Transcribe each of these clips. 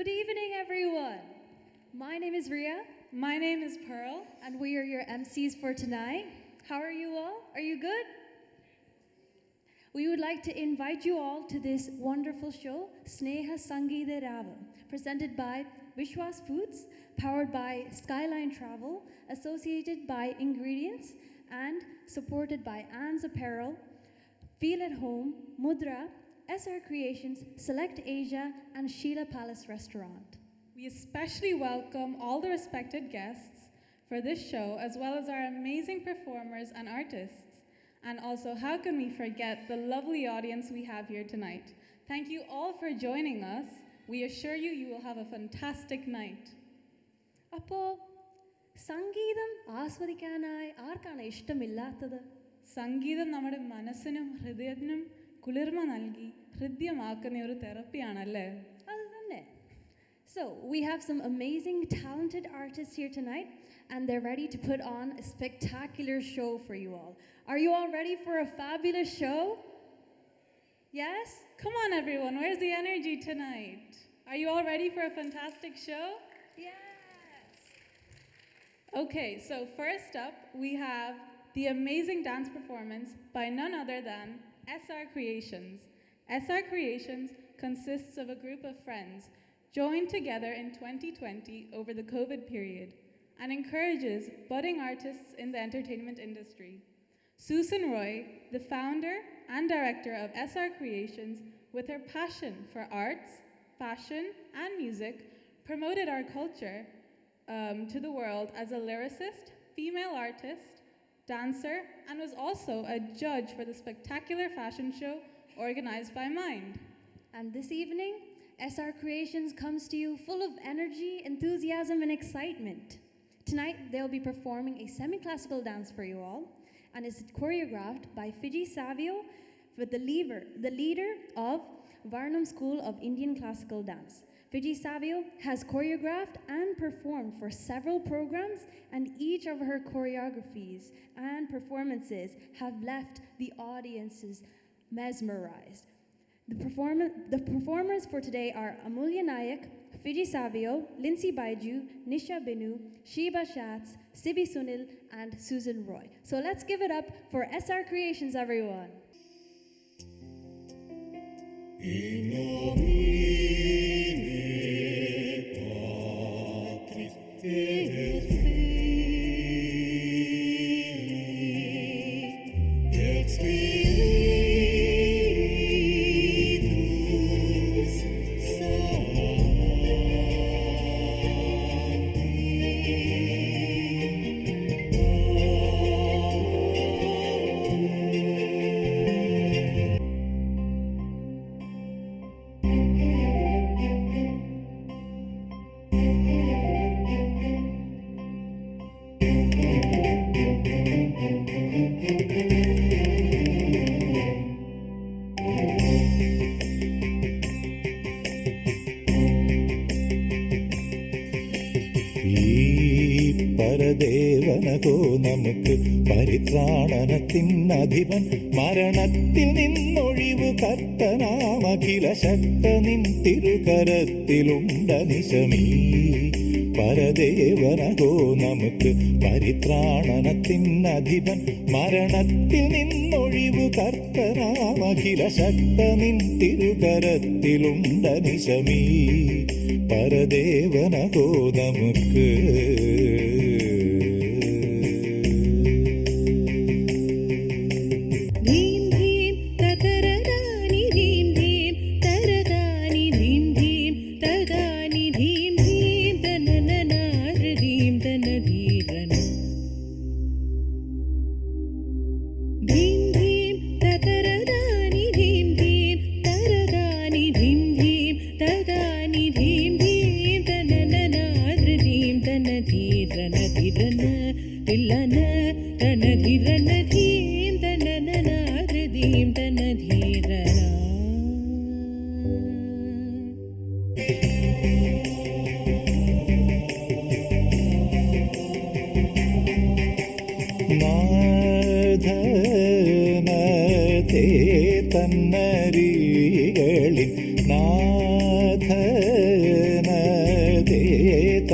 Good evening, everyone. My name is Ria. My name is Pearl. And we are your MCs for tonight. How are you all? Are you good? We would like to invite you all to this wonderful show, Sneha Sangeeta Rava, presented by Vishwas Foods, powered by Skyline Travel, associated by Ingredients, and supported by Anne's Apparel, Feel at Home, Mudra, SR Creations, Select Asia, and Sheila Palace Restaurant. We especially welcome all the respected guests for this show, as well as our amazing performers and artists. And also, how can we forget the lovely audience we have here tonight? Thank you all for joining us. We assure you, you will have a fantastic night. അപ്പോൾ സംഗീതം ആസ്വദിക്കാനായി ആർക്കാണ് ഇഷ്ടമില്ലാത്തത്? സംഗീതം നമ്മുടെ മനസ്സിനും ഹൃദയത്തിനും കുളിർമ നൽകി ഹൃദ്യമാക്കുന്ന ഒരു തെറപ്പിയാണല്ലേ? അത് തന്നെ. So, we have some amazing, talented artists here tonight, and they're ready to put on a spectacular show for you all. Are you all ready for a fabulous show? Yes? Come on, everyone. Where's the energy tonight? Are you all ready for a fantastic show? Yes. Okay, so first up, we have the amazing dance performance by none other than SR Creations. SR Creations consists of a group of friends joined together in 2020 over the COVID period and encourages budding artists in the entertainment industry. Susan Roy, the founder and director of SR Creations, with her passion for arts, fashion, and music, promoted our culture to the world as a lyricist, female artist, dancer, and was also a judge for the spectacular fashion show organized by Mind. And this evening, SR Creations comes to you full of energy, enthusiasm, and excitement. Tonight, they'll be performing a semi-classical dance for you all, and it's choreographed by Fiji Savio, with the leader of Varnam School of Indian Classical Dance. Fiji Savio has choreographed and performed for several programs, and each of her choreographies and performances have left the audiences mesmerized. The performers for today are Amulya Nayak, Fiji Savio, Lindsay Baiju, Nisha Binu, Sheba Schatz, Sibi Sunil, and Susan Roy. So let's give it up for SR Creations, everyone. ദേവനകോ നമുക്ക് പരിത്രാണനത്തിനധിപൻ മരണത്തിൽ നിന്നൊഴിവു കർത്തനാമഖില ശക്തനിൻ തിരുകരത്തിലുണ്ട നിശമീ പരദേവനകോ നമുക്ക് പരിത്രാണനത്തിനധിപൻ മരണത്തിൽ നിന്നൊഴിവു കർത്തനാമഖില ശക്തനിൻ തിരുകരത്തിലുണ്ട നിശമീ പരദേവനകോ നമുക്ക്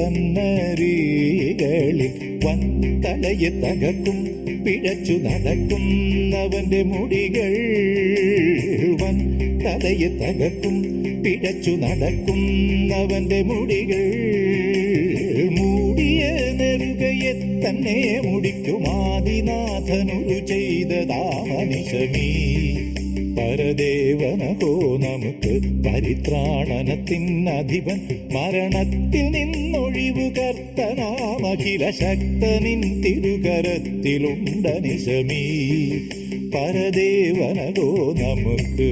തന്നരികളിൽ വൻതലയെ തകർക്കും പിഴച്ചു നടക്കുന്നവന്റെ മുടികൾ വൻതലയെ തകർക്കും പിഴച്ചു നടക്കുന്നവന്റെ മുടികൾ മൂടിയ നെറുകയെ തന്നെ മുടിക്കുമാദിനാഥനുരു ചെയ്തതാ മനുഷ്യമീ പരദേവനഹോ നമുക്ക് പരിത്രാണനത്തിനധിപൻ മരണത്തിൽ നിന്നൊഴിവു കർത്തനാമഖില ശക്തനിൻ തിരുകരത്തിലുണ്ടനിശമീ പരദേവനഹോ നമുക്ക്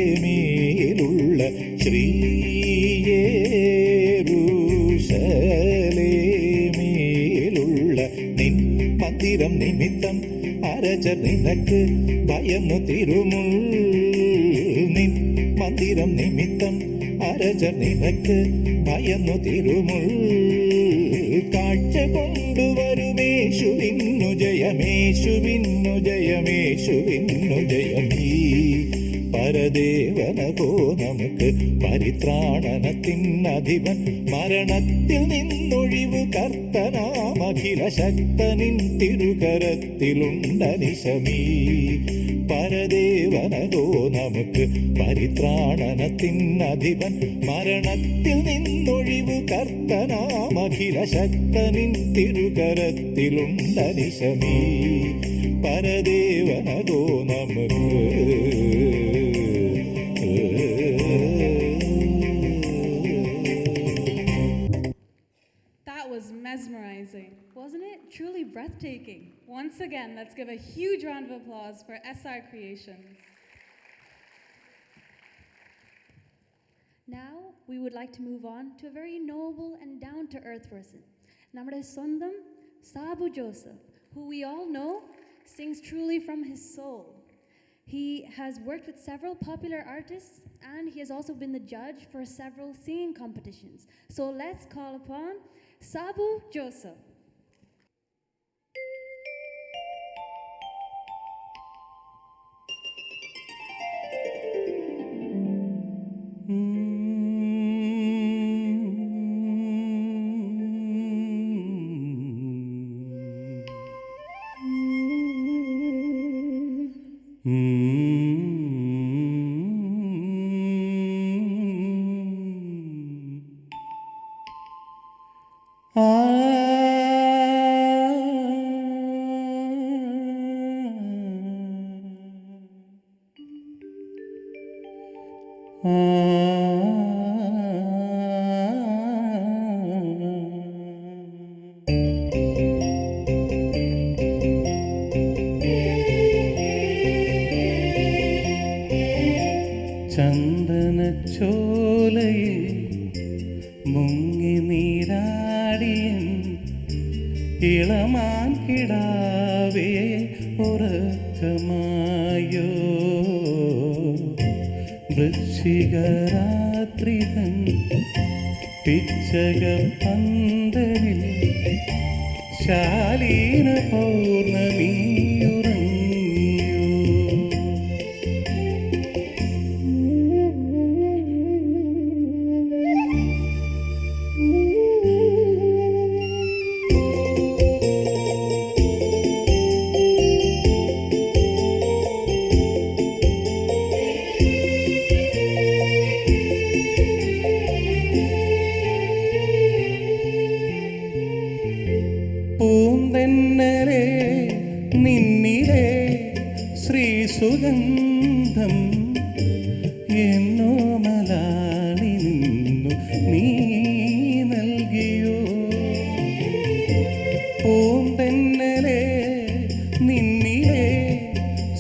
ശ്രീയേരുശലേമിലുള്ള ശ്രീയേരുശലേമിലുള്ള നിൻ മന്ദിരം നിമിത്തം അരജർ നിനക്ക് ഭയന്നു തിരുമുൾ നിൻ മന്ദിരം നിമിത്തം അരജർ നിനക്ക് ഭയന്നു തിരുമുൾ കാഴ്ച കൊണ്ടുവരുമേശുവിന്നു ജയമേശുവിന്നു ജയമേശുവിന്നു ജയമീ പരദേവനകോ നമുക്ക് പരിത്രാണനത്തിനധിപൻ മരണത്തിൽ നിന്നൊഴിവു കർത്തനാമഖില ശക്തനിൻ തിരുകരത്തിലുണ്ടനിശമീ പരദേവനകോ നമുക്ക് പരിത്രാണനത്തിനധിപൻ മരണത്തിൽ നിന്നൊഴിവു കർത്തനാമഖില ശക്തനിൻ തിരുകരത്തിലുണ്ടനിശമീ പരദേവനകോ നമുക്ക് That was mesmerizing. Wasn't it truly breathtaking? Once again, let's give a huge round of applause for SR Creations. Now, we would like to move on to a very noble and down-to-earth person. Namade Sondam Sabu Joseph, who we all know sings truly from his soul. He has worked with several popular artists and he has also been the judge for several singing competitions. So let's call upon Sabu Joseph. ചന്ദനച്ചോലയിൽ മുങ്ങി നീരാടിയൻ ഇളമാൻ കിടാവേ ഉറക്കമായോ വൃശ്ചികരാത്രിതൻ പിച്ചക പന്തലിൽ ശാലീന പൗർണമിയുറങ്ങി സുഗന്ധം എന്നോ മലാളി നിന്നു നീ നൽകിയോ പൂന്തന്നലെ നിന്നിലെ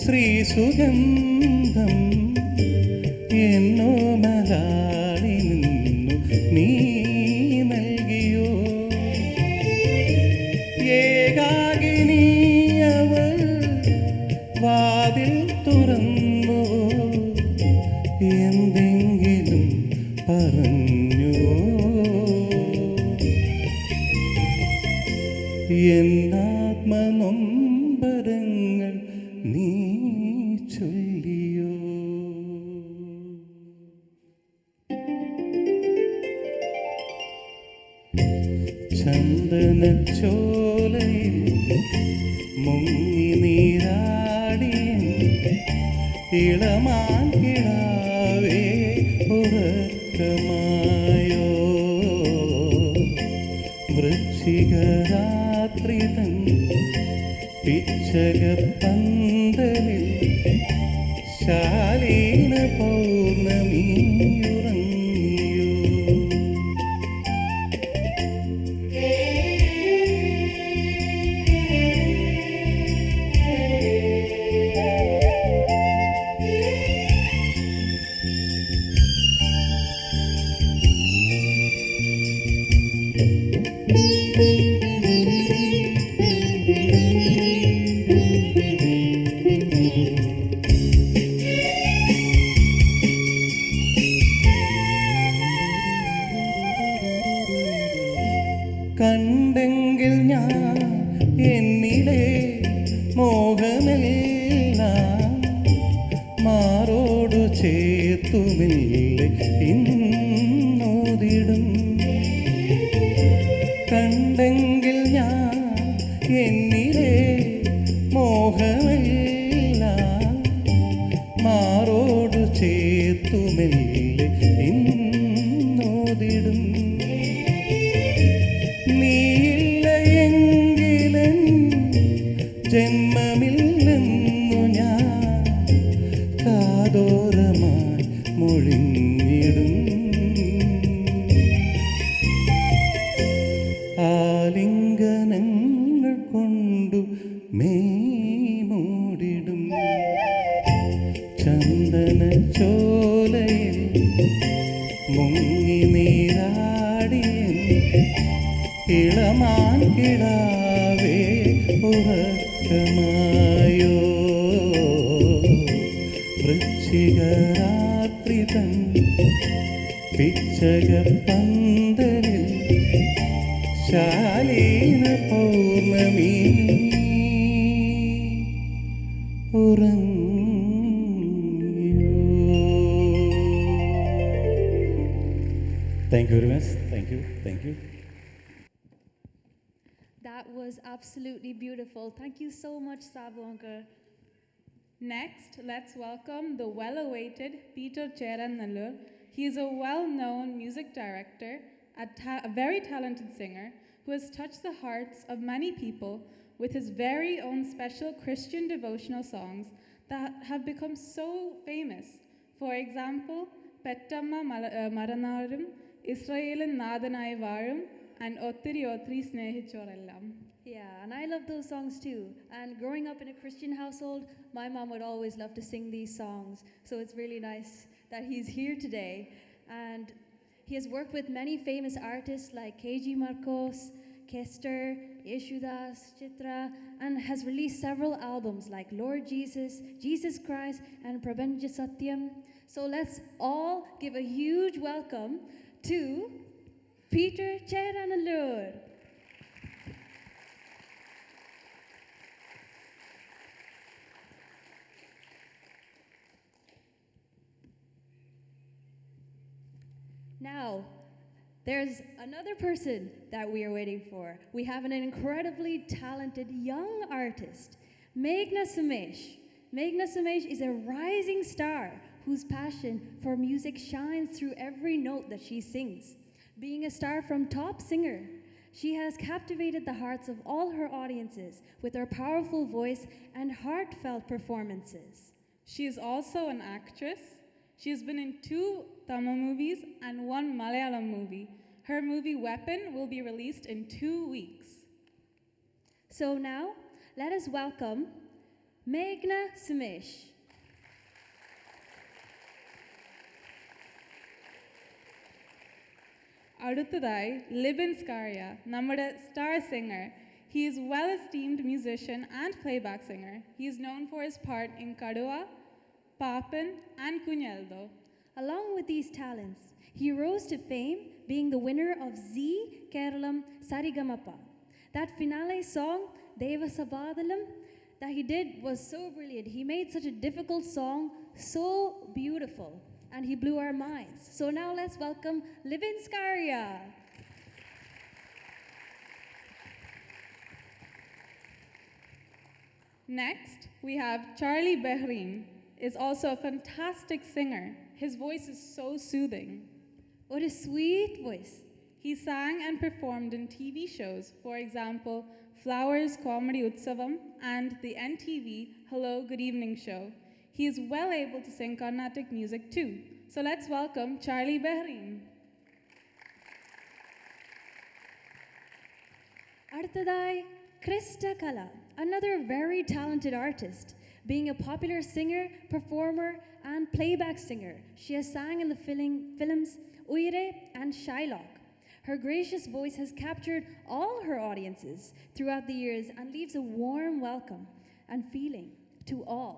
ശ്രീ സുഗന്ധം എന്നോ മലാളി നിന്നു നീ നൽകിയോ ഏകാകിനി അവൾ വാതിൽ തുറന്നു എന്തെങ്കിലും പറഞ്ഞു എന്നാത്മനൊമ്പരങ്ങൾ നീ ചൊല്ലിയോ ചന്ദനച്ചോലയിൽ മുങ്ങി നീരാടിയ ഇളമാൻ കിടാവേ ഉറക്കമായോ വൃശ്ചികരാത്രി തൻ പിച്ചകപ്പന്തലിൽ ശാലീന പൗർണമി ഉറങ്ങിയോ കണ്ടെങ്കിൽ ഞാൻ എന്നിലെ മോഹമെല്ലാം മാറോടു ചേർത്തുമില്ലേ ഇന്നോതിടും കണ്ടെങ്കിൽ ഞാൻ എന്നിലെ മോഹമെല്ലാം മാറോടു ചേർത്തുമില്ലേ ഇന്നോതിടും നീയില്ല എങ്കിലൻ ജന്മമില്ലെന്നു ഞാൻ കാതോരമായി മൊഴിഞ്ഞിടും ആലിംഗനങ്ങൾ കൊണ്ടു മൂടിടും ചന്ദനച്ചോലയിൽ മുങ്ങി നീരാടിയ ഇളമാൻ കിടാവേ ഉറക്കമായോ വൃശ്ചികരാത്രി തൻ പിച്ചകപ്പന്തലിൽ ശാലീന പൗർണമി ഉറങ്ങിയോ. Thank you very much. Thank you. Thank you. That was absolutely beautiful. Thank you so much, Sabu uncle. Next, let's welcome the well-awaited Peter Cherannallur. He is a well-known music director, a very talented singer, who has touched the hearts of many people with his very own special Christian devotional songs that have become so famous. For example, Pettamma Maranarum, Israelin Nadanai Varum, and Ottiri Ottiri Snehichorelam. Yeah, and I love those songs too. And growing up in a Christian household, my mom would always love to sing these songs. So it's really nice that he's here today. And he has worked with many famous artists like KG Marcos, Kester, Yeshudas, Chitra, and has released several albums like Lord Jesus, Jesus Christ, and Prabanja Satyam. So let's all give a huge welcome to Peter Cherannallur. Now, there's another person that we are waiting for. We have an incredibly talented young artist, Meghna Sumesh. Meghna Sumesh is a rising star whose passion for music shines through every note that she sings. Being a star from Top Singer, she has captivated the hearts of all her audiences with her powerful voice and heartfelt performances. She is also an actress. She has been in 2 Tamil movies and 1 Malayalam movie. Her movie Weapon will be released in 2 weeks. So now, let us welcome Meghna Sumesh. അടുത്തതായി ലിബിൻ സ്കാറിയ, നമ്മുടെ star singer. He is well-esteemed musician and playback singer. He is known for his part in Kadua, Papan, and Kunyeldo. Along with these talents, he rose to fame being the winner of Z Keralam Sarigamapa. That finale song, Deva Sabadalam, that he did was so brilliant. He made such a difficult song so beautiful, and he blew our minds. So now let's welcome Livin Skaria. Next, we have Charlie Behrin. Is also a fantastic singer. His voice is so soothing. What a sweet voice. He sang and performed in TV shows, for example, Flowers Comedy Utsavam and the NTV Hello Good Evening show. He is well able to sing Carnatic music too. So let's welcome Charlie Behrin. Arthadai Krista Kala, another very talented artist. Being a popular singer, performer, and playback singer, she has sang in the films Uire and Shylock. Her gracious voice has captured all her audiences throughout the years and leaves a warm welcome and feeling to all.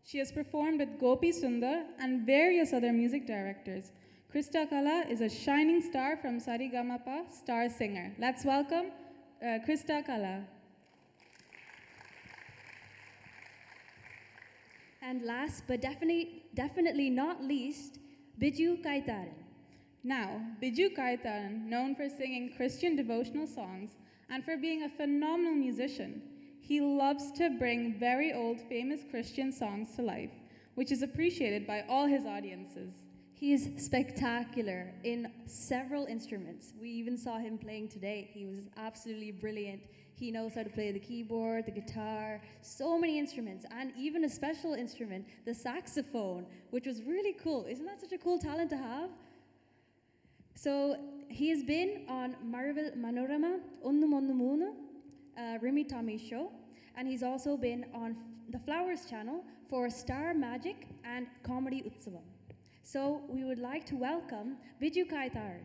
She has performed with Gopi Sundar and various other music directors. Krista Kala is a shining star from Sarigamapa, star singer. Let's welcome Krista Kala. And last but definitely not least, Biju Kaitaran. Now, Biju Kaitaran, known for singing Christian devotional songs and for being a phenomenal musician, he loves to bring very old famous Christian songs to life, which is appreciated by all his audiences. He is spectacular in several instruments. We even saw him playing today. He was absolutely brilliant. He knows how to play the keyboard, the guitar, so many instruments, and even a special instrument, the saxophone, which was really cool. Isn't that such a cool talent to have? So he has been on Marvel Manorama, Onnu Monnu Moonu, Rimi Tommy show, and he's also been on the Flowers channel for Star Magic and Comedy Utsavam. So we would like to welcome Biju Kaitaran.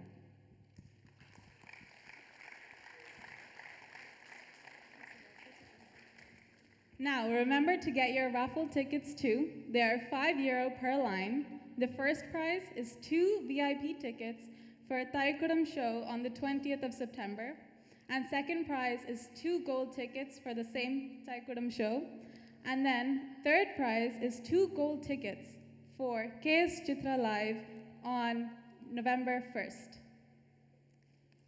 Now, remember to get your raffle tickets too. They are €5 per line. The first prize is 2 VIP tickets for a Thaikuram show on the 20th of September. And second prize is 2 gold tickets for the same Thaikuram show. And then third prize is 2 gold tickets for KS Chitra Live on November 1st.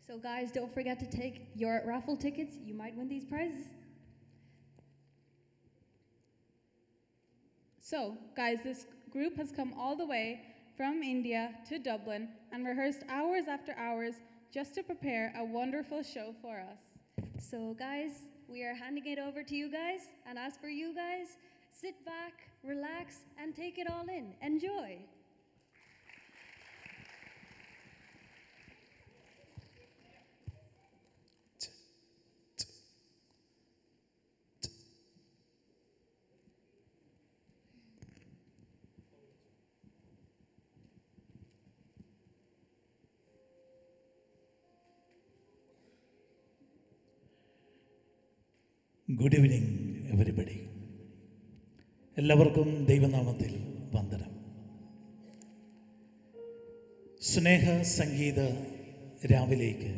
So guys, don't forget to take your raffle tickets. You might win these prizes. So, guys, this group has come all the way from India to Dublin and rehearsed hours after hours just to prepare a wonderful show for us. So guys, we are handing it over to you guys. And as for you guys, sit back, relax, and take it all in. Enjoy. Good evening everybody. എല്ലാവർക്കും ദൈവനാമത്തിൽ വന്ദനം. സ്നേഹ സംഗീത രാവിലേക്ക്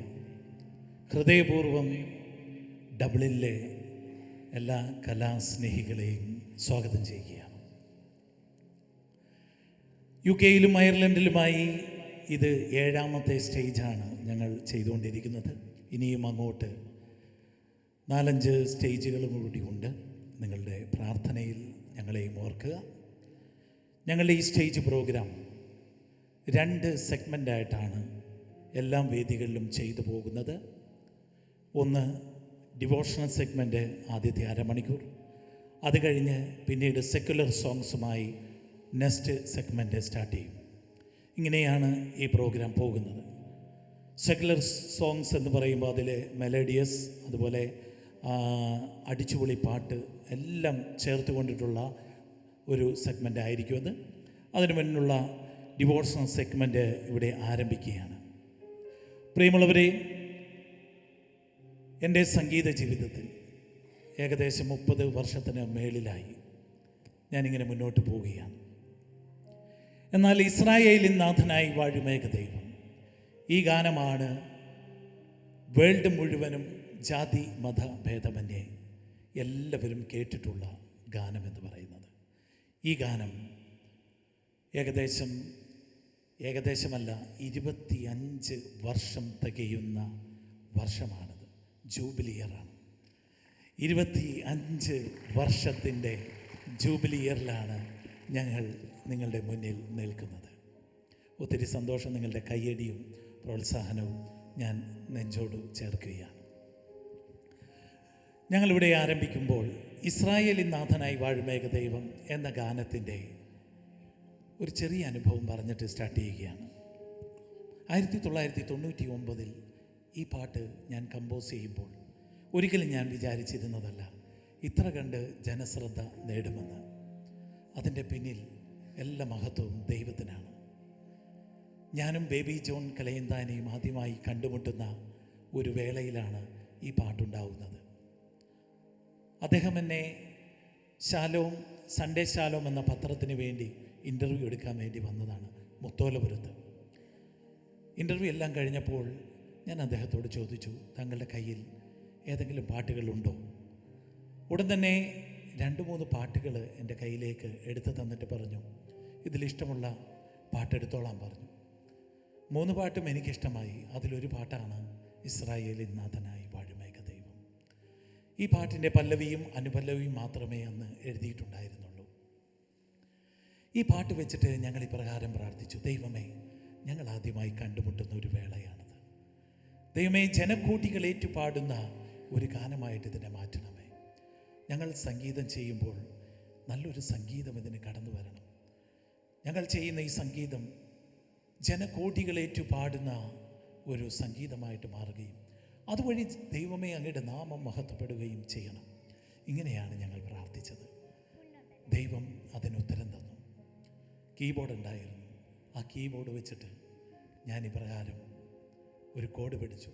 ഹൃദയപൂർവ്വം ഡബ്ലിനിലെ എല്ലാ കലാസ്നേഹികളെയും സ്വാഗതം ചെയ്യുകയാണ്. UK-യിലും അയർലൻഡിലുമായി ഇത് 7ാമത്തെ സ്റ്റേജാണ് ഞങ്ങൾ ചെയ്തുകൊണ്ടിരിക്കുന്നത്. ഇനിയും അങ്ങോട്ട് 4-5 സ്റ്റേജുകളും കൂടി ഉണ്ട്. നിങ്ങളുടെ പ്രാർത്ഥനയിൽ ഞങ്ങളെയും ഓർക്കുക. ഞങ്ങളുടെ ഈ സ്റ്റേജ് പ്രോഗ്രാം 2 സെഗ്മെൻ്റായിട്ടാണ് എല്ലാ വേദികളിലും ചെയ്തു പോകുന്നത്. ഒന്ന് ഡിവോഷണൽ സെഗ്മെൻറ്റ്, ആദ്യത്തെ അരമണിക്കൂർ. അത് കഴിഞ്ഞ് പിന്നീട് സെക്യുലർ സോങ്സുമായി നെക്സ്റ്റ് സെഗ്മെൻറ്റ് സ്റ്റാർട്ട് ചെയ്യും. ഇങ്ങനെയാണ് ഈ പ്രോഗ്രാം പോകുന്നത്. സെക്യുലർ സോങ്സ് എന്ന് പറയുമ്പോൾ അതിൽ മെലഡിയസ്, അതുപോലെ അടിച്ചുപൊളി പാട്ട് എല്ലാം ചേർത്ത് കൊണ്ടിട്ടുള്ള ഒരു സെഗ്മെൻ്റ് ആയിരിക്കും അത്. അതിനു മുന്നുള്ള ഡിവോഷണൽ സെഗ്മെൻറ്റ് ഇവിടെ ആരംഭിക്കുകയാണ്. പ്രിയമുള്ളവരെ, എൻ്റെ സംഗീത ജീവിതത്തിൽ ഏകദേശം 30 വർഷത്തിന് മേളിലായി ഞാനിങ്ങനെ മുന്നോട്ട് പോവുകയാണ്. എന്നാൽ ഇസ്രായേലിൻ നാഥനായി വാഴുമേക ദൈവം, ഈ ഗാനമാണ് വേൾഡ് മുഴുവനും ജാതി മത ഭേദമന്യേ എല്ലാവരും കേട്ടിട്ടുള്ള ഗാനമെന്ന് പറയുന്നത്. ഈ ഗാനം ഏകദേശമല്ല 25 വർഷം തികയുന്ന വർഷമാണത്. ജൂബിലി ഇയറാണ്. 25 വർഷത്തിൻ്റെ ജൂബിലി ഇയറിലാണ് ഞങ്ങൾ നിങ്ങളുടെ മുന്നിൽ നിൽക്കുന്നത്. ഒത്തിരി സന്തോഷം. നിങ്ങളുടെ കയ്യടിയും പ്രോത്സാഹനവും ഞാൻ നെഞ്ചോട് ചേർക്കുകയാണ്. ഞങ്ങളിവിടെ ആരംഭിക്കുമ്പോൾ ഇസ്രായേലിൻ നാഥനായി വാഴുമേക ദൈവം എന്ന ഗാനത്തിൻ്റെ ഒരു ചെറിയ അനുഭവം പറഞ്ഞിട്ട് സ്റ്റാർട്ട് ചെയ്യുകയാണ്. 1999 ഈ പാട്ട് ഞാൻ കമ്പോസ് ചെയ്യുമ്പോൾ ഒരിക്കലും ഞാൻ വിചാരിച്ചിരുന്നതല്ല ഇത്ര കണ്ട് ജനശ്രദ്ധ നേടുമെന്ന്. അതിൻ്റെ പിന്നിൽ എല്ലാ മഹത്വവും ദൈവത്തിനാണ്. ഞാനും ബേബി ജോൺ കലയന്താനെയും ആദ്യമായി കണ്ടുമുട്ടുന്ന ഒരു വേളയിലാണ് ഈ പാട്ടുണ്ടാവുന്നത്. അദ്ദേഹം എന്നെ സൺഡേ ശാലോം എന്ന പത്രത്തിന് വേണ്ടി ഇൻ്റർവ്യൂ എടുക്കാൻ വേണ്ടി വന്നതാണ് മുത്തോലപുരത്ത്. ഇൻ്റർവ്യൂ എല്ലാം കഴിഞ്ഞപ്പോൾ ഞാൻ അദ്ദേഹത്തോട് ചോദിച്ചു, താങ്കളുടെ കയ്യിൽ ഏതെങ്കിലും പാട്ടുകളുണ്ടോ? ഉടൻ തന്നെ 2-3 പാട്ടുകൾ എൻ്റെ കയ്യിലേക്ക് എടുത്തു തന്നിട്ട് പറഞ്ഞു, ഇതിലിഷ്ടമുള്ള പാട്ടെടുത്തോളാൻ പറഞ്ഞു. 3 പാട്ടും എനിക്കിഷ്ടമായി. അതിലൊരു പാട്ടാണ് ഇസ്രായേലിൻ നാഥനായി വാഴുമേക ദൈവം. ഈ പാട്ടിൻ്റെ പല്ലവിയും അനുപല്ലവിയും മാത്രമേ അന്ന് എഴുതിയിട്ടുണ്ടായിരുന്നുള്ളൂ. ഈ പാട്ട് വെച്ചിട്ട് ഞങ്ങൾ ഇപ്രകാരം പ്രാർത്ഥിച്ചു, ദൈവമേ, ഞങ്ങൾ ആദ്യമായി കണ്ടുമുട്ടുന്ന ഒരു വേളയാണത്. ദൈവമേ, ജനക്കൂട്ടികൾ ഏറ്റുപാടുന്ന ഒരു ഗാനമായിട്ട് ഇതിനെ മാറ്റണമേ. ഞങ്ങൾ സംഗീതം ചെയ്യുമ്പോൾ നല്ലൊരു സംഗീതം ഇതിന് കടന്നു വരണം. ഞങ്ങൾ ചെയ്യുന്ന ഈ സംഗീതം ജനകോടികളേറ്റു പാടുന്ന ഒരു സംഗീതമായിട്ട് മാറുകയും അതുവഴി ദൈവമേ അങ്ങയുടെ നാമം മഹത്വപ്പെടുകയും ചെയ്യണം. ഇങ്ങനെയാണ് ഞങ്ങൾ പ്രാർത്ഥിച്ചത്. ദൈവം അതിനുത്തരം തന്നു. കീബോർഡ് ഉണ്ടായിരുന്നു. ആ കീബോർഡ് വെച്ചിട്ട് ഞാൻ ഇപ്രകാരം ഒരു കോഡ് പിടിച്ചു.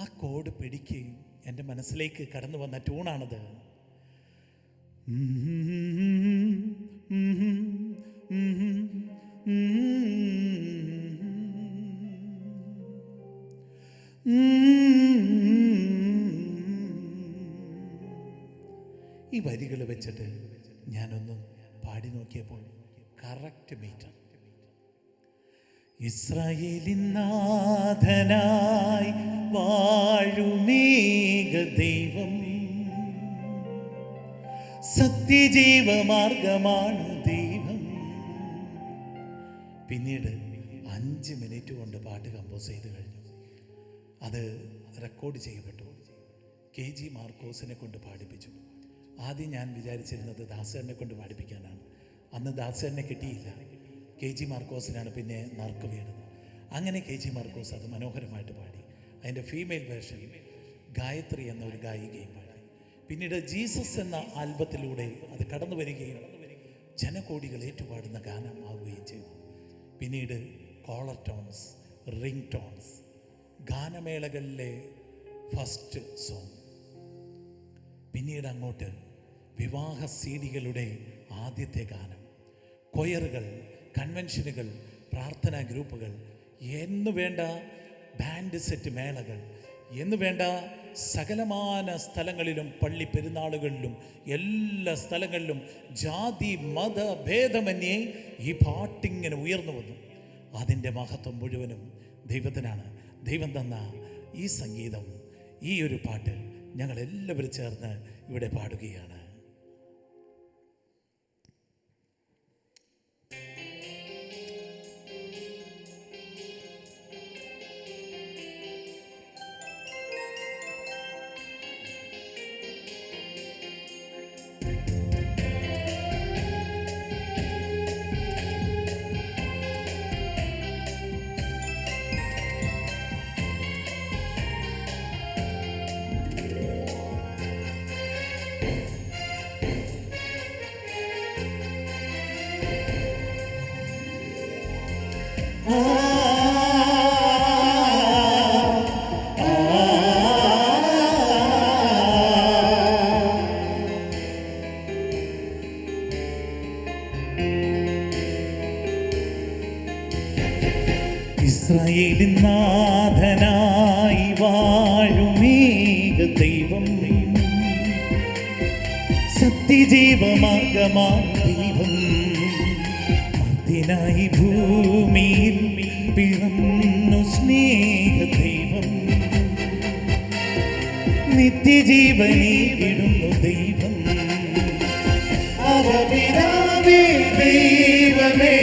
ആ കോഡ് പിടിക്കുകയും എൻ്റെ മനസ്സിലേക്ക് കടന്നു വന്ന ട്യൂണാണത്. ഈ വരികൾ വെച്ചിട്ട് ഞാനൊന്ന് പാടി നോക്കിയപ്പോൾ കറക്റ്റ് മീറ്റർ. ഇസ്രായേലിൻ നാഥനായി വാഴുമേക ദൈവം, സത്യജീവമാർഗമാണ് ദൈവം. പിന്നീട് 5 മിനിറ്റ് കൊണ്ട് പാട്ട് കമ്പോസ് ചെയ്ത് കഴിഞ്ഞു. അത് റെക്കോർഡ് ചെയ്യപ്പെട്ടു. KG മാർക്കോസിനെ കൊണ്ട് പാടിപ്പിച്ചു. ആദ്യം ഞാൻ വിചാരിച്ചിരുന്നത് ദാസേനെ കൊണ്ട് പാടിപ്പിക്കാനാണ്. അന്ന് ദാസേനെ കിട്ടിയില്ല. KG മാർക്കോസിനാണ് പിന്നെ നറുക്ക് വീണത്. അങ്ങനെ KG മാർക്കോസ് അത് മനോഹരമായിട്ട് പാടി. അതിൻ്റെ ഫീമെയിൽ വേർഷൻ ഗായത്രി എന്ന ഒരു ഗായികയും പാടി. പിന്നീട് ജീസസ് എന്ന ആൽബത്തിലൂടെ അത് കടന്നു വരികയും ജനകോടികൾ ഏറ്റുപാടുന്ന ഗാനം ആവുകയും ചെയ്തു. പിന്നീട് കോളർ ടോൺസ്, റിംഗ് ടോൺസ്, ഗാനമേളകളിലെ ഫസ്റ്റ് സോങ്. പിന്നീട് അങ്ങോട്ട് വിവാഹ സീഡികളുടെ ആദ്യത്തെ ഗാനം, കൊയറുകൾ, കൺവെൻഷനുകൾ, പ്രാർത്ഥനാ ഗ്രൂപ്പുകൾ എന്നു വേണ്ട ബാൻഡ് സെറ്റ് മേളകൾ എന്ന് വേണ്ട സകലമാന സ്ഥലങ്ങളിലും പള്ളി പെരുന്നാളുകളിലും എല്ലാ സ്ഥലങ്ങളിലും ജാതി മത ഭേദമന്യേ ഈ പാട്ടിങ്ങനെ ഉയർന്നു വന്നു. അതിൻ്റെ മഹത്വം മുഴുവനും ദൈവത്തിനാണ്. ദൈവം തന്ന ഈ സംഗീതം, ഈ ഒരു പാട്ട് ഞങ്ങളെല്ലാവരും ചേർന്ന് ഇവിടെ പാടുകയാണ്. ആ, ആ, ഇസ്രായേലിൻ നാഥനായി വാഴുമേക ദൈവം, സത്യജീവമാർഗമാ ദൈവം, മർത്യനായി ഭൂമിയിൽ പിറന്നു സ്നേഹ ദൈവം, നിത്യജീവനേകിടുന്നു ദൈവം. അവപിതാവേ ദൈവമേ,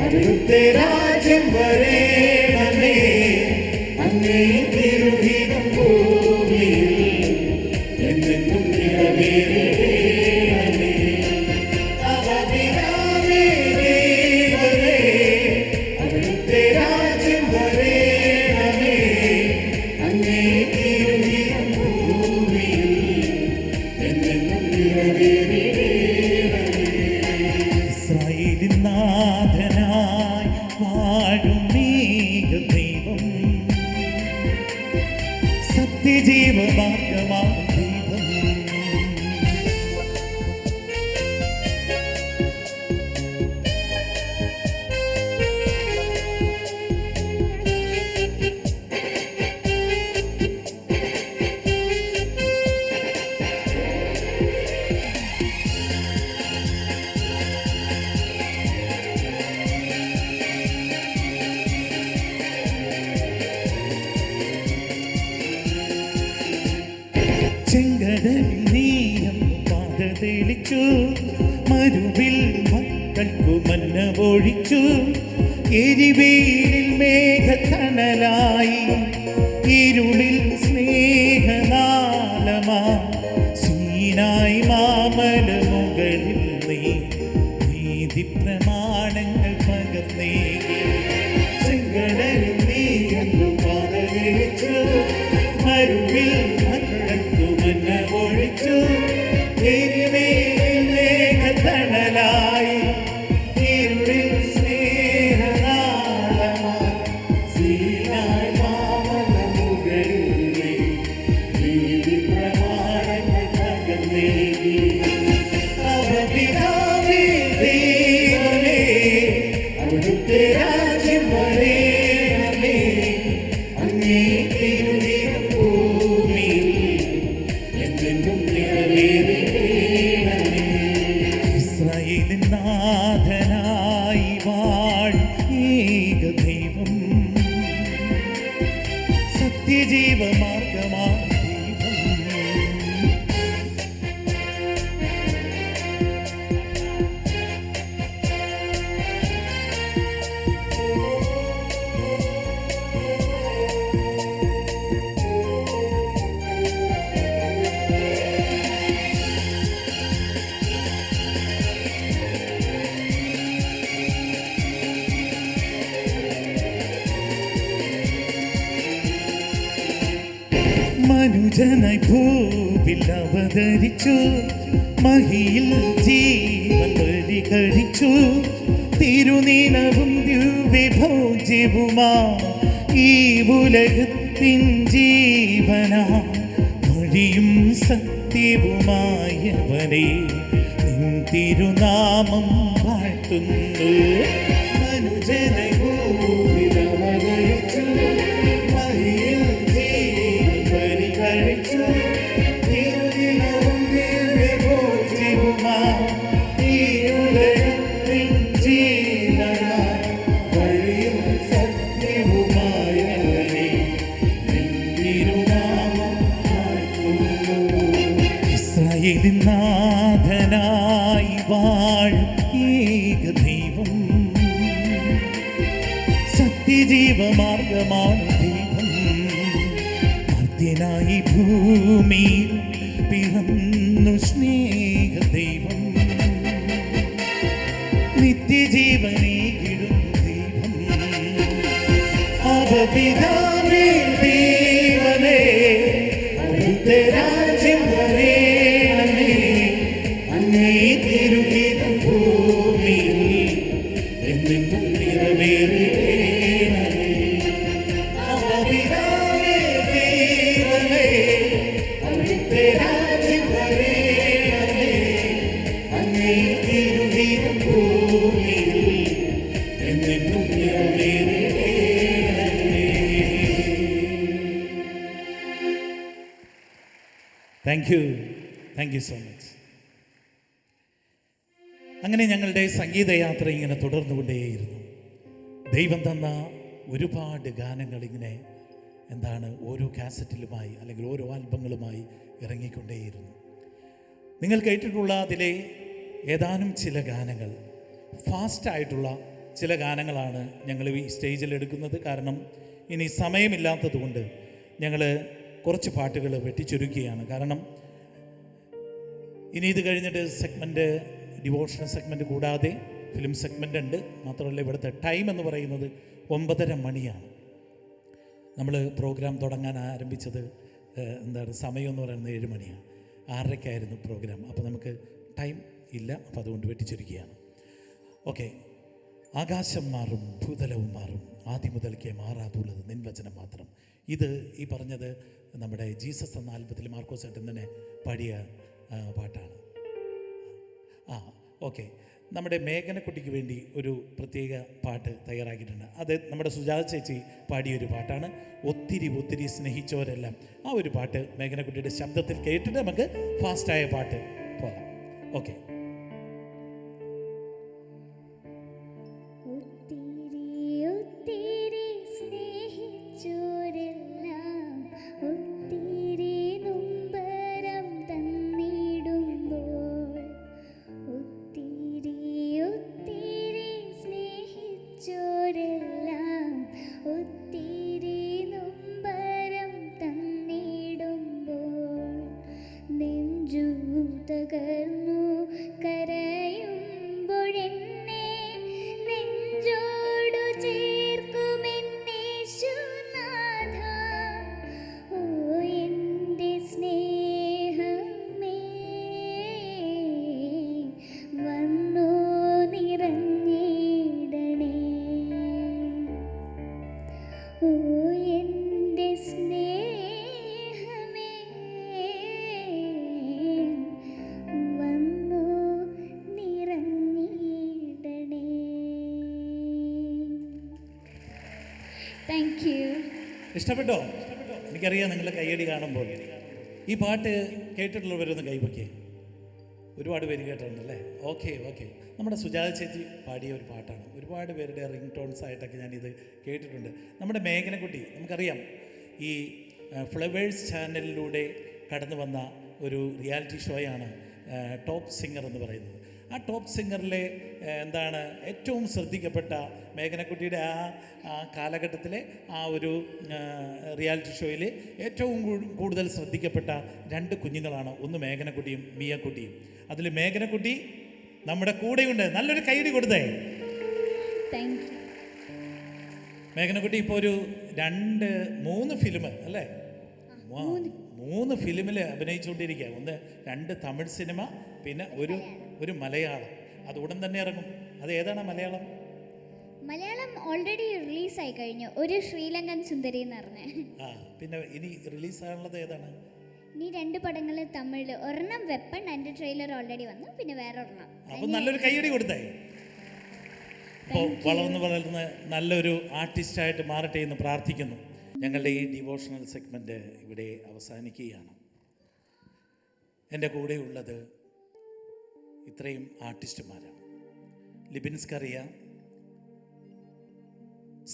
അവിടുത്തെ രാജ്യം വരേണമേ, അങ്ങേ തിരുഹിതം ഭൂമിയിൽ എന്നെന്നും നിറവേറണമേ. അവപിതാവേ ദൈവമേ, അവിടുത്തെ രാജ്യം വരേണമേ, അങ്ങേ തിരുഹിതം ഭൂമിയിൽ എന്നെന്നും നിറവേറണമേ. ഇസ്രായേലിൻ നാഥനായി വാഴുമേക ദൈവം, സത്യജീവമാർഗമാ ദൈവം. ചെങ്കടലിൽ നീയം പാത തെളിച്ചു, മരുവിൽ മക്കൾക്കു മന്ന ഒഴിച്ചു, എരിവേലിൽ മേഘത്തണലായി, ഇരുളിൽ സ്നേഹനാളമാ, സീനായി മാമല മുകളിൽ നീ നീതി പ്രമാണങ്ങൾ പകർന്നേ. ചെങ്കടലിൽ നീയം പാത തെളിച്ചു, മരുവിൽ മക്കൾക്കു മന്ന ഒഴിച്ചു, എരിവേലിൽ മേഘത്തണലായി, ഇരുളിൽ സ്നേഹനാളമായി, സീനായി മാമല മുകളിൽ നീ നീതി പ്രമാണങ്ങൾ പകർന്നേ. അവപിതാവേ ദൈവമേ, അവിടുത്തെ രാജ്യം വരേണമേ, അങ്ങേ തിരുഹിതം ഭൂമിയിൽ എന്നെന്നും നിറവേറണമേ. ഇസ്രായേലിൻ നാഥനായി വാഴേക ദൈവം, സത്യജീവമാർഗമാ ദൈവം. മനുജനായി ഭൂവിൽ അവതരിച്ചു, മഹിയിൽ ജീവൻ ബലി കഴിച്ചു, തിരുനിലവും ദിവ്യഭോജ്യവുമാ ഈ ഉലകത്തിൻ ജീവനാ, വഴിയും സത്യവുമായവനെ നിൻ തിരുനാമം വാഴ്ത്തുന്നു. മനുജനായി ഭൂവിൽ അവതരിച്ചു, മഹിയിൽ ജീവൻ ബലി കഴിച്ചു, തിരുനിലവും ദിവ്യഭോജ്യവുമാ ഈ ഉലകത്തിൻ ജീവനാ, വഴിയും സത്യവുമായവനെ നിൻ തിരുനാമം വാഴ്ത്തുന്നു. ഇസ്രായേലിൻ നാഥനായി വാഴും ഏക ദൈവം, സത്യജീവമാർഗമാണ് ദൈവം, മർത്യനായി ഭൂമിയിൽ പിറന്നു സ്നേഹ ദൈവം, നിത്യജീവനേകിടുന്നു ദൈവം. അവപിതാവേ ദൈവമേ, അവിടുത്തെ രാജ്യം വരേണമേ, അങ്ങേ തിരുഹിതം ഭൂമിയിൽ എന്നെന്നും നിറവേറണമേ. Thank you so much. അങ്ങനെ ഞങ്ങളുടെ സംഗീതയാത്ര ഇങ്ങനെ തുടർന്നുകൊണ്ടേയിരുന്നു. ദൈവം തന്ന ഒരുപാട് ഗാനങ്ങൾ ഇങ്ങനെ ഓരോ കാസറ്റിലുമായി അല്ലെങ്കിൽ ഓരോ ആൽബങ്ങളുമായി ഇറങ്ങിക്കൊണ്ടേയിരുന്നു. നിങ്ങൾ കേട്ടിട്ടുള്ള അതിലെ ഏതാനും ചില ഗാനങ്ങൾ, ഫാസ്റ്റായിട്ടുള്ള ചില ഗാനങ്ങളാണ് ഞങ്ങൾ ഈ സ്റ്റേജിൽ എടുക്കുന്നത്. കാരണം ഇനി സമയമില്ലാത്തത് കൊണ്ട് ഞങ്ങൾ കുറച്ച് പാട്ടുകൾ വെട്ടിച്ചുരുക്കുകയാണ്. കാരണം ഇനി ഇത് കഴിഞ്ഞിട്ട് ഡിവോഷണൽ സെഗ്മെൻറ്റ് കൂടാതെ ഫിലിം സെഗ്മെൻ്റ് ഉണ്ട്. മാത്രമല്ല ഇവിടുത്തെ ടൈം എന്ന് പറയുന്നത് 9:30 മണിയാണ്. നമ്മൾ പ്രോഗ്രാം തുടങ്ങാൻ ആരംഭിച്ചത് സമയം എന്ന് പറയുന്നത് 7 മണിയാണ്. 6:30 പ്രോഗ്രാം. അപ്പോൾ നമുക്ക് ടൈം ഇല്ല. അപ്പോൾ അതുകൊണ്ട് വെട്ടിച്ചുരുക്കുകയാണ്. ഓക്കെ. ആകാശം മാറും, ഭൂതലവും മാറും, ആദ്യം മുതൽക്കേ മാറാതുള്ളത് നിൻവചനം മാത്രം. ഇത് ഈ പറഞ്ഞത് നമ്മുടെ ജീസസ് എന്ന ആൽബത്തിൽ മാർക്കോസ് ഏട്ടൻ തന്നെ പാടിയ പാട്ടാണ്. ഓക്കെ. നമ്മുടെ മേഘനക്കുട്ടിക്ക് വേണ്ടി ഒരു പ്രത്യേക പാട്ട് തയ്യാറാക്കിയിട്ടുണ്ട്. അത് നമ്മുടെ സുജാത ചേച്ചി പാടിയൊരു പാട്ടാണ്. ഒത്തിരി ഒത്തിരി സ്നേഹിച്ചവരെല്ലാം. ആ ഒരു പാട്ട് മേഘനക്കുട്ടിയുടെ ശബ്ദത്തിൽ കേട്ടിട്ട് നമുക്ക് ഫാസ്റ്റായ പാട്ട് പോകാം. ഓക്കെ. ഇഷ്ടപ്പെട്ടോ? എനിക്കറിയാം നിങ്ങളുടെ കയ്യടി കാണുമ്പോൾ. ഈ പാട്ട് കേട്ടിട്ടുള്ളവരൊന്ന് കൈവയ്ക്കേ. ഒരുപാട് പേര് കേട്ടിട്ടുണ്ടല്ലേ? ഓക്കെ. നമ്മുടെ സുജാത ചേച്ചി പാടിയ ഒരു പാട്ടാണ്. ഒരുപാട് പേരുടെ റിംഗ് ടോൺസ് ആയിട്ടൊക്കെ ഞാനിത് കേട്ടിട്ടുണ്ട്. നമ്മുടെ മേഘനക്കുട്ടി, നമുക്കറിയാം ഈ ഫ്ലവേഴ്സ് ചാനലിലൂടെ കടന്നു വന്ന ഒരു റിയാലിറ്റി ഷോയാണ് ടോപ്പ് സിംഗർ എന്ന് പറയുന്നത്. ആ ടോപ്പ് സിംഗറിലെ ഏറ്റവും ശ്രദ്ധിക്കപ്പെട്ട മേഘനക്കുട്ടിയുടെ ആ കാലഘട്ടത്തിലെ ആ ഒരു റിയാലിറ്റി ഷോയിൽ ഏറ്റവും കൂടുതൽ ശ്രദ്ധിക്കപ്പെട്ട 2 കുഞ്ഞുങ്ങളാണ്. ഒന്ന് മേഘനക്കുട്ടിയും മിയക്കുട്ടിയും. അതിൽ മേഘനക്കുട്ടി നമ്മുടെ കൂടെയുണ്ട്. നല്ലൊരു കൈയടി കൊടുത്തേ. മേഘനക്കുട്ടി ഇപ്പോൾ ഒരു 3 ഫിലിം അല്ലേ? 3 ഫിലിമിൽ അഭിനയിച്ചുകൊണ്ടിരിക്കുക. 2 തമിഴ് സിനിമ, പിന്നെ ഒരു മലയാളം. അത് ഉടൻ തന്നെ ഇറങ്ങും. അത് ഏതാണ് മലയാളം? മലയാളം ഓൾറെഡി റിലീസായി കഴിഞ്ഞു. ഒരു ശ്രീലങ്കൻ സുന്ദരി എന്ന് പറഞ്ഞ്. പിന്നെ ഇനി റിലീസാണുള്ളത് ഏതാണ്? ഇനി 2 പടങ്ങൾ തമിഴിൽ. ഒരെണ്ണം വെപ്പൺ, അതിൻ്റെ ട്രെയിലർ ഓൾറെഡി വന്നു. പിന്നെ വേറെ ഒരെണ്ണം. അപ്പോൾ നല്ലൊരു കൈയടി കൊടുത്തേ. അപ്പോൾ വളർന്ന് നല്ലൊരു ആർട്ടിസ്റ്റായിട്ട് മാറട്ടെ എന്ന് പ്രാർത്ഥിക്കുന്നു. ഞങ്ങളുടെ ഈ ഡിവോഷണൽ സെഗ്മെൻറ്റ് ഇവിടെ അവസാനിക്കുകയാണ്. എൻ്റെ കൂടെയുള്ളത് ഇത്രയും ആർട്ടിസ്റ്റുമാരാണ്. ലിബിൻസ്കറിയ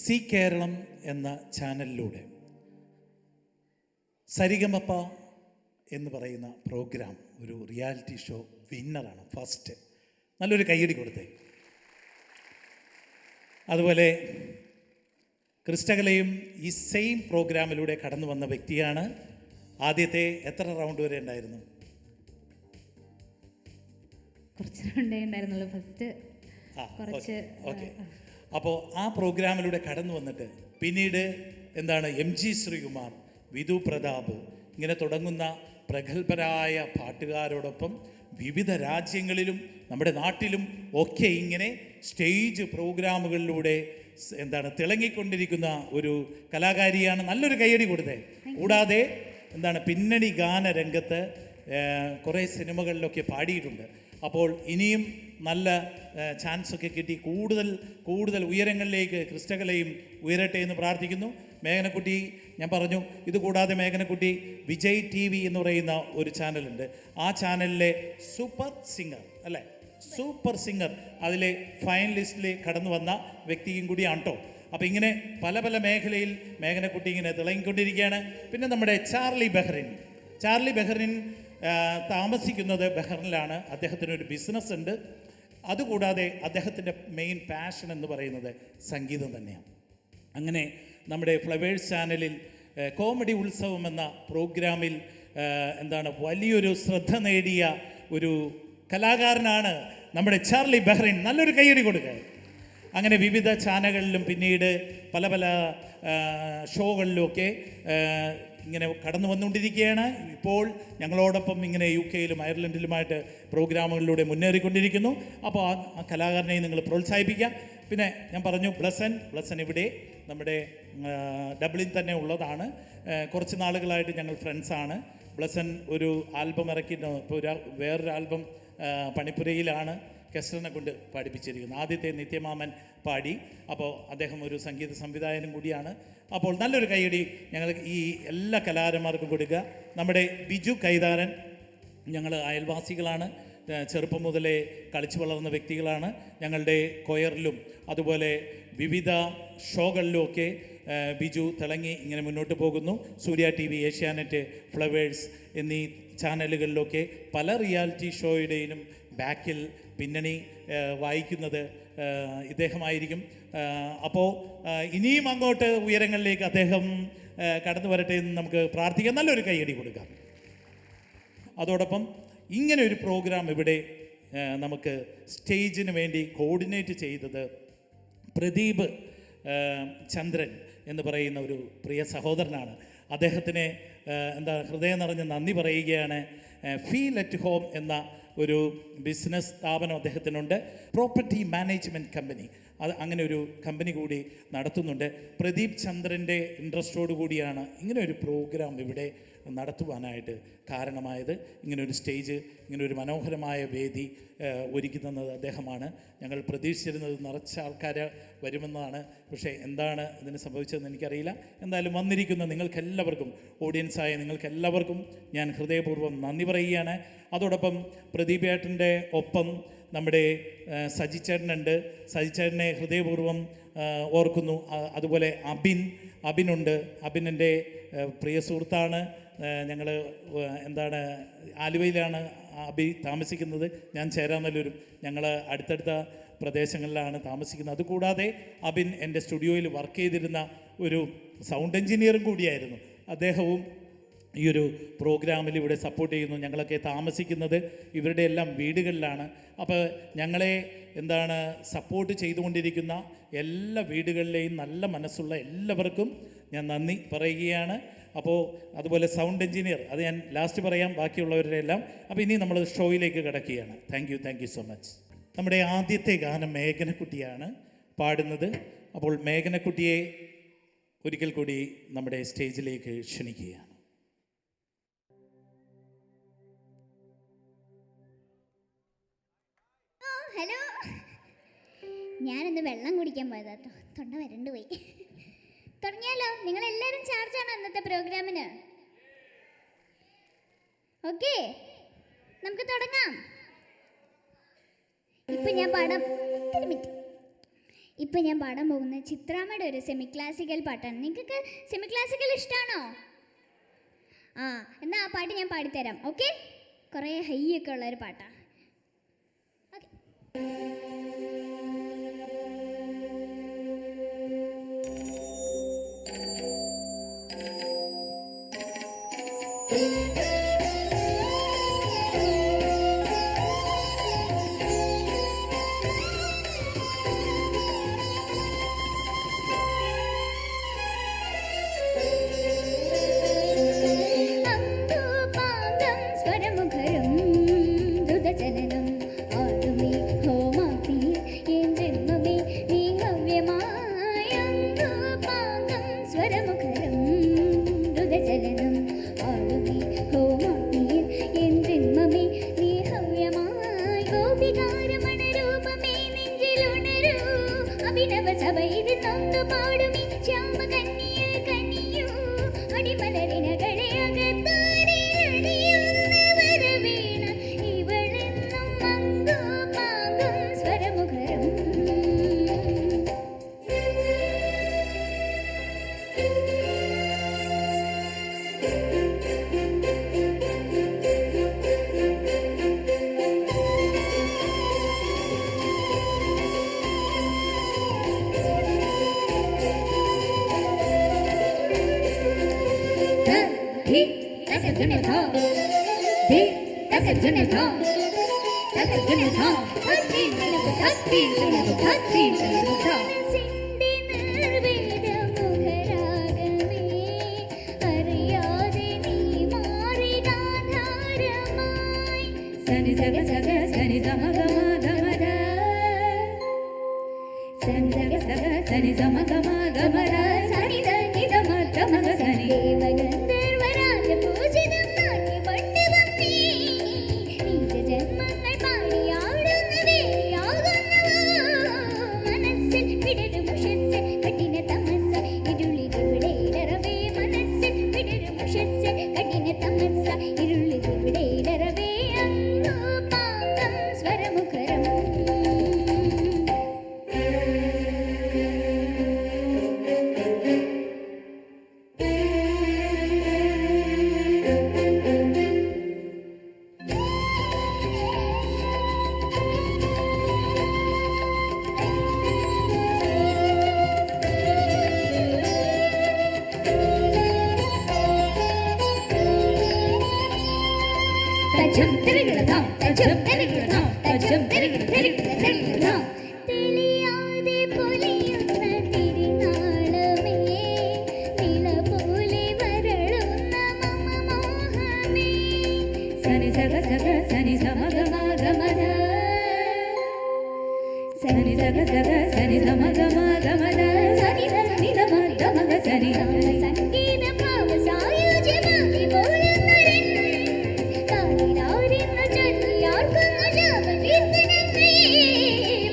സി കേരളം എന്ന ചാനലിലൂടെ സരിഗമപ്പ എന്ന് പറയുന്ന പ്രോഗ്രാം, ഒരു റിയാലിറ്റി ഷോ വിന്നറാണ്. ഫസ്റ്റ് നല്ലൊരു കയ്യടി കൊടുത്തേ. അതുപോലെ ക്രിസ്റ്റകലയും ഈ സെയിം പ്രോഗ്രാമിലൂടെ കടന്നു വന്ന വ്യക്തിയാണ്. ആദ്യത്തെ എത്ര റൗണ്ട് വരെ ഉണ്ടായിരുന്നു? കുറച്ച് റൗണ്ടേ ഉണ്ടായിരുന്നുള്ളൂ. ഫസ്റ്റ് കുറച്ച്. ഓക്കെ. അപ്പോൾ ആ പ്രോഗ്രാമിലൂടെ കടന്നു വന്നിട്ട് പിന്നീട് MG ശ്രീകുമാർ, വിധു പ്രതാപ്, ഇങ്ങനെ തുടങ്ങുന്ന പ്രഗത്ഭരായ പാട്ടുകാരോടൊപ്പം വിവിധ രാജ്യങ്ങളിലും നമ്മുടെ നാട്ടിലും ഒക്കെ ഇങ്ങനെ സ്റ്റേജ് പ്രോഗ്രാമുകളിലൂടെ തിളങ്ങിക്കൊണ്ടിരിക്കുന്ന ഒരു കലാകാരിയാണ്. നല്ലൊരു കയ്യടി കൊടുത്തേ. കൂടാതെ പിന്നണി ഗാന രംഗത്ത് കുറേ സിനിമകളിലൊക്കെ പാടിയിട്ടുണ്ട്. അപ്പോൾ ഇനിയും നല്ല ചാൻസൊക്കെ കിട്ടി കൂടുതൽ ഉയരങ്ങളിലേക്ക് ക്രിസ്റ്റകലയും ഉയരട്ടെ എന്ന് പ്രാർത്ഥിക്കുന്നു. മേഘനക്കുട്ടി ഞാൻ പറഞ്ഞു. ഇതുകൂടാതെ മേഘനക്കുട്ടി വിജയ് TV എന്ന് പറയുന്ന ഒരു ചാനലുണ്ട്. ആ ചാനലിലെ സൂപ്പർ സിംഗർ അല്ലേ, സൂപ്പർ സിംഗർ അതിലെ ഫൈനലിസ്റ്റിൽ കടന്നു വന്ന വ്യക്തിയും കൂടിയാണ് കേട്ടോ. അപ്പോൾ ഇങ്ങനെ പല പല മേഖലയിൽ മേഘനക്കുട്ടി ഇങ്ങനെ തിളങ്ങിക്കൊണ്ടിരിക്കുകയാണ്. പിന്നെ നമ്മുടെ ചാർലി ബെഹ്റിൻ താമസിക്കുന്നത് ബഹ്റിനിലാണ്. അദ്ദേഹത്തിനൊരു ബിസിനസ് ഉണ്ട്. അതുകൂടാതെ അദ്ദേഹത്തിൻ്റെ മെയിൻ പാഷൻ എന്ന് പറയുന്നത് സംഗീതം തന്നെയാണ്. അങ്ങനെ നമ്മുടെ ഫ്ലവേഴ്സ് ചാനലിൽ കോമഡി ഉത്സവം എന്ന പ്രോഗ്രാമിൽ വലിയൊരു ശ്രദ്ധ നേടിയ ഒരു കലാകാരനാണ് നമ്മുടെ ചാർലി ബെഹ്റിൻ. നല്ലൊരു കയ്യടി കൊടുക്കുക. അങ്ങനെ വിവിധ ചാനലുകളിലും പിന്നീട് പല പല ഷോകളിലുമൊക്കെ ഇങ്ങനെ കടന്നു വന്നുകൊണ്ടിരിക്കുകയാണ്. ഇപ്പോൾ ഞങ്ങളോടൊപ്പം ഇങ്ങനെ UK യിലും അയർലൻഡിലുമായിട്ട് പ്രോഗ്രാമുകളിലൂടെ മുന്നേറിക്കൊണ്ടിരിക്കുന്നു. അപ്പോൾ ആ കലാകാരനെ നിങ്ങൾ പ്രോത്സാഹിപ്പിക്കുക. പിന്നെ ഞാൻ പറഞ്ഞു ബ്ലസൻ ഇവിടെ നമ്മുടെ ഡബ്ലിൻ തന്നെ ഉള്ളതാണ്. കുറച്ച് നാളുകളായിട്ട് ഞങ്ങൾ ഫ്രണ്ട്സാണ്. ബ്ലസൻ ഒരു ആൽബം ഇറക്കിയിട്ട് ഇപ്പോൾ വേറൊരു ആൽബം പണിപ്പുരയിലാണ് കെസ്റ്ററിനെ കൊണ്ട് പാടിപ്പിച്ചിരിക്കുന്നത്. ആദ്യത്തെ നിത്യമാമൻ പാടി. അപ്പോൾ അദ്ദേഹം ഒരു സംഗീത സംവിധായകനും കൂടിയാണ്. അപ്പോൾ നല്ലൊരു കൈയടി ഞങ്ങൾ ഈ എല്ലാ കലാകാരന്മാർക്കും കൊടുക്കുക. നമ്മുടെ ബിജു കൈതാരൻ, ഞങ്ങൾ അയൽവാസികളാണ്. ചെറുപ്പം മുതലേ കളിച്ചു വളർന്ന വ്യക്തികളാണ്. ഞങ്ങളുടെ കൊയറിലും അതുപോലെ വിവിധ ഷോകളിലുമൊക്കെ ബിജു തിളങ്ങി ഇങ്ങനെ മുന്നോട്ട് പോകുന്നു. സൂര്യ TV, ഏഷ്യാനെറ്റ്, ഫ്ലവേഴ്സ് എന്നീ ചാനലുകളിലൊക്കെ പല റിയാലിറ്റി ഷോയുടെയും ബാക്കിൽ പിന്നണി വായിക്കുന്നത് ഇദ്ദേഹമായിരിക്കും. അപ്പോൾ ഇനിയും അങ്ങോട്ട് ഉയരങ്ങളിലേക്ക് അദ്ദേഹം കടന്നു വരട്ടെ എന്ന് നമുക്ക് പ്രാർത്ഥിക്കാം. നല്ലൊരു കൈയടി കൊടുക്കാം. അതോടൊപ്പം ഇങ്ങനെ ഒരു പ്രോഗ്രാം ഇവിടെ നമുക്ക് സ്റ്റേജിന് വേണ്ടി കോർഡിനേറ്റ് ചെയ്തത് പ്രദീപ് ചന്ദ്രൻ എന്ന് പറയുന്ന ഒരു പ്രിയ സഹോദരനാണ്. അദ്ദേഹത്തിന് ഹൃദയം നിറഞ്ഞ് നന്ദി പറയുകയാണ്. ഫീൽ അറ്റ് ഹോം എന്ന ഒരു ബിസിനസ് സ്ഥാപനം അദ്ദേഹത്തിനുണ്ട്. പ്രോപ്പർട്ടി മാനേജ്മെൻറ്റ് കമ്പനി, അത് അങ്ങനെ ഒരു കമ്പനി കൂടി നടത്തുന്നുണ്ട്. പ്രദീപ് ചന്ദ്രൻ്റെ ഇൻട്രസ്റ്റോടു കൂടിയാണ് ഇങ്ങനെ ഒരു പ്രോഗ്രാം ഇവിടെ നടത്തുവാനായിട്ട് കാരണമായത്. ഇങ്ങനൊരു സ്റ്റേജ്, ഇങ്ങനൊരു മനോഹരമായ വേദി ഒരുക്കി തന്നത് അദ്ദേഹമാണ്. ഞങ്ങൾ പ്രതീക്ഷിച്ചിരുന്നത് നിറച്ച ആൾക്കാർ വരുമെന്നാണ്. പക്ഷേ എന്താണ് ഇതിന് സംഭവിച്ചതെന്ന് എനിക്കറിയില്ല. എന്തായാലും വന്നിരിക്കുന്ന നിങ്ങൾക്കെല്ലാവർക്കും, ഓഡിയൻസായ നിങ്ങൾക്കെല്ലാവർക്കും ഞാൻ ഹൃദയപൂർവ്വം നന്ദി പറയുകയാണ്. അതോടൊപ്പം പ്രദീപ് ഏട്ടൻ്റെ ഒപ്പം നമ്മുടെ സജിച്ചേട്ടനുണ്ട്. സജിച്ചേട്ടനെ ഹൃദയപൂർവ്വം ഓർക്കുന്നു. അതുപോലെ അബിനുണ്ട്. അബിൻ എൻ്റെ പ്രിയ സുഹൃത്താണ്. ഞങ്ങൾ ആലുവയിലാണ് അബി താമസിക്കുന്നത്. ഞാൻ ചേരാനല്ലൂരും. ഞങ്ങൾ അടുത്തടുത്ത പ്രദേശങ്ങളിലാണ് താമസിക്കുന്നത്. അതുകൂടാതെ അബിൻ എൻ്റെ സ്റ്റുഡിയോയിൽ വർക്ക് ചെയ്തിരുന്ന ഒരു സൗണ്ട് എഞ്ചിനീയറും കൂടിയായിരുന്നു. അദ്ദേഹവും ഈ ഒരു പ്രോഗ്രാമിൽ ഇവിടെ സപ്പോർട്ട് ചെയ്യുന്നു. ഞങ്ങളൊക്കെ താമസിക്കുന്നത് ഇവരുടെ എല്ലാം വീടുകളിലാണ്. അപ്പോൾ ഞങ്ങളെ സപ്പോർട്ട് ചെയ്തുകൊണ്ടിരിക്കുന്ന എല്ലാ വീടുകളിലെയും നല്ല മനസ്സുള്ള എല്ലാവർക്കും ഞാൻ നന്ദി പറയുകയാണ്. അപ്പോൾ അതുപോലെ സൗണ്ട് എഞ്ചിനീയർ, അത് ഞാൻ ലാസ്റ്റ് പറയാം, ബാക്കിയുള്ളവരുടെ എല്ലാം. അപ്പോൾ ഇനി നമ്മൾ ഷോയിലേക്ക് കിടക്കുകയാണ്. Thank you so much. നമ്മുടെ ആദ്യത്തെ ഗാനം മേഘനക്കുട്ടിയാണ് പാടുന്നത്. അപ്പോൾ മേഘനക്കുട്ടിയെ ഒരിക്കൽ കൂടി നമ്മുടെ സ്റ്റേജിലേക്ക് ക്ഷണിക്കുകയാണ്. ഹലോ, ഞാനൊന്ന് വെള്ളം കുടിക്കാൻ പോയതാ, തൊണ്ട വരണ്ടു പോയി. തുടങ്ങിയാലോ? നിങ്ങളെല്ലാവരും ചാർജാണോ ഇന്നത്തെ പ്രോഗ്രാമിന്? ഓക്കെ, നമുക്ക് തുടങ്ങാം. ഇപ്പം ഞാൻ പാടാൻ പോകുന്ന ചിത്രാമ്മയുടെ ഒരു സെമി ക്ലാസിക്കൽ പാട്ടാണ്. നിങ്ങൾക്ക് സെമി ക്ലാസിക്കൽ ഇഷ്ടമാണോ? എന്നാൽ ആ പാട്ട് ഞാൻ പാടിത്തരാം. ഓക്കെ, കുറേ ഹൈ ഒക്കെ ഉള്ളൊരു പാട്ടാണ്. ഓക്കെ, അഭിനവ സഭ ഇത് നൊന്തു പാടുമി Shyama കന്യകൻ Sani saga saga sani sama gama gama da. Sani saga saga sani sama gama gama da. Sani da ni da ma da ma ga sani. ദേവഗന്ധർവരാജ പൂജിതം നാട്യമണ്ട് വന്നേ. നീച ജന്മങ്ങൾ പാടിയാടുന്ന വേദിയാകുന്നവോ. മനസ്സിൽ വിടരും ഉഷസ് കഠിന തമസ്സ ഇരുളിലിവിടെ ഇടറവേ. മനസ്സിൽ വിടരും ഉഷസ് കഠിന തമസ്സ ഇരുളിലിവിടെ ഇടറവേ. പാകം സ്വരമുഖരം തജം തിരകിടതാം തജം തിരകിടതാം തജം തിരകിടതാം തെളിയാതെ പൊലിയുന്ന തിരുനാളമേ നില പോലെ വരളുന്ന മമ മോഹമേ സനി സഗ സഗ സനി സമ ഗമ ഗമ ധ സനി സഗ സഗ സനി സമ ഗമ ഗമ ധ സനി ധ നി ധ മ ഗ മ ഗ സനി സംഗീത ഭാവ സായുജ്യമാക്കി പോലുന്നൊരൻ കാതിരാരെന്ന് ചൊല്ലിയാർക്കുന്നു ശാപകീർത്തനങ്ങൾ.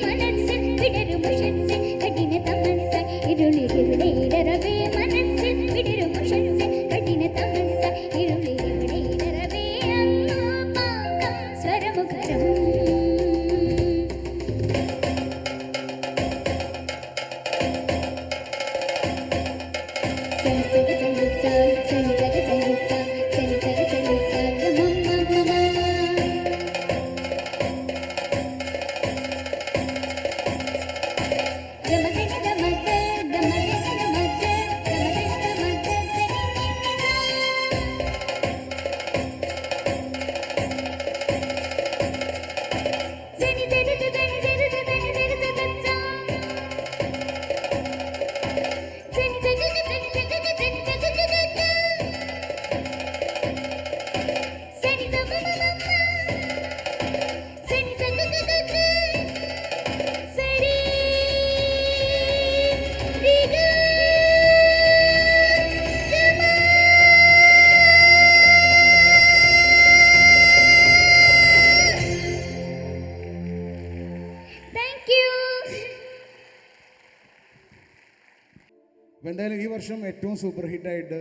മനസ്സിൽ വിടരും ഉഷസ് കഠിന തമസ്സ ഇരുളിലിവിടെ ഇടറവേ. മനസ്സിൽ വിടരും ഉഷസ് കഠിന തമസ്സ ഇരുളിലിവിടെ ഇടറവേ. അങ്ങോ പാകം സ്വരമുഖരം സനി സഗ സനി സ സനി സഗ സനി സ സനി സഗ സനി സ ഗ മ മ മ ഗമ ഗ ഗമ ഗ ഗമ ഗ ഗമ ഗ ഗമ ഗ ഗമ ഗ സനി സനി സനി സനി സനി സനി സനി സനി Thank you. അപ്പോൾ എന്തായാലും ഈ വർഷം ഏറ്റവും സൂപ്പർ ഹിറ്റായിട്ട്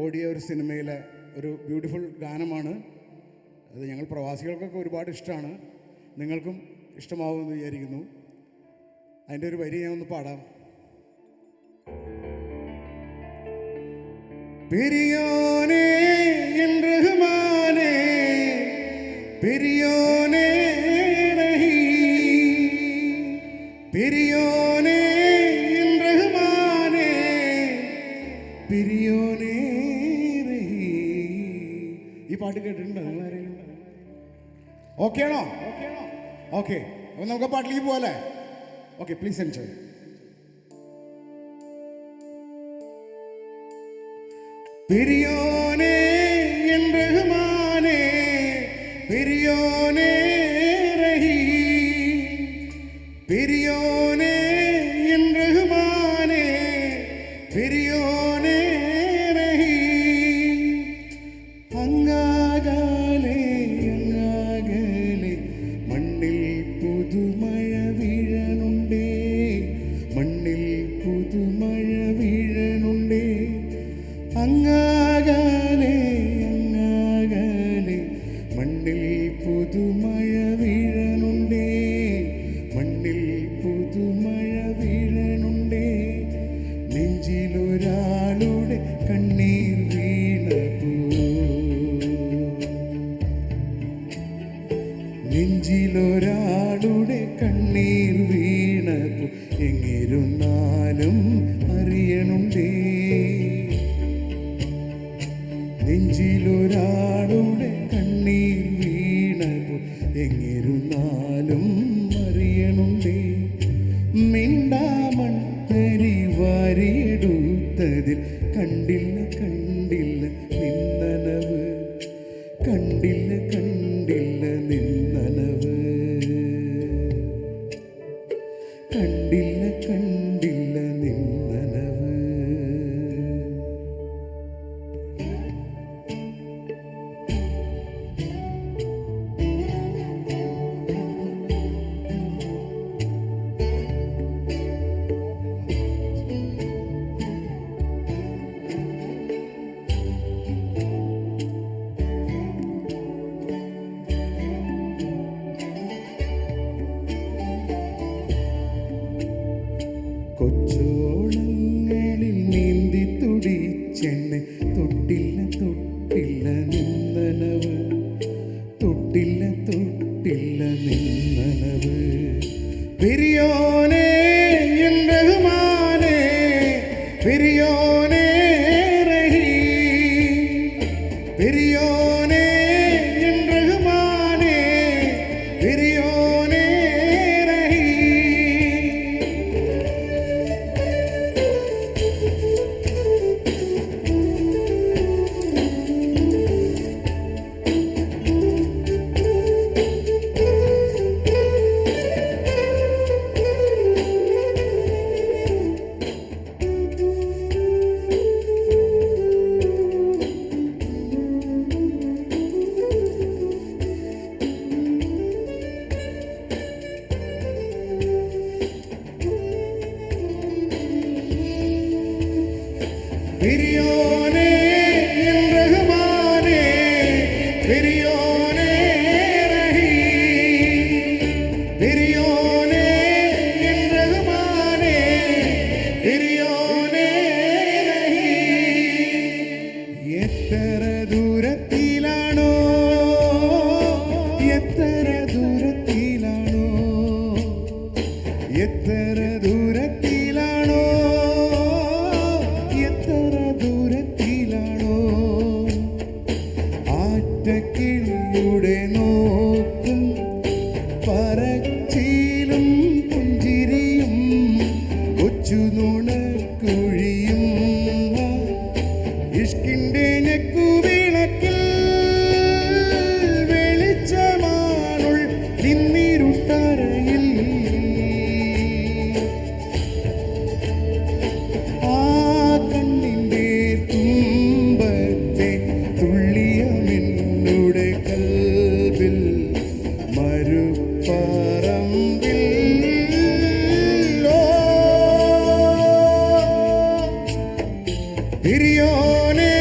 ഓടിയ ഒരു സിനിമയിലെ ഒരു ബ്യൂട്ടിഫുൾ ഗാനമാണ് അത്. ഞങ്ങൾ പ്രവാസികൾക്കൊക്കെ ഒരുപാട് ഇഷ്ടമാണ്, നിങ്ങൾക്കും ഇഷ്ടമാവുമെന്ന് വിചാരിക്കുന്നു. അതിൻ്റെ ഒരു വരി ഞാൻ ഒന്ന് പാടാം. പെരിയോനേ എൻ റഹ്മാനേ പെരിയോനേ റഹീം പെരിയോനേ എൻ റഹ്മാനേ പെരിയോനേ റഹീം. ഈ പാട്ട് കേട്ടിട്ടുണ്ടോ നിങ്ങൾ ആരെങ്കിലും? ഓക്കെ ആണോ? ഓക്കെ, അപ്പോൾ നമുക്ക് ആ പാട്ടിലേക്ക് പോകാല്ലേ? Okay, please enjoy. പെരിയോനേ എൻ റഹ്മാനേ പെരിയോനേ റഹീം പെരിയോനേ എൻ റഹ്മാനേ പെരിയോനേ റഹീം. അങ്ങാകലെ അങ്ങാകലെ മണ്ണിൽ പുതുമഴ വീഴനുണ്ടേ, മണ്ണിൽ പുതുമഴ വീഴനുണ്ടേ. അങ്ങാകലെ അങ്ങാകലെ മണ്ണിൽ പുതുമഴ വീഴനുണ്ടേ, മണ്ണിൽ പുതുമഴ വീഴനുണ്ടേ. നെഞ്ചിലൊരാളുടെ കണ്ണീർ വീണപ്പോ, നെഞ്ചിലൊരാളുടെ കണ്ണീർ വീണപ്പോ എങ്ങിരുന്നാലും അറിയണുണ്ടേ. നെഞ്ചിലൊരാളുടെ കിളിയുടെ നോക്കും പറച്ചിലും പുഞ്ചിരിയും കൊച്ചു നുണക്കുഴിയും ഇഷ്കിൻ്റെ ഞെക്കുവിളക്കിൽ വെളിച്ചമാണുൾ നിന്നിരുട്ടറയിൽ ആ കണ്ണിൻ്റെ തുമ്പത്തെ തുള്ളിയമെന്നുടെ കൽവിൽ മരുപ്പറമ്പിൽ பெரியோனே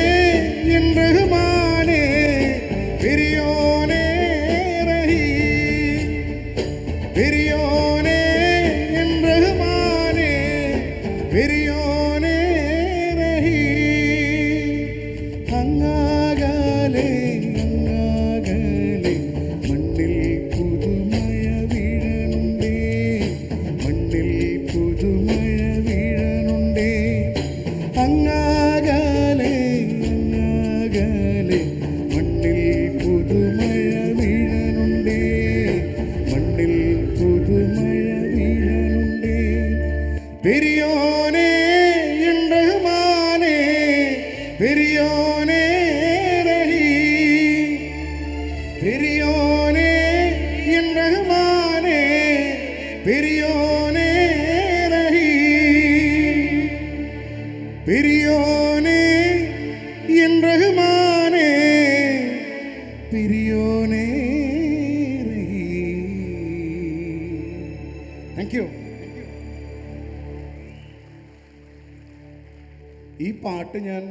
என் ரஹ்மானே பெரியோனே ரஹீம் பெரியோனே என் ரஹ்மானே பெரியோனே ரஹீம் അങ്ങാകലെ അങ്ങാകലെ മണ്ണിൽ പുതുമഴ വീഴണുണ്ടേ മണ്ണിൽ പുതുമഴ വീഴണുണ്ടേ അങ്ങാകലെ അങ്ങാകലെ മണ്ണിൽ പുതുമഴ വീഴണുണ്ടേ മണ്ണിൽ പുതുമഴ വീഴണുണ്ടേ പെരിയോനേ എൻ റഹ്മാനേ പെരിയോനേ റഹീം പെരിയോനേ എൻ റഹ്മാനേ പെരിയോനേ റഹീം பெரியோனே என் ரஹ்மானே பெரியோனே താങ്ക് യു. ഈ പാട്ട് ഞാൻ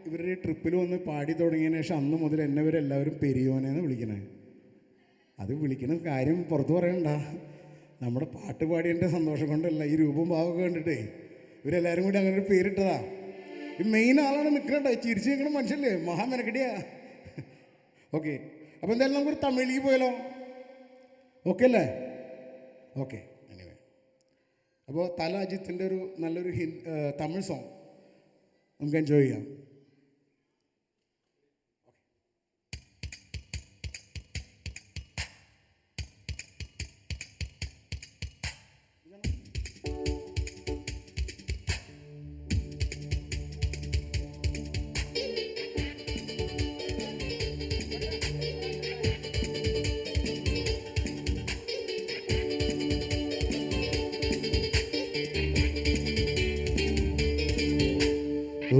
ഇവരുടെ ട്രിപ്പിൽ വന്ന് പാടി തുടങ്ങിയതിന് ശേഷം അന്ന് മുതൽ എന്നെ ഇവരെല്ലാവരും പെരിയോനെന്ന് വിളിക്കണേ. അത് വിളിക്കുന്ന കാര്യം പുറത്ത് പറയണ്ട, നമ്മുടെ പാട്ട് പാടിയതിൻ്റെ സന്തോഷം കൊണ്ടല്ല, ഈ രൂപം ഭാവമൊക്കെ കണ്ടിട്ടേ ഇവരെല്ലാവരും കൂടി അങ്ങനെ ഒരു പേരിട്ടതാ. ഈ മെയിൻ ആളാണ് നിൽക്കണേ, ചിരിച്ച് നിൽക്കണ മനുഷ്യല്ലേ, മഹാമെനക്കടിയാ. ഓക്കെ, അപ്പോൾ എന്തായാലും നമുക്കൊരു തമിഴിലേക്ക് പോയാലോ? ഓക്കെ അല്ലേ? ഓക്കെ, എനിവേ, അപ്പോൾ തല അജിത്തിൻ്റെ ഒരു നല്ലൊരു തമിഴ് സോങ് നമുക്ക് എൻജോയ് ചെയ്യാം.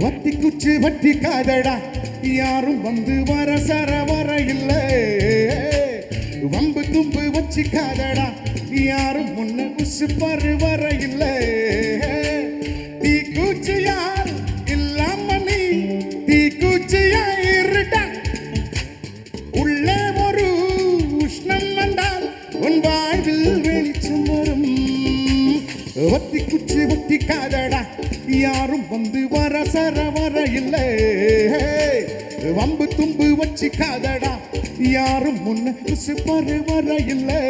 வத்தி குச்சி வட்டி காதடா, யாரும் வந்து வர சர வர இல்லை. வம்பு தும்பு வச்சு காதடா, யாரும் முன்ன குசு பரு வர இல்லை. தீ குச்சி யார் இல்லாம நீ தீ குச்சியா இருடா. உள்ளே ஒரு உஷ்ணம் வந்தால் உன் வாழ்வில் வெளிச்சம் வரும். வத்தி குச்சி வட்டி காதடா, யாரும் வந்து வர சர வர இல்லை. வம்பு தும்பு வச்சு காதடா, யாரும் முன்ன குசு பரு வர இல்லை.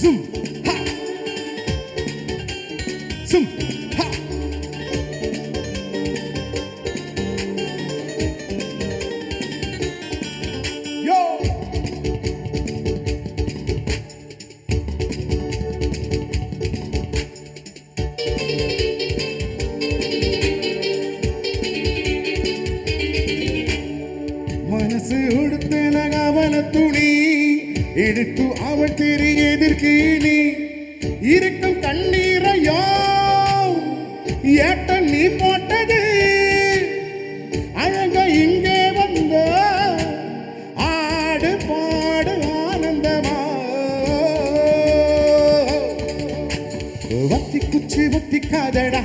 சும் ஹா சும் ஹா. யோ മനസ്സ് ഉടുത്തന അവന തുണി എടുത്തു അവൾ തിരികെതിർക്കീ നീ ഇരിക്കും കണ്ണീരയോ ஏட்டன் நீ போட்டது அழக இங்கே வந்த ஆடு பாடு ஆனந்தமா. வத்தி குச்சி வத்தி காதடா,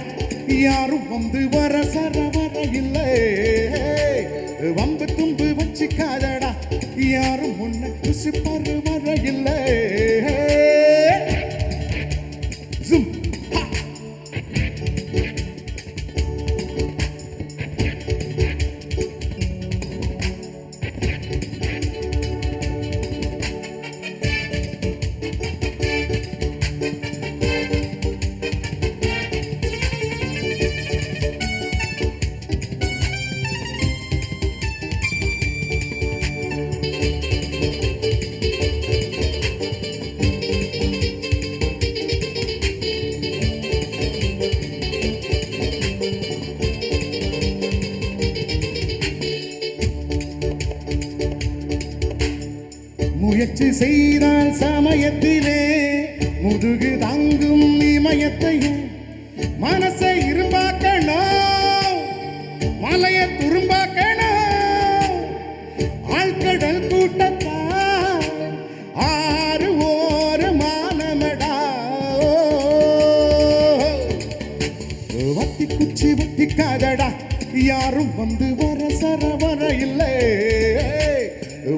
யாரும் வந்து வர சர வர இல்லை. வம்பு தும்பு வச்சு காதடா, யாரும் முன்ன குசு பரு வர இல்லை. ஜும் ஹா. முயற்சி செய்தால் சமயத்திலே முதுகு தாங்கும் இமயத்தையும் மனசை இரும்பாக்கணும், மலையை துரும்பாக்கணும். ஆழ்கடல் கூட்டத்தால் ஆறு ஓர மானமடா. வத்தி குச்சி வத்தி காதடா, யாரும் வந்து வர சரவர இல்லை.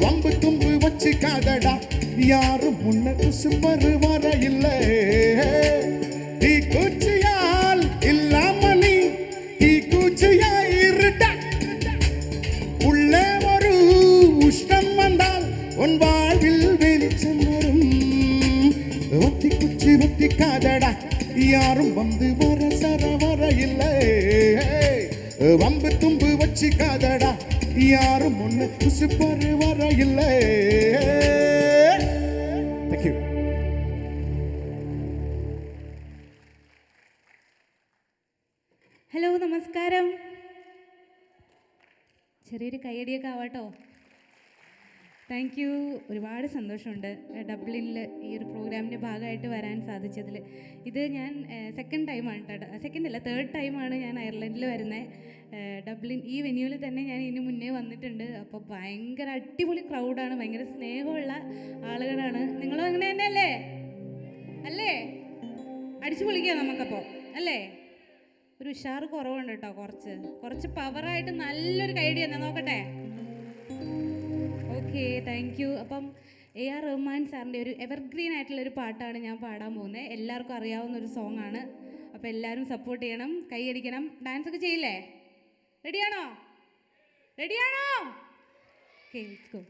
வம்பு தும்பு வச்சு காதடா, யாரும் முன்ன குசும்பரு வர இல்லை. தீ குச்சியால் இல்லாம நீ தீ குச்சியா இருட்டா. உள்ளே ஒரு உஷ்ணம் வந்தால் உன் வாழ்வில் வெளிச்சம் வரும். வத்தி குச்சி வத்தி காதடா, யாரும் வந்து வர சரவர இல்லை. வம்பு தும்பு வச்சு காதடா, யாரும் ஒன்று குசுப்பரு வர இல்லை. தேங்க்யூ. ഹലോ നമസ്കാരം. ചെറിയൊരു കയ്യടിയൊക്കെ ആവാട്ടോ. Thank you. ഒരുപാട് സന്തോഷമുണ്ട് ഡബ്ലിനിൽ ഈ ഒരു പ്രോഗ്രാമിൻ്റെ ഭാഗമായിട്ട് വരാൻ സാധിച്ചതിൽ. ഇത് ഞാൻ സെക്കൻഡ് ടൈമാണ് കേട്ടോ, സെക്കൻഡ് അല്ല തേർഡ് ടൈമാണ് ഞാൻ അയർലൻഡിൽ വരുന്നത്. ഡബ്ലിൻ ഈ വെന്യൂവിൽ തന്നെ ഞാൻ ഇതിന് മുന്നേ വന്നിട്ടുണ്ട്. അപ്പോൾ ഭയങ്കര അടിപൊളി ക്രൗഡാണ്, ഭയങ്കര സ്നേഹമുള്ള ആളുകളാണ്. നിങ്ങളും അങ്ങനെ തന്നെ അല്ലേ? അല്ലേ? അടിച്ചു പൊളിക്കുക നമുക്കപ്പോൾ അല്ലേ? ഒരു ഉഷാറ് കുറവുണ്ട് കേട്ടോ, കുറച്ച് പവറായിട്ട് നല്ലൊരു കൈഡി തന്നെ നോക്കട്ടെ. Okay, thank you. അപ്പം AR റഹ്മാൻ സാറിൻ്റെ ഒരു എവർഗ്രീൻ ആയിട്ടുള്ളൊരു പാട്ടാണ് ഞാൻ പാടാൻ പോകുന്നത്. എല്ലാവർക്കും അറിയാവുന്നൊരു സോങ് ആണ്. അപ്പോൾ എല്ലാവരും സപ്പോർട്ട് ചെയ്യണം, കൈയടിക്കണം. ഡാൻസ് ഒക്കെ ചെയ്യില്ലേ? റെഡിയാണോ? Okay, let's go.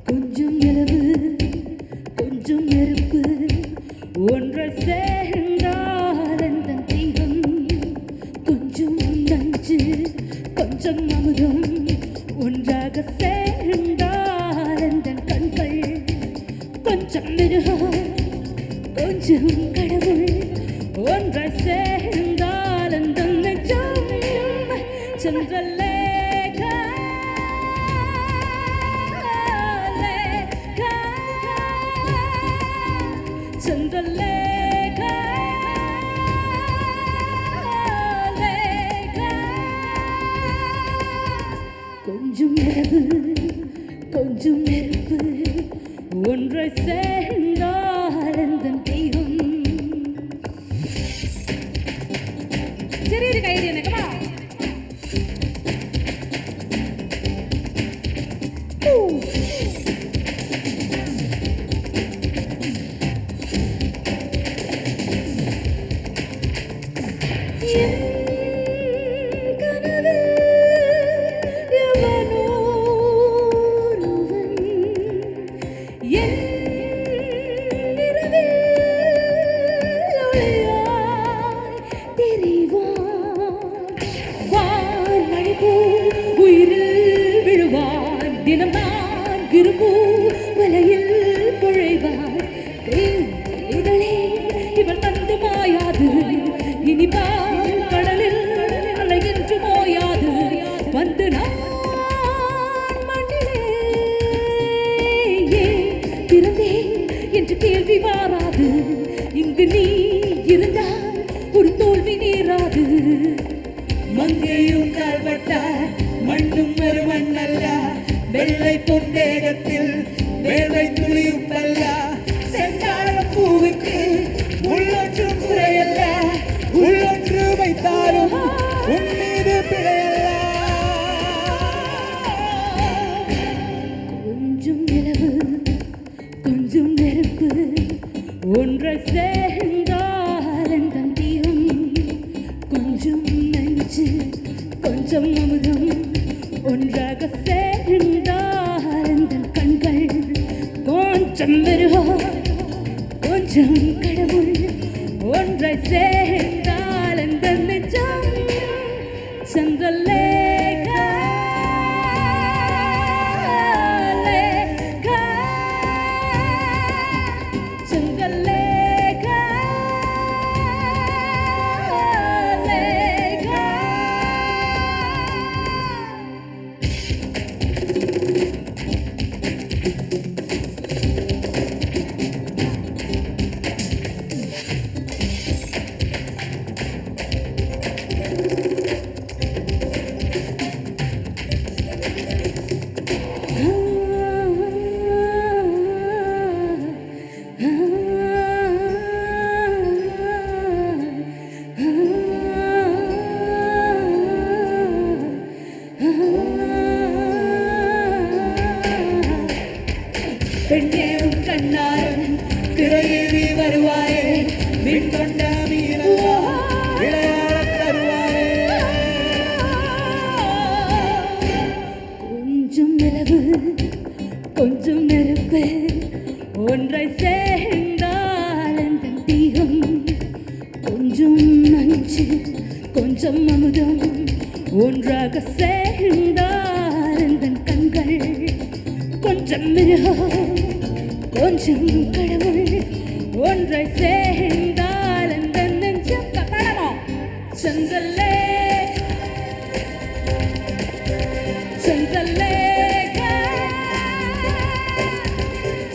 கொஞ்சம் நிலவு கொஞ்சம் நெருப்பு ஒன்றை சேர்ந்தால் அந்த தீகம், கொஞ்சம் நஞ்சு கொஞ்சம் அமுதம் ஒன்றாக சேர்ந்தால் அந்த கண்கள், கொஞ்சம் மிருகம் கொஞ்சம் கடவுள் ஒன்றை சேர்ந்தால் அந்த நெஞ்சம். சந்திரலே கொஞ்சம் நிலவு கொஞ்சம் நெருப்பு ஒன்றை சேர்ந்தால் அந்த தெய்வம். ചെറിയൊരു കൈഡി തന്നെ. കമാ தினம் நான் விரும்பு வலையில் பொழைவார் இதழே இவள் தந்து மாயாது, இனி பால் கடலில் அலையின்று மோயாது. வந்து நான் மண்ணிலே பிறந்தேன் என்று கேள்வி வாராது. இங்கு நீ இருந்தால் ஒரு தோல்வி நேராது. மங்கையும் கால்பட்ட மண்ணும் ஒரு மண்ணல்ல, வெள்ளை பொன்னேகத்தில் வேலை துளியுப்பல்ல. செந்தாழ பூவுக்கு உள்ளொன்றும் குறையல்ல, உள்ளொன்று வைத்தாலும் உன் மீது பிழையல்ல. கொஞ்சம் நிலவு கொஞ்சம் நெருப்பு ஒன்றை சேர்ந்தால் அந்த தீயம், கொஞ்சம் நஞ்சு ஒன்றாய் சேர்ந்தால் எந்த நிஜம் சந்திரலேகா லேகா சந்திரலேகா லேகா பெண்ணேவும் கண்ணாரும் திரையேறி வருவாயே மின் கொண்ட மீனல்லா விளையாடத் தருவாயே கொஞ்சம் நிலவு கொஞ்சம் நெருப்பு ஒன்றாய் சேர்ந்தால் எந்த தீகம் கொஞ்சம் நஞ்சு கொஞ்சம் அமுதம் ஒன்றாக சேர்ந்தால் எந்த கண்கள் கொஞ்சம் மிருகம் கொஞ்சம் கடவுள் ஒன்றாய் சேர்ந்தால் எந்த நெஞ்சம் கட்டணமோ சந்தல்லே சந்தல்லேகா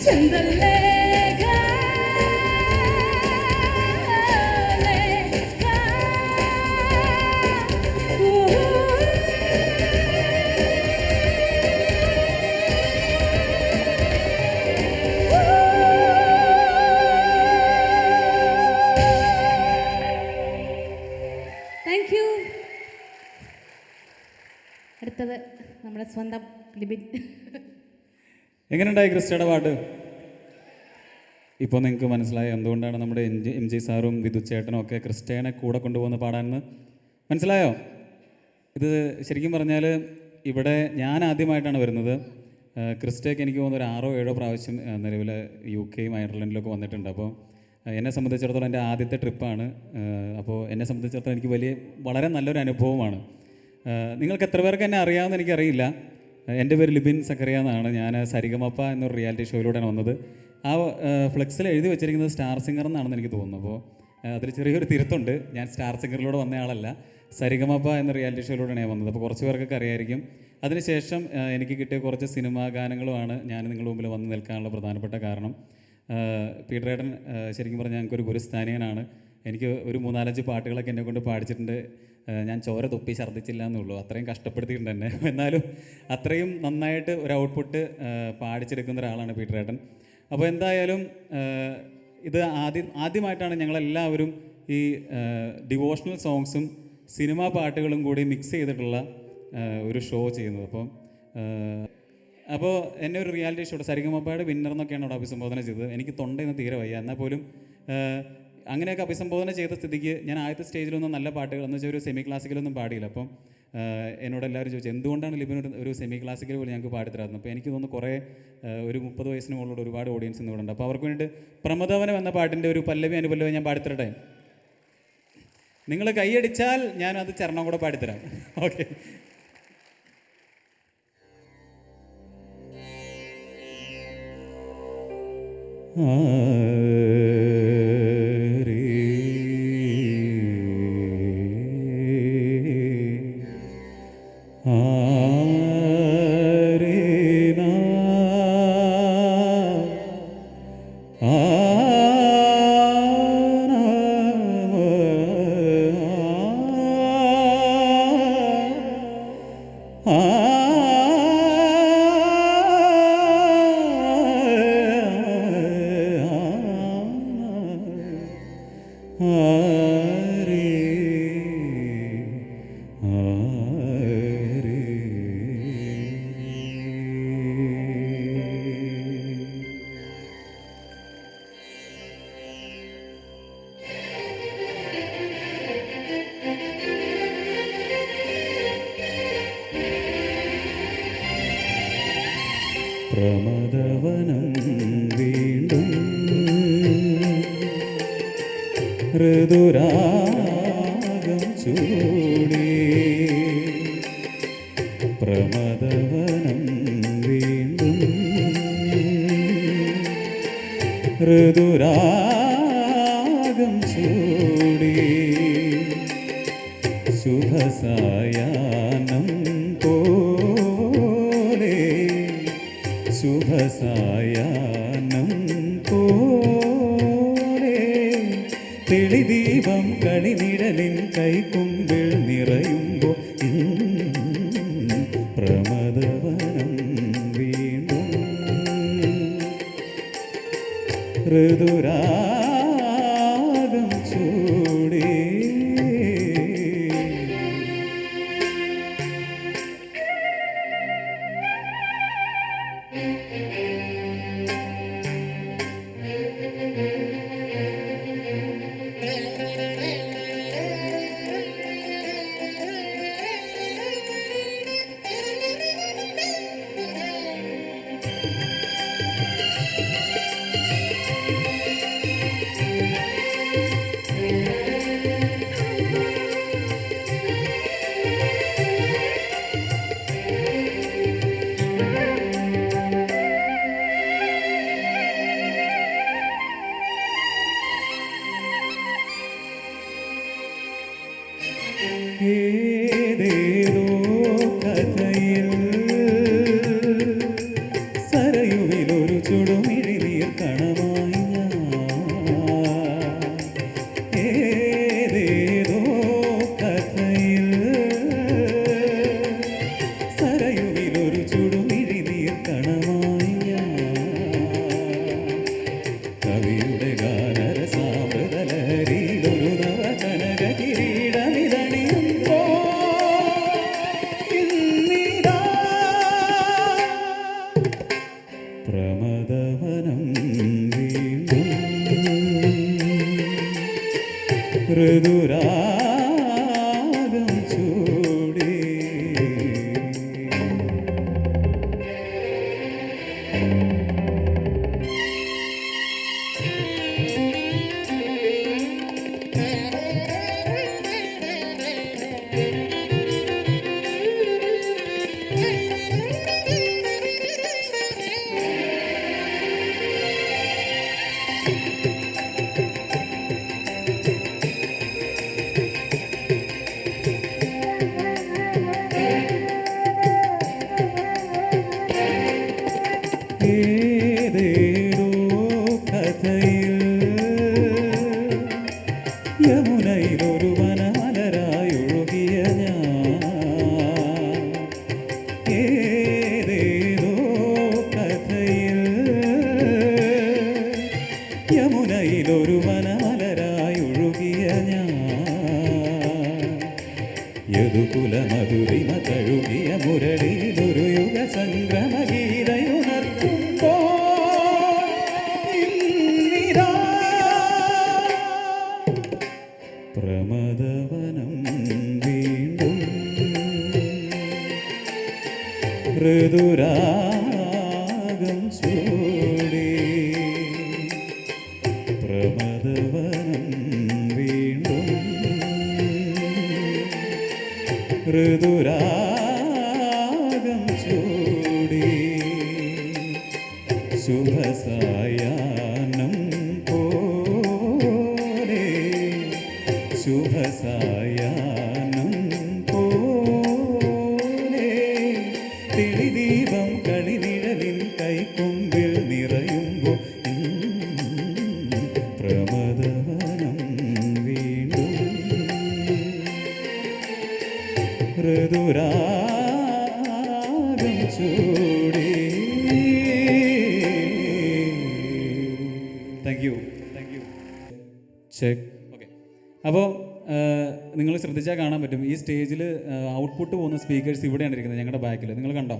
சந்தல்லேகா லேகா താങ്ക് യു. അടുത്തത് നമ്മുടെ സ്വന്തം ലിബിൻ. എങ്ങനെയുണ്ടായി ക്രിസ്റ്റയുടെ പാട്ട്? ഇപ്പോൾ നിങ്ങൾക്ക് മനസ്സിലായി എന്തുകൊണ്ടാണ് നമ്മുടെ എം ജി സാറും വിധു ചേട്ടനും ഒക്കെ ക്രിസ്റ്റേനെ കൂടെ കൊണ്ടുപോകുന്ന പാടാനെന്ന് മനസ്സിലായോ? ഇത് ശരിക്കും പറഞ്ഞാൽ ഇവിടെ ഞാൻ ആദ്യമായിട്ടാണ് വരുന്നത്. ക്രിസ്റ്റയ്ക്ക് എനിക്ക് തോന്നുന്നു ഒരു 6 7 പ്രാവശ്യം നിലവിൽ UK-യും അയർലൻഡിലൊക്കെ വന്നിട്ടുണ്ട്. അപ്പോൾ എന്നെ സംബന്ധിച്ചിടത്തോളം എൻ്റെ ആദ്യത്തെ ട്രിപ്പാണ്. അപ്പോൾ എന്നെ സംബന്ധിച്ചിടത്തോളം എനിക്ക് വളരെ നല്ലൊരു അനുഭവമാണ്. നിങ്ങൾക്ക് എത്ര പേർക്ക് എന്നെ അറിയാമെന്ന് എനിക്കറിയില്ല. എൻ്റെ പേര് ലിബിൻ സക്കറിയ എന്നാണ്. ഞാൻ സരിഗമപ്പ എന്നൊരു റിയാലിറ്റി ഷോയിലൂടെയാണ് വന്നത്. ആ ഫ്ലെക്സിൽ എഴുതി വെച്ചിരിക്കുന്നത് സ്റ്റാർ സിംഗർ എന്നാണെന്ന് എനിക്ക് തോന്നുന്നു. അപ്പോൾ അതിൽ ചെറിയൊരു തിരുത്തുണ്ട്. ഞാൻ സ്റ്റാർ സിംഗറിലൂടെ വന്ന ആളല്ല, സരിഗമപ്പ എന്ന റിയാലിറ്റി ഷോയിലൂടെയാണ് ഞാൻ വന്നത്. അപ്പോൾ കുറച്ച് പേർക്കൊക്കെ അറിയായിരിക്കും. അതിനുശേഷം എനിക്ക് കിട്ടിയ കുറച്ച് സിനിമാ ഗാനങ്ങളുമാണ് ഞാൻ നിങ്ങളുടെ മുമ്പിൽ വന്ന് നിൽക്കാനുള്ള പ്രധാനപ്പെട്ട കാരണം. പീറ്ററേട്ടൻ ശരിക്കും പറഞ്ഞാൽ ഞങ്ങൾക്കൊരു ഗുരുസ്ഥാനീയനാണ്. എനിക്ക് ഒരു 3-4 പാട്ടുകളൊക്കെ എന്നെ കൊണ്ട് പാടിച്ചിട്ടുണ്ട്. ഞാൻ ചോര തുപ്പി ഛർദ്ദിച്ചില്ല എന്നുള്ളൂ, അത്രയും കഷ്ടപ്പെടുത്തിയിട്ടുണ്ട് എന്നെ. എന്നാലും അത്രയും നന്നായിട്ട് ഒരു ഔട്ട്പുട്ട് പാടിച്ചെടുക്കുന്ന ഒരാളാണ് പീറ്ററേട്ടൻ. അപ്പോൾ എന്തായാലും ഇത് ആദ്യമായിട്ടാണ് ഞങ്ങളെല്ലാവരും ഈ ഡിവോഷണൽ സോങ്സും സിനിമാ പാട്ടുകളും കൂടി മിക്സ് ചെയ്തിട്ടുള്ള ഒരു ഷോ ചെയ്യുന്നത്. അപ്പോൾ എന്നെ ഒരു റിയാലിറ്റി ഷോ സരിഗമപ്പയുടെ വിന്നർ എന്നൊക്കെയാണ് അവിടെ അഭിസംബോധന ചെയ്തത്. എനിക്ക് തൊണ്ടയിൽ നിന്ന് തീരെ വയ്യ. എന്നാൽ പോലും അങ്ങനെയൊക്കെ അഭിസംബോധന ചെയ്ത സ്ഥിതിക്ക് ഞാൻ ആദ്യത്തെ സ്റ്റേജിലൊന്നും നല്ല പാട്ടുകൾ എന്ന് വെച്ചാൽ ഒരു സെമി ക്ലാസിക്കലൊന്നും പാടിയില്ല. അപ്പം എന്നോട് എല്ലാവരും ചോദിച്ചു എന്തുകൊണ്ടാണ് ലിബിൻ ഒരു സെമി ക്ലാസിക്കൽ പോലും ഞങ്ങൾക്ക് പാടിത്തരാറുണ്ട്. അപ്പോൾ എനിക്ക് തോന്നുന്നു കുറേ ഒരു 30 വയസ്സിന് മുകളിലുള്ള ഒരുപാട് ഓഡിയൻസ് ഇന്ന് ഇവിടെ ഉണ്ട്. അപ്പോൾ അവർക്ക് വേണ്ടി പ്രമദവനം എന്ന പാട്ടിൻ്റെ ഒരു പല്ലവി അനുപല്ലവി ഞാൻ പാടിത്തരട്ടെ? നിങ്ങൾ കൈയടിച്ചാൽ ഞാനത് ചരണം കൂടെ പാടിത്തരാം. ഓക്കെ. പ്രമദവനം വീണ്ടും ഋതുരാഗം ചൂടി പ്രമദവനം വീണ്ടും ഋതുരാഗം ചൂടി ശുഭസായാഹ്നം പോലെ ശുഭസായാഹ്നം പോലെ തെളിദീപം കളിനിഴലിൻ കൈക്കുമ്പിൾ നിറയുമ്പോൾ പ്രമദവനം വീണ്ടും ഋതുരാഗം ചൂടി ഏതേതോ കഥയിൽ സരയുവിലൊരു ചുടുമിഴിനീർ കണമായി ഞാൻ ഏതേതോ കഥയിൽ സരയുവിലൊരു ചുടുമിഴിനീർ കണമായി ഞാൻ കവിയുടെ ഗാനരസാമൃതലഹരിയിലൊരു നവകനക കിരീടമിതണിയുമ്പോ ഇന്നിതാ പ്രമദവനം വീണ്ടും ഋതുരാഗം ചൂടി ഏതേതോ കഥയിൽ യമുനയിലൊരു വനമലരായൊഴുകിയ ഞാൻ ഏതേതോ കഥയിൽ യമുനയിലൊരു വനമലരായൊഴുകിയ ഞാൻ യദുകുലമധുരിമ തഴുകിയ മുരളിയിലൊരു യുഗസംക്രമ ഗീതയുണർത്തുമ്പോ ഇന്നിതാ പ്രമദവനം വീണ്ടും ഋതുരാഗം ചൂടി പ്രമദവനം വീണ്ടും ഋതുരാഗം ചൂടി ശുഭസായാഹ്നം പോലെ ശുഭസായാഹ്നം പോലെ തെളിദീപം കളിനിഴലിൻ കൈക്കുമ്പിൽ നിറയുമ്പോൾ പ്രമദവനം വീണ്ടും ഋതുരാഗം ചൂടി താങ്ക് യു ചെക്ക് ഓക്കെ അപ്പോൾ നിങ്ങൾ ശ്രദ്ധിച്ചാൽ കാണാൻ പറ്റും ഈ സ്റ്റേജിൽ ഔട്ട്പുട്ട് പോകുന്ന സ്പീക്കേഴ്സ് ഇവിടെയാണ് ഇരിക്കുന്നത് ഞങ്ങളുടെ ബാക്കിൽ നിങ്ങൾ കണ്ടോ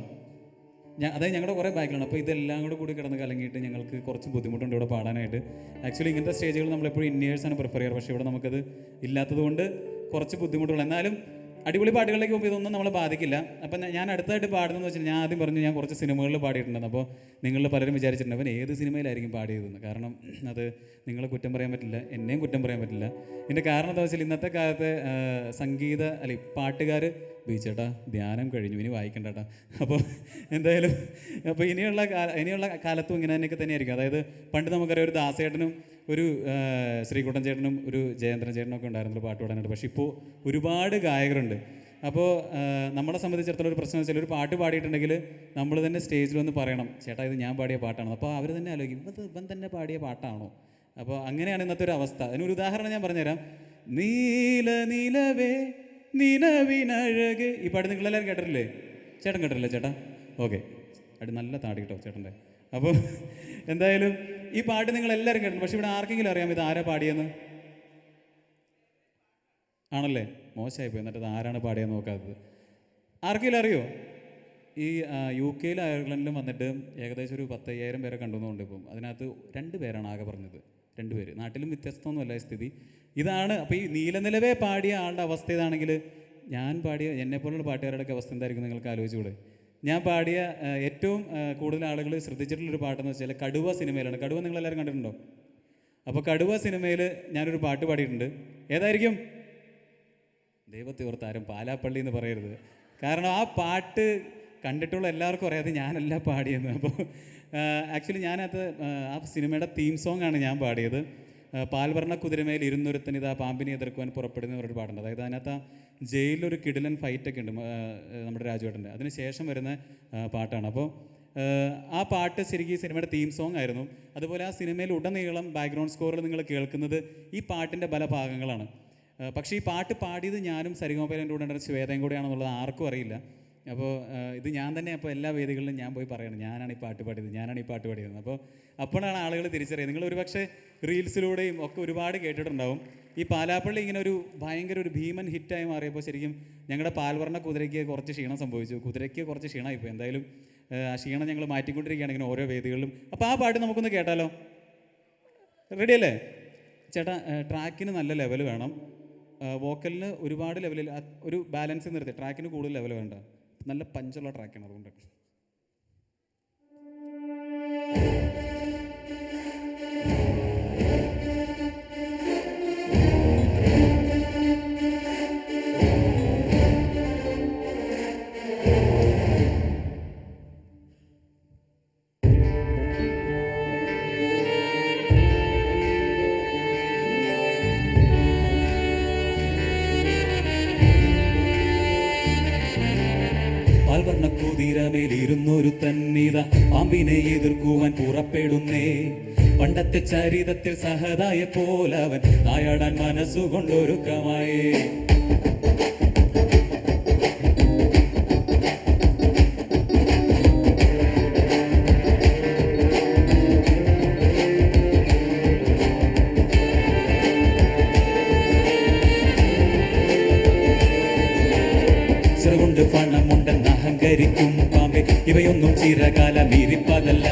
അതായത് ഞങ്ങളുടെ കുറേ ബാക്കിലാണ് അപ്പോൾ ഇതെല്ലാം കൂടി കിടന്ന് കലങ്ങിയിട്ട് ഞങ്ങൾക്ക് കുറച്ച് ബുദ്ധിമുട്ടുണ്ട് ഇവിടെ പാടാനായിട്ട് ആക്ച്വലി ഇങ്ങനത്തെ സ്റ്റേജുകൾ നമ്മളെപ്പോഴും ഇന്നേഴ്സാണ് പ്രിഫർ ചെയ്യാറ് പക്ഷേ ഇവിടെ നമുക്കത് ഇല്ലാത്തത് കൊണ്ട് കുറച്ച് ബുദ്ധിമുട്ടുകൾ എന്നാലും അടിപൊളി പാട്ടുകളിലേക്ക് പോകുമ്പോൾ ഇതൊന്നും നമ്മളെ ബാധിക്കില്ല. അപ്പം ഞാൻ അടുത്തായിട്ട് പാടുന്നതെന്ന് വെച്ചാൽ ഞാൻ ആദ്യം പറഞ്ഞു ഞാൻ കുറച്ച് സിനിമകളിൽ പാടിയിട്ടുണ്ടെന്ന്. അപ്പോൾ നിങ്ങളിൽ പലരും വിചാരിച്ചിട്ടുണ്ട് അവൻ ഏത് സിനിമയിലായിരിക്കും പാടിയതെന്ന്. കാരണം അത് നിങ്ങളെ കുറ്റം പറയാൻ പറ്റില്ല, എന്നെയും കുറ്റം പറയാൻ പറ്റില്ല. ഇതിൻ്റെ കാരണം എന്താ വെച്ചാൽ ഇന്നത്തെ കാലത്ത് പാട്ടുകാർ ബീച്ചേട്ടാ ധ്യാനം കഴിഞ്ഞു ഇനി വായിക്കണ്ട കേട്ടോ. അപ്പോൾ എന്തായാലും അപ്പോൾ ഇനിയുള്ള കാലത്തും ഇങ്ങനെ തന്നെയൊക്കെ തന്നെയായിരിക്കും. അതായത് പണ്ട് നമുക്കറിയാം ഒരു ദാസേട്ടനും ഒരു ശ്രീകുട്ടൻ ചേട്ടനും ഒരു ജയേന്ദ്രൻ ചേട്ടനൊക്കെ ഉണ്ടായിരുന്നു പാട്ട് പാടാനായിട്ട്. പക്ഷേ ഇപ്പോൾ ഒരുപാട് ഗായകരുണ്ട്. അപ്പോൾ നമ്മളെ സംബന്ധിച്ചിടത്തോളം ഒരു പ്രശ്നം വെച്ചാൽ ഒരു പാട്ട് പാടിയിട്ടുണ്ടെങ്കിൽ നമ്മൾ തന്നെ സ്റ്റേജിൽ വന്ന് പറയണം ചേട്ടാ ഇത് ഞാൻ പാടിയ പാട്ടാണ്. അപ്പോൾ അവർ തന്നെ ആലോചിക്കും ഇവൻ തന്നെ പാടിയ പാട്ടാണോ. അപ്പോൾ അങ്ങനെയാണ് ഇന്നത്തെ ഒരു അവസ്ഥ. അതിനൊരു ഉദാഹരണം ഞാൻ പറഞ്ഞുതരാം. നീല നിലവേ നിലവിനഴക് ഈ പാട്ട് നിങ്ങളെല്ലാവരും കേട്ടിട്ടില്ലേ? ചേട്ടൻ കേട്ടിട്ടില്ലേ ചേട്ടാ? ഓക്കെ, അടി നല്ല താടി കേട്ടോ ചേട്ടൻ്റെ. അപ്പോൾ എന്തായാലും ഈ പാട്ട് നിങ്ങളെല്ലാവരും കേട്ടിട്ടുണ്ട്. പക്ഷെ ഇവിടെ ആർക്കെങ്കിലും അറിയാം ഇത് ആരാ പാടിയെന്ന്? ആണല്ലേ, മോശമായിപ്പോയി. എന്നിട്ട് ഇത് ആരാണ് പാടിയെന്ന് നോക്കാത്തത്. ആർക്കെങ്കിലും അറിയോ? ഈ UK അയർലൻഡിലും വന്നിട്ട് ഏകദേശം ഒരു 10,000 പേരെ കണ്ടുവന്നുകൊണ്ട് ഇപ്പം അതിനകത്ത് 2 പേരാണ് ആകെ പറഞ്ഞത്. 2 പേര്. നാട്ടിലും വ്യത്യസ്തമൊന്നുമല്ല സ്ഥിതി ഇതാണ്. അപ്പോൾ ഈ നീലനിലവേ പാടിയ ആളുടെ അവസ്ഥ ഇതാണെങ്കിൽ ഞാൻ പാടിയ എന്നെപ്പോലുള്ള പാട്ടുകാരുടെയൊക്കെ അവസ്ഥ എന്തായിരിക്കും നിങ്ങൾക്ക് ആലോചിച്ചുകൂടെ? ഞാൻ പാടിയ ഏറ്റവും കൂടുതൽ ആളുകൾ ശ്രദ്ധിച്ചിട്ടുള്ളൊരു പാട്ടെന്ന് വെച്ചാൽ കടുവ സിനിമയിലാണ്. കടുവ നിങ്ങളെല്ലാവരും കണ്ടിട്ടുണ്ടോ? അപ്പോൾ കടുവ സിനിമയിൽ ഞാനൊരു പാട്ട് പാടിയിട്ടുണ്ട്. ഏതായിരിക്കും? ദൈവത്തെ ഓർത്താരും പാലാപ്പള്ളി എന്ന് പറയരുത്. കാരണം ആ പാട്ട് കണ്ടിട്ടുള്ള എല്ലാവർക്കും അറിയാതെ ഞാനല്ല പാടിയെന്ന്. അപ്പോൾ ആക്ച്വലി ഞാനത് ആ സിനിമയുടെ തീം സോങ് ആണ് ഞാൻ പാടിയത്. പാൽവർണ്ണ കുതിരമേൽ ഇരുന്നൊരുത്തൻ ഇതാ പാമ്പിനെ എതിർക്കുവാൻ പുറപ്പെടുന്ന ഒരു പാട്ടുണ്ട്. അതായത് അതിനകത്ത് ആ ജയിലിലൊരു കിടിലൻ ഫൈറ്റൊക്കെ ഉണ്ട് നമ്മുടെ രാജുവേട്ടൻ്റെ. അതിന് ശേഷം വരുന്ന പാട്ടാണ്. അപ്പോൾ ആ പാട്ട് ശരിക്കും ഈ സിനിമയുടെ തീം സോങ് ആയിരുന്നു. അതുപോലെ ആ സിനിമയിൽ ഉടനീളം ബാക്ക്ഗ്രൗണ്ട് സ്കോറിൽ നിങ്ങൾ കേൾക്കുന്നത് ഈ പാട്ടിൻ്റെ പല ഭാഗങ്ങളാണ്. പക്ഷേ ഈ പാട്ട് പാടിയത് ഞാനും സരിഗമപയിലെൻ്റെ കൂടെ ഉണ്ടായിരുന്ന ശ്വേതയും കൂടെയാണെന്നുള്ളത് ആർക്കും അറിയില്ല. അപ്പോൾ ഇത് ഞാൻ തന്നെ അപ്പോൾ എല്ലാ വേദികളിലും ഞാൻ പോയി പറയണം ഞാനാണ് ഈ പാട്ട് പാടിയത്. അപ്പോൾ അപ്പോഴാണ് ആളുകൾ തിരിച്ചറിയുന്നത്. നിങ്ങൾ ഒരുപക്ഷെ റീൽസിലൂടെയും ഒക്കെ ഒരുപാട് കേട്ടിട്ടുണ്ടാവും. ഈ പാലാപ്പള്ളി ഇങ്ങനെ ഒരു ഭയങ്കര ഒരു ഭീമൻ ഹിറ്റായി മാറിയപ്പോൾ ശരിക്കും ഞങ്ങളുടെ പാൽവർണ്ണ കുതിരയ്ക്ക് കുറച്ച് ക്ഷീണം സംഭവിച്ചു. കുതിരയ്ക്ക് കുറച്ച് ക്ഷീണമായിപ്പോൾ. എന്തായാലും ആ ക്ഷീണം ഞങ്ങൾ മാറ്റിക്കൊണ്ടിരിക്കുകയാണ് ഇങ്ങനെ ഓരോ വേദികളിലും. അപ്പോൾ ആ പാട്ട് നമുക്കൊന്ന് കേട്ടാലോ? റെഡിയല്ലേ ചേട്ടാ? ട്രാക്കിന് നല്ല ലെവൽ വേണം. വോക്കലിന് ഒരുപാട് ലെവലിൽ ഒരു ബാലൻസ് നിർത്തി. ട്രാക്കിന് കൂടുതൽ ലെവൽ വേണ്ട. നല്ല പഞ്ചുള്ള ട്രാക്കാണ്. അതുകൊണ്ട് കുതിരമേലിരുന്നൊരു തന്നിത പാമ്പിനെ എതിർക്കുവാൻ പുറപ്പെടുന്നേ. പണ്ടത്തെ ചരിതത്തിൽ സഹതായ പോലവൻ നായാടാൻ മനസ്സുകൊണ്ടൊരുക്കമായി. കൊണ്ട് പണമുണ്ടെന്ന് അഹങ്കരിക്കും പാമ്പെ ഇവയൊന്നും ചിരകാലം ഇരിപ്പതല്ല.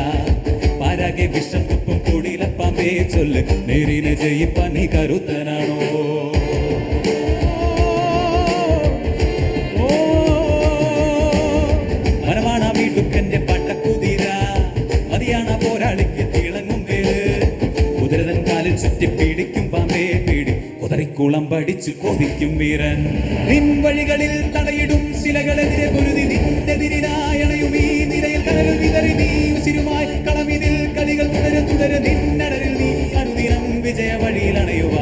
പാരാകെ വിഷം തുപ്പും കൊടിയില പാമ്പേ ചൊല്ല് നേരിനെ ജയിപ്പാൻ നീ കരുത്തനാണോ? മനമാണ വീട്ടുക്കന്റെ പട്ടക്കുതിര മതിയാണ പോരാളിക്ക് തിളങ്ങും പേര്. കുതിരതൻ കാലിൽ ചുറ്റി പിടിക്കും പാമ്പേ പീടി കുതറിക്കുളം പഠിച്ചു കൊതിക്കും വീരൻ. നിൻ വഴികളിൽ തടയിടും ശിലകളെതിരെ പൊരുതി നിന്നെതിരായണയും ഈ നിരയിൽ കടലിൽ വിതറി നീ ഉശിരുമായി കളമിതിൽ കളികൾ തുടരെ നിന്നടരിൽ നീ അനുദിനം വിജയ വഴിയിൽ അണയുക.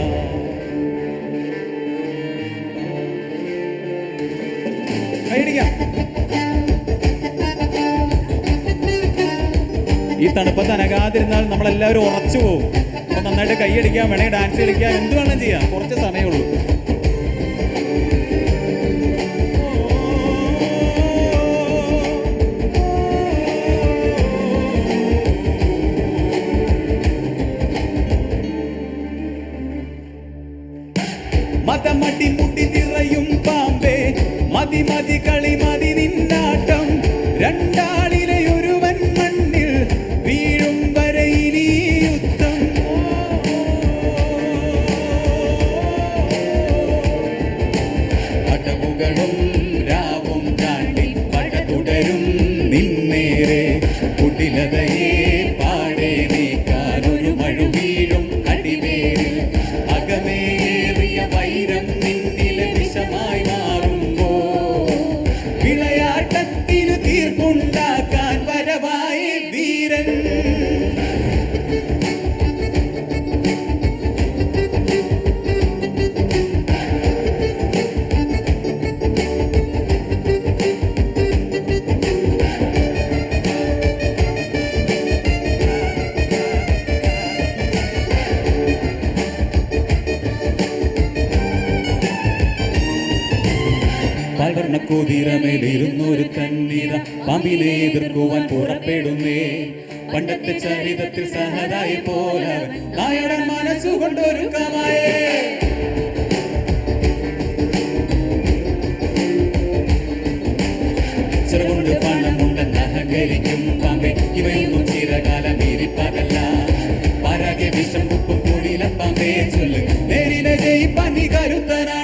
ഈ തണുപ്പത്ത് അനങ്ങാതിരുന്നാൽ നമ്മളെല്ലാവരും ഉറച്ചു പോകും. അപ്പോൾ നന്നായിട്ട് കൈയടിക്കാം, വേണമെങ്കിൽ ഡാൻസ് കളിക്കാം, എന്ത് വേണം ചെയ്യാം. കുറച്ച് സമയമുള്ളൂ. മതമടി മുട്ടി നിറയും പാമ്പേ മതി മതി കളി മതി നിന്നാട്ടം. രണ്ടാളിലെ ഒരുവൻ മണ്ണിൽ വീഴും വരെ ഇനി യുദ്ധം. അടവോ പകലുകളും രാവും താണ്ടി പട തുടരും നിന്നേറെ കുടിലതയെ പാടെ നീക്കാനൊരു മഴു വീഴും അടിവേരിൽ അകമേറിയ വൈരം നിന്നിലെ വിഷമായി മാറുമ്പോ വിളയാട്ടത്തിനു തീർപ്പുണ്ടാക്കാൻ വരവായ വീരൻ. വളർന്ന കുതിരമേലിരുന്നൊരു കന്നിര പാമ്പിനെ എതിർക്കുവാൻ പുറപ്പെടുന്നേ. പണ്ടത്തെ ചരിതത്തിൽ സഹതായി പോലെ നായടൻ മനസ്സുകൊണ്ടൊരുക്കമായേ. ചെറുകൊണ്ട് പണമുണ്ടെന്ന് അഹങ്കരിക്കും പാമ്പെ ഇവയൊന്നും ചിരകാലം ഇരിപ്പതല്ല. പരാഗെ വിഷം ഉപ്പും കൂടിയില പാമ്പേ ചൊല്ല് നേരിനെ ജയിപ്പാൻ നീ കരുത്തനാണോ?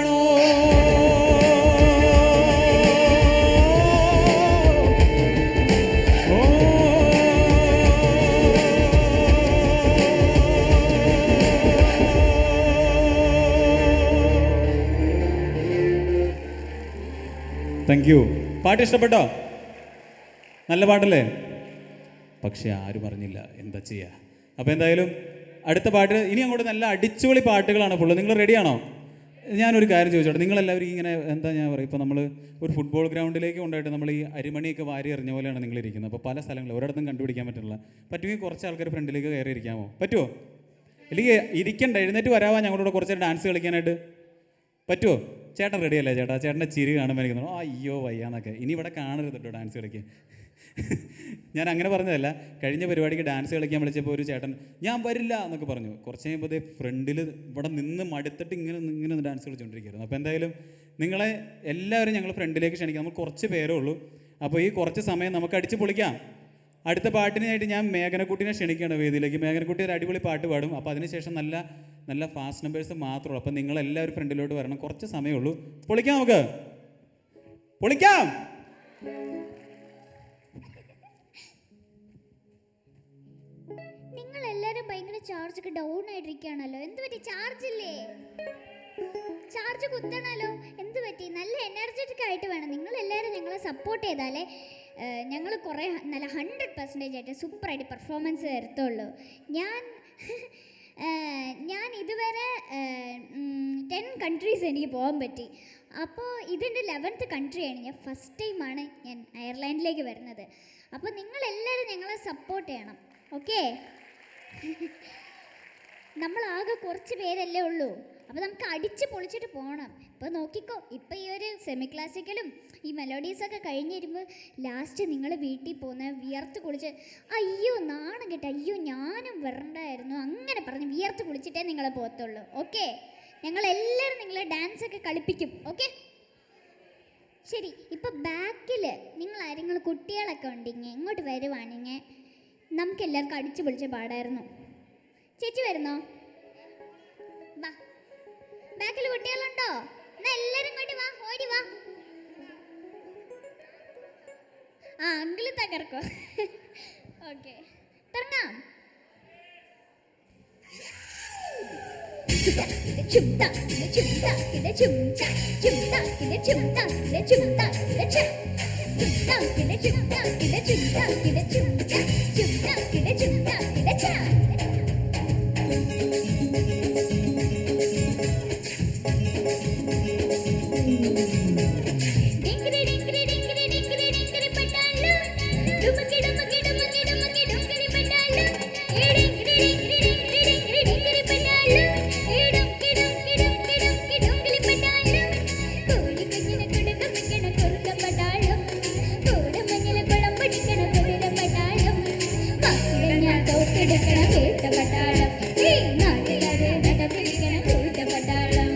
Thank you. പാട്ട് ഇഷ്ടപ്പെട്ടോ? നല്ല പാട്ടല്ലേ? പക്ഷെ ആരും അറിഞ്ഞില്ല, എന്താ ചെയ്യുക. അപ്പോൾ എന്തായാലും അടുത്ത പാട്ട് ഇനി അങ്ങോട്ട് നല്ല അടിച്ചുപൊളി പാട്ടുകളാണ് ഫുള്ള്. നിങ്ങൾ റെഡിയാണോ? ഞാനൊരു കാര്യം ചോദിച്ചോട്ടെ, നിങ്ങളെല്ലാവരും ഇങ്ങനെ എന്താ ഞാൻ പറയുക, ഇപ്പോൾ നമ്മൾ ഒരു ഫുട്ബോൾ ഗ്രൗണ്ടിലേക്ക് കൊണ്ടുപോയിട്ട് നമ്മൾ ഈ അരിമണിയൊക്കെ വാരി എറിഞ്ഞ പോലെയാണ് നിങ്ങളിരിക്കുന്നത്. അപ്പോൾ പല സ്ഥലങ്ങളും ഒരിടത്തും കണ്ടുപിടിക്കാൻ പറ്റില്ല. പറ്റുമെങ്കിൽ കുറച്ച് ആൾക്കാർ ഫ്രണ്ടിലേക്ക് കയറി ഇരിക്കാമോ? പറ്റുമോ? അല്ലെങ്കിൽ ഇരിക്കണ്ട, എഴുന്നേറ്റ് വരാവാ ഞങ്ങളോട് കുറച്ച് ഡാൻസ് കളിക്കാനായിട്ട്. പറ്റുമോ? ചേട്ടൻ റെഡിയല്ലേ ചേട്ടാ? ചേട്ടൻ്റെ ചിരി കാണുമ്പോൾ എനിക്ക് തോന്നുന്നു അയ്യോ വയ്യാന്നൊക്കെ. ഇനി ഇവിടെ കാണരുത് കേട്ടോ ഡാൻസ് കളിക്കാൻ. ഞാൻ അങ്ങനെ പറഞ്ഞതല്ല. കഴിഞ്ഞ പരിപാടിക്ക് ഡാൻസ് കളിക്കാൻ വിളിച്ചപ്പോൾ ഒരു ചേട്ടൻ ഞാൻ വരില്ല എന്നൊക്കെ പറഞ്ഞു. കുറച്ച് കഴിയുമ്പോൾ ഫ്രണ്ടിൽ ഇവിടെ നിന്ന് മടുത്തിട്ട് ഇങ്ങനെ ഡാൻസ് കളിച്ചുകൊണ്ടിരിക്കുകയായിരുന്നു. അപ്പോൾ എന്തായാലും നിങ്ങളെ എല്ലാവരും ഞങ്ങൾ ഫ്രണ്ടിലേക്ക് ക്ഷണിക്കാം. നമ്മൾ കുറച്ച് പേരേ ഉള്ളൂ. അപ്പോൾ ഈ കുറച്ച് സമയം നമുക്ക് അടിച്ച് പൊളിക്കാം. അടുത്ത പാട്ടിനായിട്ട് ഞാൻ മേഘനക്കുട്ടീനെ ക്ഷണിക്കുകയാണ് വേദിയിലേക്ക്. മേഘനക്കുട്ടി ഒരു അടിപൊളി പാട്ട് പാടും. അപ്പോൾ അതിനുശേഷം നല്ല നല്ല ഫാസ്റ്റ് നമ്പേഴ്സ് മാത്രമേ ഉള്ളൂ. അപ്പോൾ നിങ്ങളെല്ലാവരും ഫ്രണ്ടിലോട്ട് വരണം. കുറച്ച് സമയമേ ഉള്ളൂ. പൊളിക്കാം, നമുക്ക് പൊളിക്കാം. നിങ്ങൾ എല്ലാവരും ഭയങ്കര ചാർജ് ഒക്കെ ഡൗൺ ആയിട്ടിരിക്കുകയാണല്ലോ. എന്ത് പറ്റി? ചാർജ് ഇല്ലേ? ചാർജ് കുത്തണല്ലോ. എന്ത് പറ്റി? നല്ല എനർജറ്റിക് ആയിട്ട് വേണം. നിങ്ങൾ എല്ലാവരും ഞങ്ങളെ സപ്പോർട്ട് ചെയ്താലേ ഞങ്ങൾ കുറേ നല്ല 100% ആയിട്ട് സൂപ്പറായിട്ട് പെർഫോമൻസ് തരത്തുള്ളൂ. ഞാൻ ഇതുവരെ 10 കൺട്രീസ് എനിക്ക് പോകാൻ പറ്റി. അപ്പോൾ ഇതെൻ്റെ 11th കൺട്രിയാണ്. ഞാൻ ഫസ്റ്റ് ടൈമാണ് ഞാൻ അയർലൻഡിലേക്ക് വരുന്നത്. അപ്പോൾ നിങ്ങളെല്ലാവരും ഞങ്ങളെ സപ്പോർട്ട് ചെയ്യണം. ഓക്കെ? നമ്മളാകെ കുറച്ച് പേരല്ലേ ഉള്ളൂ. അപ്പോൾ നമുക്ക് അടിച്ച് പൊളിച്ചിട്ട് പോകണം. ഇപ്പോൾ നോക്കിക്കോ, ഇപ്പോൾ ഈ ഒരു സെമി ക്ലാസിക്കലും ഈ മെലോഡീസൊക്കെ കഴിഞ്ഞ് വരുമ്പോൾ ലാസ്റ്റ് നിങ്ങൾ വീട്ടിൽ പോകുന്ന വിയർത്ത് കുളിച്ച് അയ്യോ നാണം കേട്ടോ, അയ്യോ ഞാനും വരണ്ടായിരുന്നു അങ്ങനെ പറഞ്ഞ് വിയർത്ത് കുളിച്ചിട്ടേ നിങ്ങൾ പോകത്തുള്ളൂ. ഓക്കെ? ഞങ്ങളെല്ലാവരും നിങ്ങളെ ഡാൻസൊക്കെ കളിപ്പിക്കും. ഓക്കെ? ശരി. ഇപ്പോൾ ബാക്കിൽ നിങ്ങൾ ആരെങ്കിലും കുട്ടികളൊക്കെ ഉണ്ടെങ്കിൽ ഇങ്ങോട്ട് വരുവാണെങ്കിൽ നമുക്ക് എല്ലാവർക്കും അടിച്ച് പൊളിച്ച് പാടായിരുന്നു. ചേച്ചി വരുന്നോ? വാ. ബാക്കിൽ കുട്ടികളുണ്ടോ? എന്നാ എല്ലാരും ഇങ്ങോട്ട് വാ, ഓടി വാ. ആ അങ്കിള് തകർക്കോ? ഓക്കെ, തുടങ്ങാം. ചുംത ചുംത ഇത് ചുംച ചുംത ഇത് ചുംത ഇത് ചുംത ഇത് ച ചുംത ഇത് ചുംത ഇത് ചുംത ഇത് ചുംച ചുംത ഇത് ചുംത ഇത് ച ഡിംഗരി ഡിംഗരി ഡിംഗരി ഡിംഗരി ഡിംഗരി പട്ടാലു ഡുമക്കി ഡുമക്കി ഡുമക്കി ഡുമക്കി ഡുംഗരി പട്ടാലു ഡിംഗരി ഡിംഗരി ഡിംഗരി ഡിംഗരി ഡിംഗരി പട്ടാലു ഡുമക്കി ഡുമക്കി ഡുമക്കി ഡുമക്കി ഡുംഗരി പട്ടാലു കോടി കുഞ്ഞിനെ കൊടുക്ക വെക്കണ കുറുക്ക പട്ടാലു കോടി മഞ്ഞിലെ കുളം പിടിക്കണ കുതിര പട്ടാലു കാക്കിടഞ്ഞ തോക്കെടുക്കണ കേട്ട പട്ടാളം ഈ നാട്ടിലരെ നട പിടിക്കണ കൂട്ട പട്ടാളം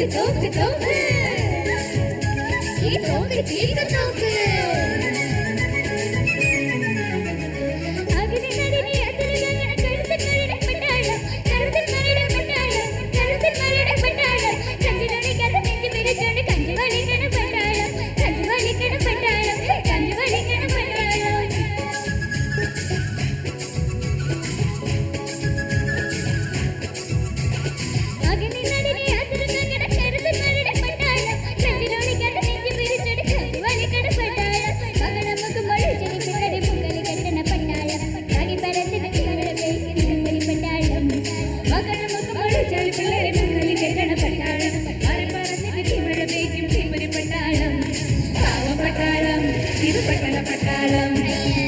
തോക്ക് തോക്ക് തോക്ക് ഈ തോക്ക് തീക്ക് തോക്ക് അഗ്നിനടിനെ അതിലങ്ങനെ കഴുത്തിനടിനെ പട്ടാളം കഴുത്തിനടിനെ പട്ടാളം കഴുത്തിനടിനെ പട്ടാളം കഞ്ചുകളിക്കത് നെഞ്ചു പിരിച്ചോണ്ട് കഞ്ചു വലിക്കണ പട്ടാളം കഞ്ചു വലിക്കണ പട്ടാളം കഞ്ചു വലിക്കണ പട്ടാളം അഗ്നിനടിനെ അതിലങ്ങനെ കഴുത്തിനടിനെ പട്ടാളം കഞ്ചുകളിക്കത് നെഞ്ചു പിരിച്ചോണ്ട് കഞ്ചു വലിക്കണ പട്ടാളം മകനമ്മക്ക് മൊഴിച്ചടി പിള്ളടി മുങ്കലി കെട്ടണ പട്ടാളം അടി പരത്തിന് തിങ്ങളുടെ പേയ്ക്കുന്ന മുങ്കലി പട്ടാളം മകനമ്മക്ക് മൊഴിച്ചടി പിള്ളടി മുങ്കലി കെട്ടണ പട്ടാളം അടി പരത്തിന് തിങ്ങളുടെ പേയ്ക്കും തിമ്മരി പട്ടാളം പാവപ്പട്ടാളം ഇത് പട്ടണ പട്ടാളം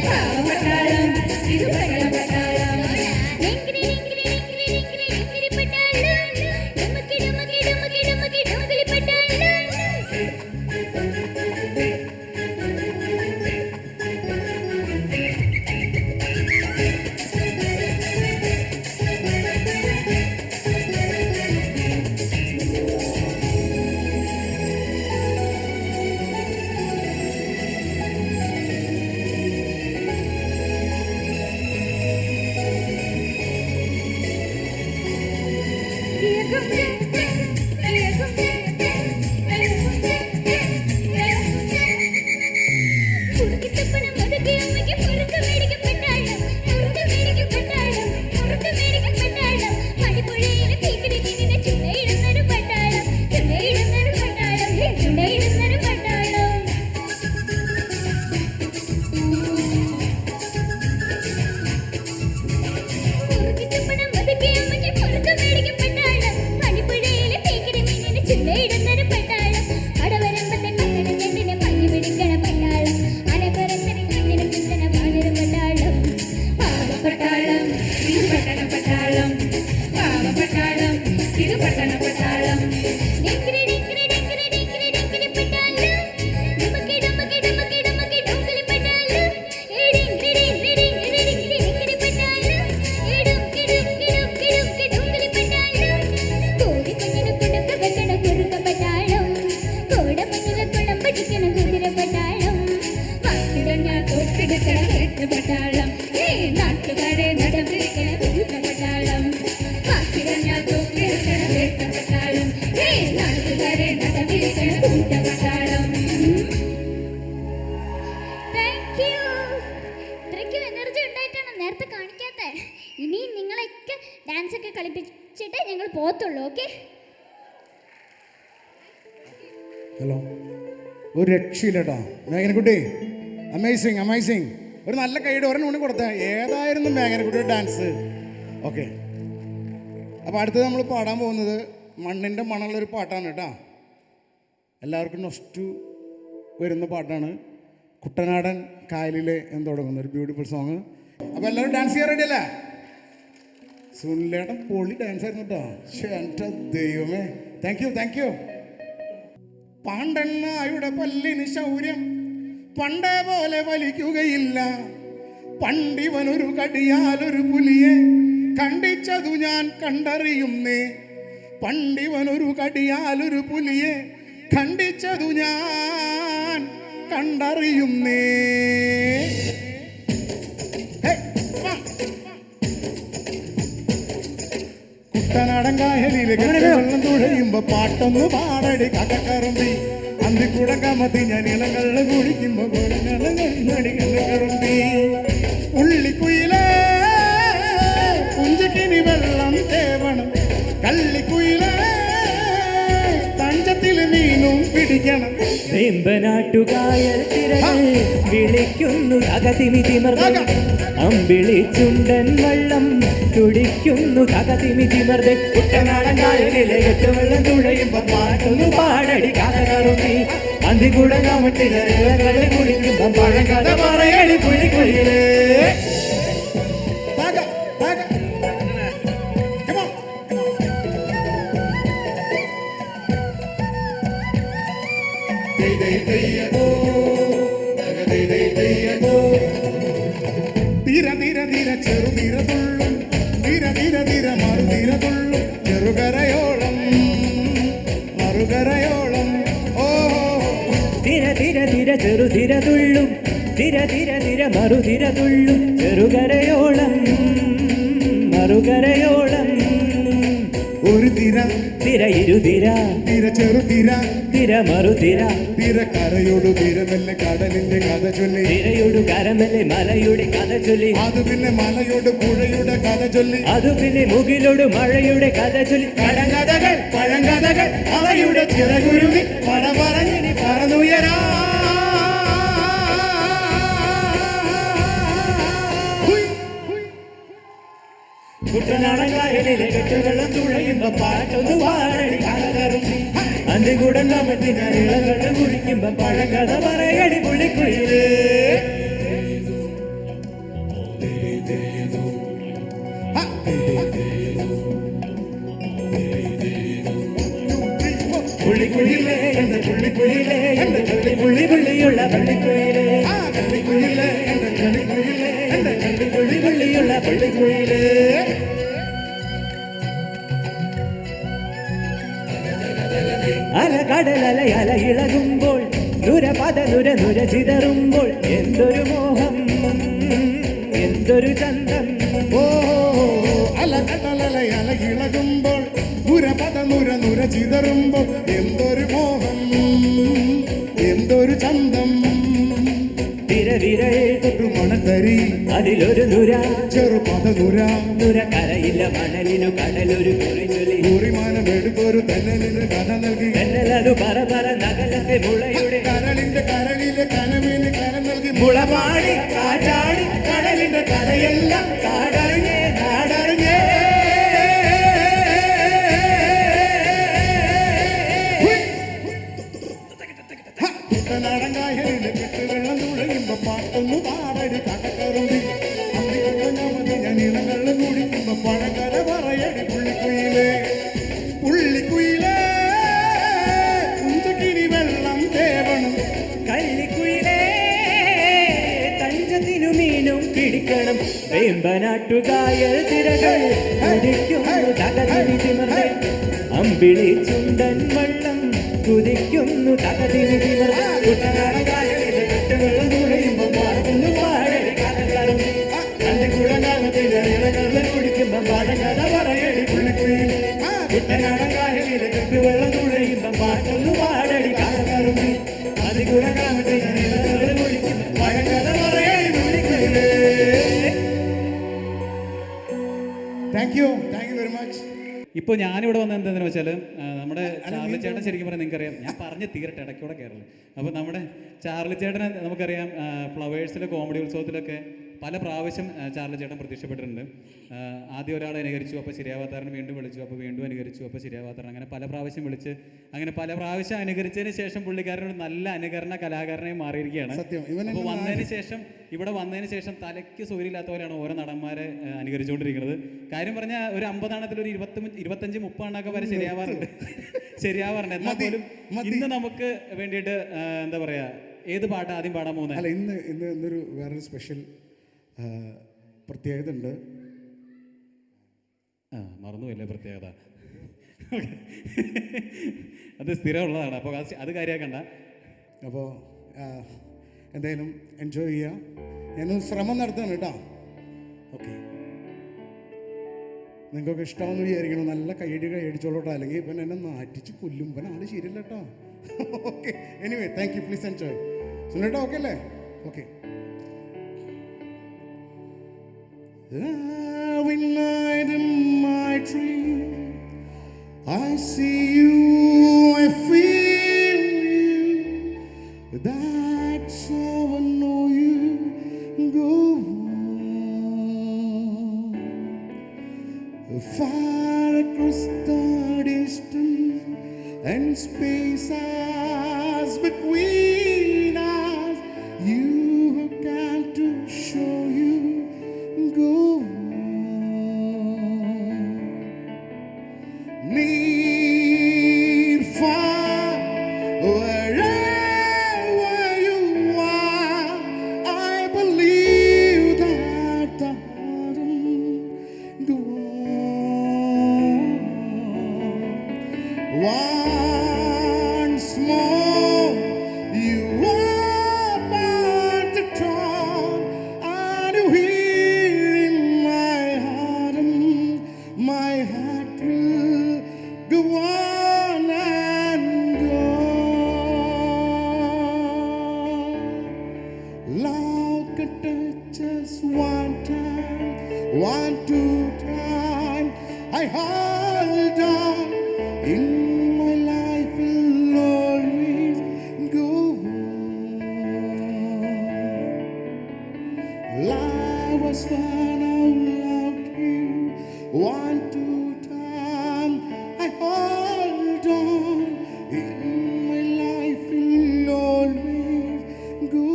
പാവപ്പട്ടാളം ഇത് പട്ടണ പട്ടാളം ഡിങ്കിരി ഡിങ്കിരി ഡിങ്കിരി ഡിങ്കിരി ഡിങ്കിരി പട്ടാളം ഡുമക്കി ഡുമക്കി ഡുമക്കി ഡുമക്കി ഡുങ്കലി പട്ടാളം പട്ടാളം നാട്ടുകാരെ നടം പിടിക്കണ പട്ടാളം പട്ടാളം നാട്ടുകാരെ നടം പിടിക്കണ പട്ടാളം ഇത്രയ്ക്കും എനർജി ഉണ്ടായിട്ടാണ് നേരത്തെ കാണിക്കാത്ത ഇനിയും നിങ്ങളൊക്കെ ഡാൻസ് ഒക്കെ കളിപ്പിച്ചിട്ടേ ഞങ്ങൾ പോകത്തുള്ളൂ ഓക്കെ ഹലോ ഒരു രക്ഷയില്ലട്ടാ മേഘനക്കുട്ടി അമേസിങ് അമേസിങ് ഒരു നല്ല കൈയുടെ ഒരെണ്ണം കൊണ്ട് കൊടുത്തേ ഏതായിരുന്നു മേഘനക്കുട്ടിയുടെ ഡാൻസ് ഓക്കെ അപ്പോൾ അടുത്തത് നമ്മൾ പാടാൻ പോകുന്നത് മണ്ണിൻ്റെ മണമുള്ളൊരു പാട്ടാണ് കേട്ടോ എല്ലാവർക്കും നൊസ്റ്റു വരുന്ന പാട്ടാണ് കുട്ടനാടൻ കായലിലെ എന്ന് തുടങ്ങുന്ന ഒരു ബ്യൂട്ടിഫുൾ സോങ് അപ്പോൾ എല്ലാവരും ഡാൻസ് ചെയ്യാൻ റെഡി അല്ലേ സുനിലേട്ടൻ പൊളി ഡാൻസ് ആയിരുന്നു കേട്ടോ പക്ഷേ എൻ്റെ ദൈവമേ താങ്ക് യു പാണ്ടെണ്ണായുടെ പല്ലിന് ശൗര്യം പണ്ടേ പോലെ വലിക്കുകയില്ല പണ്ടിവനൊരു കടിയാലൊരു പുലിയെ കണ്ടിച്ചതു ഞാൻ കണ്ടറിയുന്നേ പണ്ടിവനൊരു കടിയാലൊരു പുലിയെ കണ്ടിച്ചതു ഞാൻ കണ്ടറിയുന്നേ കുട്ടനാടൻ കായലിലെ വെള്ളം തുഴയുമ്പോ പാട്ടൊന്നു പാടടി കടക്കറുമ്പി അന്തിക്കൂടെ കമത്തി ഞാൻ ഇളങ്ങളിൽ കുടിക്കുമ്പോ കറുമ്പി ഉള്ളിക്കുയിലേ കുഞ്ചക്കിനി വെള്ളം തേവണം കള്ളിക്കുയിലേ തഞ്ചത്തിൽ മീനും പിടിക്കണം വെമ്പനാട്ടുകായൽ തിരകൾ വിളിക്കുന്നു അകതിമിതിമർദ്ദൻ അമ്പിളി ചുണ്ടൻ വെള്ളം തുടിക്കുന്നു അകതിമിതിമർദ്ദൻ കുട്ടനാടൻ കായലിലെ വെള്ളം തുഴയുമ്പോ പാട്ടൊന്നു പാടടി കാതകറുമ്പി അന്തികൂടെ കമട്ടിലെ കുടിക്കുമ്പോ പഴങ്കഥ പറയടി പുലിക്കുയിലേ തീര തീര തീര ചെറുതീര തുള്ളും തീര തീര തീര മറുതീര തുള്ളും ചെറുകരയോളം തിരതുള്ളും തിര തിര തിര മറുതിരതുള്ളും ചെറുകരയോളം മറുകരയോളം ഒരു തിര തിര ഇരുതിര തിര ചെറുതിര തിര മറുതിര തിര കരയോടു തിരമല്ലേ കടലിന്റെ കഥ ചൊല്ലി തിരയോടു കരമല്ലേ മലയുടെ കഥ ചൊല്ലി അത് പിന്നെ മലയോട് പുഴയുടെ കഥ ചൊല്ലി അത് പിന്നെ മുകിലോട് മഴയുടെ കഥ ചൊല്ലി പഴങ്കഥകൾ പഴങ്കഥകൾ അവയുടെ ചിറകുരുവി പട പറഞ്ഞിനി പറന്നുയരാ കുട്ടനാടൻകായലിലെ കെട്ടുവെള്ളം തുഴയുമ്പോ പാട്ടൊന്ന് പാടടി കലകറുമ്പി അന്തികൂടൻ കമത്തിന ഇളകട കുടിക്കുമ്പോ പഴങ്കഥ പറയടി പുള്ളിക്കുയിലേ പുള്ളിക്കുയിലേ എന്റെ പുള്ളിക്കുയിലേ എന്റെ പുള്ളി പുള്ളി പുള്ളിയുള്ള പള്ളിക്കുയിലേ കള്ളിക്കുയിലേ എന്റെ കള്ളിക്കുയിലേ എന്റെ പുള്ളി പുള്ളി പുള്ളിയുള്ള പള്ളിക്കുയിലേ അല കടലല അല ഇളകുമ്പോൾ നുര പദ നുര നുര ചിതറുമ്പോൾ എന്തൊരു മോഹം എന്തൊരു ചന്തം ഓ അല കടലല അല ഇളകുമ്പോൾ നുര പദ നുര നുര ചിതറുമ്പോൾ എന്തൊരു മോഹം എന്തൊരു ചന്തം തിരവിരൽ തൊട്ടു മണത്തരി അതിലൊരു നുര ചെറുപദ നുര നുര കരയില്ല മണലിനു കടലൊരു കുറിഞ്ഞൊലി കുറിമാനം എടുത്തൊരു തെന്നലിന് കഥ നൽകി എന്നലതു പറ പറ നഗലത്തെ മുളയുടെ കരളിന്റെ കരളിലെ കനവിന് കര നൽകി മുളപാടി കാറ്റാടി കടലിന്റെ കരയെല്ലാം കാടറിഞ്ഞേ നാടറിഞ്ഞേ കുട്ടനാടൻകായലിലെ കെട്ടുവെള്ളം തുഴയുമ്പോ പാട്ടൊന്നു പാടടി കടക്കറുമ്പി അമ്മിക്കുട്ടനാമതി ഞാൻ ഇളങ്ങളിൽ കുടിക്കുമ്പോ പഴങ്കര പറയടി പുള്ളിക്കുയിലേ പുള്ളിക്കുയിലേ കുഞ്ചക്കിനി വെള്ളം തേവണം കള്ളിക്കുയിലേ തഞ്ചത്തിനു മീനും പിടിക്കണം വേമ്പനാട്ടുകായൽ തിരകൾ കുടിക്കുന്നു തകതിനി തിമർന്ന് അമ്പിളി ചുണ്ടൻ വള്ളം കുതിക്കുന്നു തകതിനി തിമർന്ന് കുട്ടനാടൻകായലിലെ കെട്ടുവെള്ളം തുഴയുമ്പോ പാടുന്നു പാടടി കടക്കറുമ്പി അന്തിക്കുടങ്കാലത്തിലെ ഇളകളിൽ കുടിക്കുമ്പോ പഴങ്കഥ പറയടി പുള്ളിക്കുയിലേ കുട്ടനാടൻകായലിലെ കെട്ടുവെള്ളം തുഴയുമ്പോ പാട്ടൊന്നു പാടടി കടക്കറുമ്പി അതികുടങ്കാലത്തിലെ ഇളകളിൽ കുടിക്കുമ്പോ പഴങ്കഥ പറയടി പുള്ളിക്കുയിലേ താങ്ക് യു വെരി മച്ച് ഇപ്പോൾ ഞാനിവിടെ വന്നത് എന്താണെന്ന് വെച്ചാൽ നമ്മുടെ ചാർലി ചേട്ടൻ ശരിക്കും പറഞ്ഞാൽ നിങ്ങൾക്കറിയാം, ഞാൻ പറഞ്ഞ് തീരട്ടെ ഇടയ്ക്കൂടെ കയറില്ല. അപ്പോൾ നമ്മുടെ ചാർലി ചേട്ടനെ നമുക്കറിയാം, ഫ്ലവേഴ്സിലെ കോമഡി ഉത്സവത്തിലൊക്കെ പല പ്രാവശ്യം ചാർലി ചേട്ടൻ പ്രത്യക്ഷപ്പെട്ടിട്ടുണ്ട്. ആദ്യം ഒരാളെ അനുകരിച്ചു, അപ്പോൾ ശരിയാവാത്താരനെ വീണ്ടും വിളിച്ചു, അപ്പോൾ വീണ്ടും അനുകരിച്ചു, അപ്പോൾ ശരിയാവാത്താരൻ, അങ്ങനെ പല പ്രാവശ്യം വിളിച്ച് അങ്ങനെ പല പ്രാവശ്യം അനുകരിച്ചതിന് ശേഷം പുള്ളിക്കാരനൊരു നല്ല അനുകരണ കലാകാരനായി മാറിയിരിക്കുകയാണ്. അപ്പോൾ വന്നതിന് ശേഷം ഇവിടെ വന്നതിന് ശേഷം തലയ്ക്ക് സൗകര്യമില്ലാത്ത പോലെയാണ് ഓരോ നടന്മാരെ അനുകരിച്ചുകൊണ്ടിരിക്കുന്നത്. കാര്യം പറഞ്ഞാൽ ഒരു 50 എണ്ണത്തിൽ ഒരു 25-30 എണ്ണമൊക്കെ വരെ ശരിയാവാറുണ്ട്. എന്നാൽ പോലും ഇന്ന് നമുക്ക് വേണ്ടിയിട്ട് എന്താ പറയുക, ഏത് പാട്ട് ആദ്യം പാടാൻ പോകുന്നത്? അല്ല, ഇന്നൊരു വേറൊരു സ്പെഷ്യൽ പ്രത്യേകത ഉണ്ട്. മറന്നുപോയില്ലേ പ്രത്യേകത? അത് സ്ഥിരമുള്ളതാണ്, അപ്പോൾ അത് കാര്യമാക്കണ്ട. അപ്പോൾ എന്തായാലും എൻജോയ് ചെയ്യുക. ഞാനൊരു ശ്രമം നടത്താണ് കേട്ടോ. ഓക്കെ, നിങ്ങൾക്കൊക്കെ ഇഷ്ടമെന്ന് വിചാരിക്കണം. നല്ല കൈയടികൾ അടിച്ചോളൂട്ടോ, അല്ലെങ്കിൽ ഇവൻ എന്നെ നാറ്റിച്ച് കൊല്ലും. ഇവൻ ആള് ശരിയല്ല കേട്ടോ. Okay, anyway thank you, please enjoy. സുനേട്ടാ ഓക്കെ അല്ലേ? Okay. Every night in my dream I see you, I feel you. That's how I know you go on. Far across the distance and space as between us, you have come to show you go on. Near, far, wherever you are, I believe that the heart will go on. Why could touch us one time, 1, 2 time. I hold on. In my life will always go on. Life was fun, I loved you. 1, 2 time. I hold on. In my life will always go on.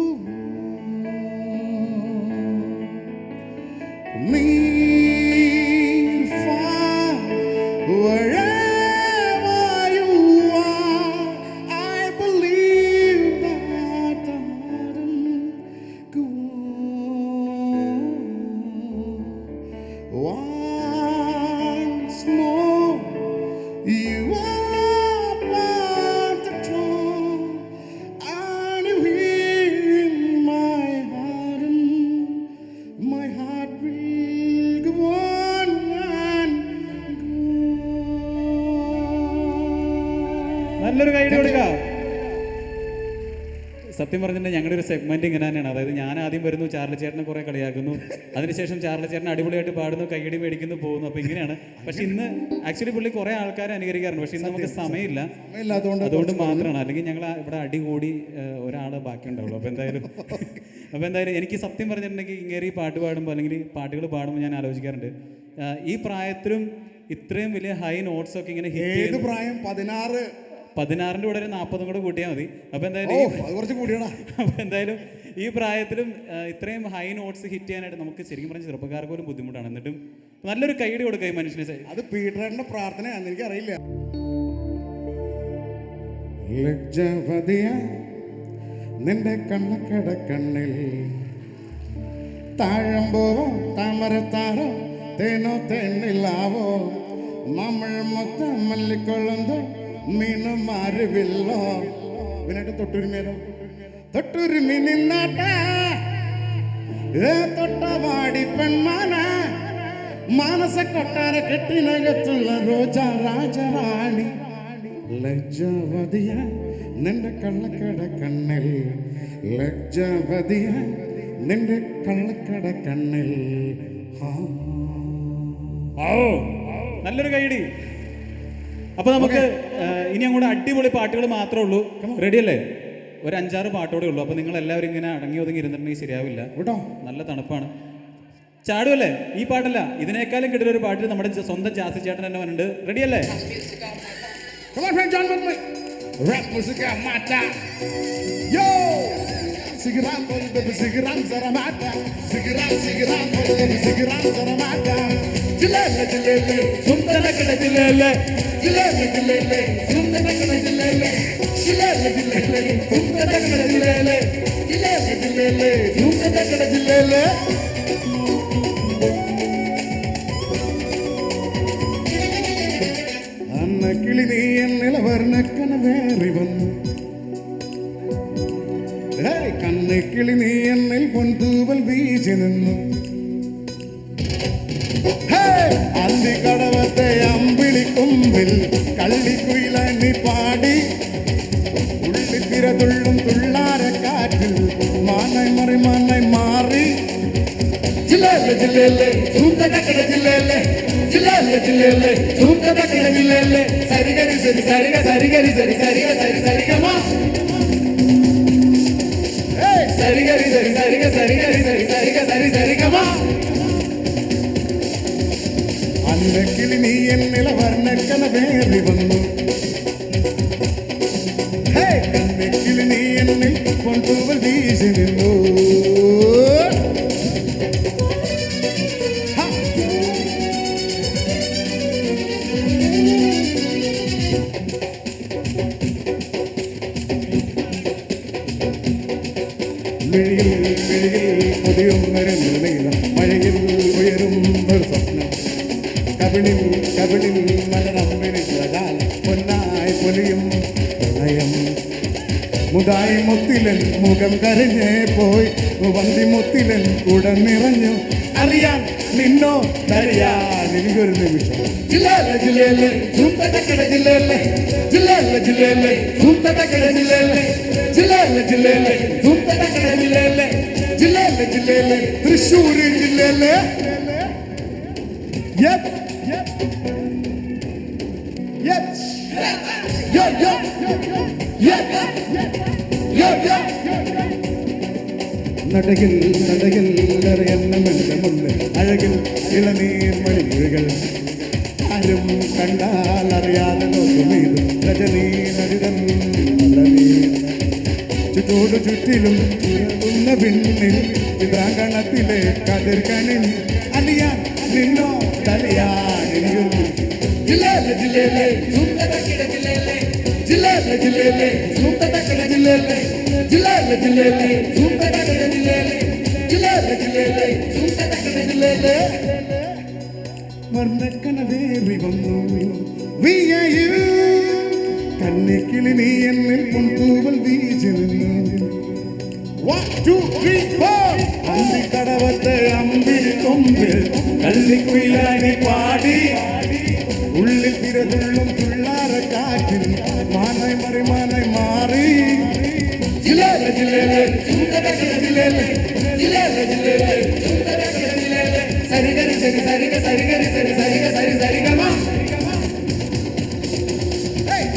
Near far, wherever you are, I believe that the heart go on. Once more, you are part the throne, and you hear in my heart will go on and go on. നല്ലൊരു കൈ കൊടുക്കാം. സത്യം പറഞ്ഞിട്ടുണ്ടെങ്കിൽ ഞങ്ങളുടെ ഒരു segment ഇങ്ങനെ തന്നെയാണ്. അതായത് ഞാൻ ആദ്യം വരുന്നു, ചാർലി ചേട്ടനെ കുറെ കളിയാക്കുന്നു, അതിനുശേഷം ചാർലി ചേട്ടൻ അടിപൊളിയായിട്ട് പാടുന്നു, കൈയടി മേടിക്കുന്നു, പോകുന്നു. അപ്പോൾ ഇങ്ങനെയാണ്. പക്ഷെ ഇന്ന് ആക്ച്വലി പുള്ളി കുറെ ആൾക്കാരെ അനുകരിക്കാറുണ്ട്. പക്ഷെ ഇന്ന് നമുക്ക് സമയമില്ല, അതുകൊണ്ട് മാത്രമാണ്. അല്ലെങ്കിൽ ഞങ്ങൾ ഇവിടെ അടി കൂടി ഒരാൾ ബാക്കി ഉണ്ടാവുള്ളൂ. അപ്പോൾ എന്തായാലും എനിക്ക് സത്യം പറഞ്ഞിട്ടുണ്ടെങ്കിൽ ഇങ്ങനെ ഈ പാട്ട് പാടുമ്പോൾ അല്ലെങ്കിൽ പാട്ടുകൾ പാടുമ്പോൾ ഞാൻ ആലോചിക്കാറുണ്ട്, ഈ പ്രായത്തിലും ഇത്രയും വലിയ ഹൈ നോട്ട്സ് ഒക്കെ ഇങ്ങനെ ഏത് പ്രായം? 16 കൂടെ ഒരു 40 കൂടെ കൂട്ടിയാൽ മതി. അപ്പോൾ എന്തായാലും ഈ പ്രായത്തിലും ഇത്രയും ഹൈ നോട്ട്സ് ഹിറ്റ് ചെയ്യാനായിട്ട് നമുക്ക് ശരിക്കും പറഞ്ഞ ചെറുപ്പക്കാർക്ക് പോലും ബുദ്ധിമുട്ടാണ്. എന്നിട്ടും നല്ലൊരു കൈയടി കൊടുക്കുക ഈ മനുഷ്യനെ. അത് പീറ്ററിന്റെ പ്രാർത്ഥനയാണെന്ന് എനിക്കറിയില്ല. ലജ്ജപതിയ നിന്റെ കണ്ണക്കട കണ്ണിൽ താഴമ്പോവോ താമരത്താരോ തേനോ തേന്നില്ലാവോ മമ്മൾ മൊത്തം മല്ലിക്കൊള്ളുന്തോ മീനും മാറുവില്ലോ വിനായിട്ട് തൊട്ടുരുമേലോ തൊട്ടുരുമി നിന്നാട്ട തൊട്ടവാടി പെൺമാന മാനസ കൊട്ടാര കെട്ടിനകത്തുള്ള റോജ രാജറാണി ലജ്ജവതിയ നിന്റെ കള്ളക്കട കണ്ണിൽ ലജ്ജവതിയ നിന്റെ കള്ളക്കട കണ്ണിൽ. നല്ലൊരു കൈയടി. അപ്പോൾ നമുക്ക് ഇനി അങ്ങോട്ട് അടിപൊളി പാട്ടുകൾ മാത്രമേ ഉള്ളൂ. റെഡി അല്ലേ? ഒരു 5-6 പാട്ടോടെ ഉള്ളൂ. അപ്പോൾ നിങ്ങൾ എല്ലാവരും ഇങ്ങനെ അടങ്ങി ഒതുങ്ങി ഇരുന്നിട്ടുണ്ടെങ്കിൽ ശരിയാവില്ല കേട്ടോ. നല്ല തണുപ്പാണ്. ചാടുമല്ലേ? ഈ പാട്ടല്ല, ഇതിനേക്കാളും കിട്ടുന്ന പാട്ടിൽ നമ്മുടെ സ്വന്തം ജാസി ചേട്ടൻ തന്നെ വന്നിട്ടുണ്ട്. റെഡി അല്ലേ? Sigaram baby sigaram zara mata sigaram sigaram zara mata jilele jilele sundara kada jilele jilele jilele sundara kada jilele jilele jilele sundara kada jilele jilele jilele sundara kada jilele. Anna kili nee ennila varnakana veri vannu കണ്ണിക്കിളി നീ എന്നിൽ പൊന്തൂവൽ വീശി നിന്നു അന്തിക്കടവത്തെ അമ്പിളിക്കൊമ്പിൽ കള്ളിക്കുയിലി പാടി ഉള്ളിത്തിര തുള്ളും തുള്ളാരക്കാറ്റിൽ മാനായി മാറി ജില്ലേലെ ജില്ലേലെ സൂന്തടക്കട ജില്ലേലെ ജില്ലേലെ ജില്ലേലെ സൂന്തടക്കട ജില്ലേലെ സരിഗരി സരി സരിഗ സരിഗരി സരി സരിഗ സരി സരിഗമാ സരിഗരി സരി സരിഗ സരിഗരി സരി സരിഗ സരി സരിഗമാ. അന്നക്കിളി നീ എന്നില വർണ്ണക്കല വേറി വന്നു കണ്ണിക്കിളി നീ എന്നിൽ പൊന്തൂവൽ വീശി നിന്നു. പുതിയൊന്നൊരു നീളം മഴയിൽ ഉയരും ഒരു സ്വപ്നം കവിളിൽ കവിളിൽ മലരമ്പിരിച്ച കാലം പൊന്നായി പൊലിയും പ്രണയം മുതായി മുത്തിലൻ മുഖം കരഞ്ഞേ പോയി വന്തി മുത്തിലൻ കൂടെ നിറഞ്ഞു അറിയാൻ നിന്നോ തരിയാൻ എനിക്കൊരു നിമിഷം. ജില്ലേലെ ജില്ലേലെ സൂന്തടക്കട ജില്ലേലെ ജില്ലേലെ ജില്ലേലെ സൂന്തടക്കട ജില്ലേലെ ജില്ലേലെ ജില്ലേലെ സൂന്തടക്കട ജില്ലേലെ ജില്ലേലെ ജില്ലയിലെ തൃശ്ശൂർ ജില്ലയിലെ നടകിൽ നടകിൽ എണ്ണമെന്റെ മുന്നിൽ അഴകിൽ ഇളനീർ മണികൾ ആരും കണ്ടാൽ അറിയാതെ നോക്കുമീതും രജനീ നടിതൻ ചുറ്റോടു ചുറ്റിലും ഉയർത്തുന്ന പിന്നിൽ ചിത്രാങ്കണത്തിലെ കതിർക്കണിൽ അലിയാൻ നിന്നോ തലയാണിരിക്കുന്നു ജില്ലയിലെ ജില്ലയിലെ ജില്ലയിലെ ജില്ലയിലെ ജില്ലയിലെ ജില്ലയിലെ ജില്ലയിലെ ജില്ലയിലെ ജില്ലയിലെ ജില്ലയിലെ വർണ്ണക്കനവേറി വന്നു കണ്ണിക്കിളി നീ എന്നിൽ പൊൻതൂവൽ വീശി നിന്നു അന്തിക്കടവത്തെ അമ്പിളി കൊമ്പിൽ കള്ളിക്കുയിലായി പാടി ഉള്ളിൽ തിരതുള്ളും പിള്ളാര കാറ്റിൽ മാനായി മാറി ജില്ലയിലെ ജില്ലയിലെ ജില്ലയിലെ ജില്ലയിലെ ജില്ലയിലെ സരിഗരി സരി സരിഗ സരിഗരി സരി സരിഗ സരി സരിഗമ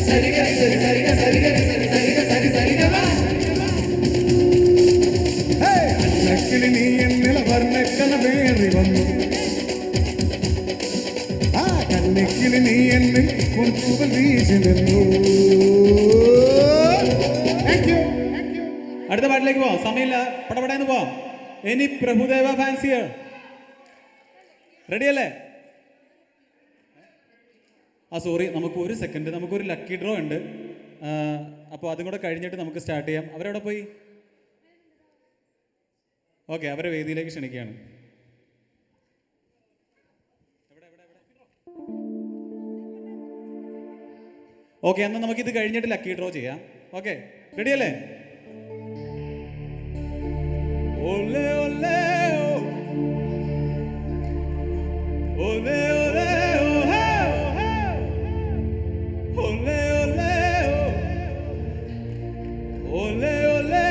സരിഗരി സരി സരിഗ സരിഗരി സരി സരിഗ സരി സരിഗമ അന്നക്കിളി നീ എന്നില വർണ്ണക്കനവേറി വന്നു ആ കണ്ണിക്കിളി നീ എന്നിൽ പൊൻതൂവൽ വീശി നിന്നു. അടുത്ത പാട്ടിലേക്ക് പോവാം, സമയമില്ല, പടപടയെന്ന് പോവാം. ഇനി പ്രഭുദേവ ഫാൻസിയർ റെഡിയല്ലേ? സോറി, നമുക്ക് ഒരു സെക്കൻഡ്, നമുക്കൊരു ലക്കി ഡ്രോ ഉണ്ട്. അപ്പോൾ അതും കൂടെ കഴിഞ്ഞിട്ട് നമുക്ക് സ്റ്റാർട്ട് ചെയ്യാം. അവരവിടെ പോയി? ഓക്കെ, അവരെ വേദിയിലേക്ക് ക്ഷണിക്കുകയാണ്. ഓക്കെ, എന്നാൽ നമുക്കിത് കഴിഞ്ഞിട്ട് ലക്കി ഡ്രോ ചെയ്യാം. ഓക്കെ, റെഡിയല്ലേ? Ole ole ole ole ole ole ole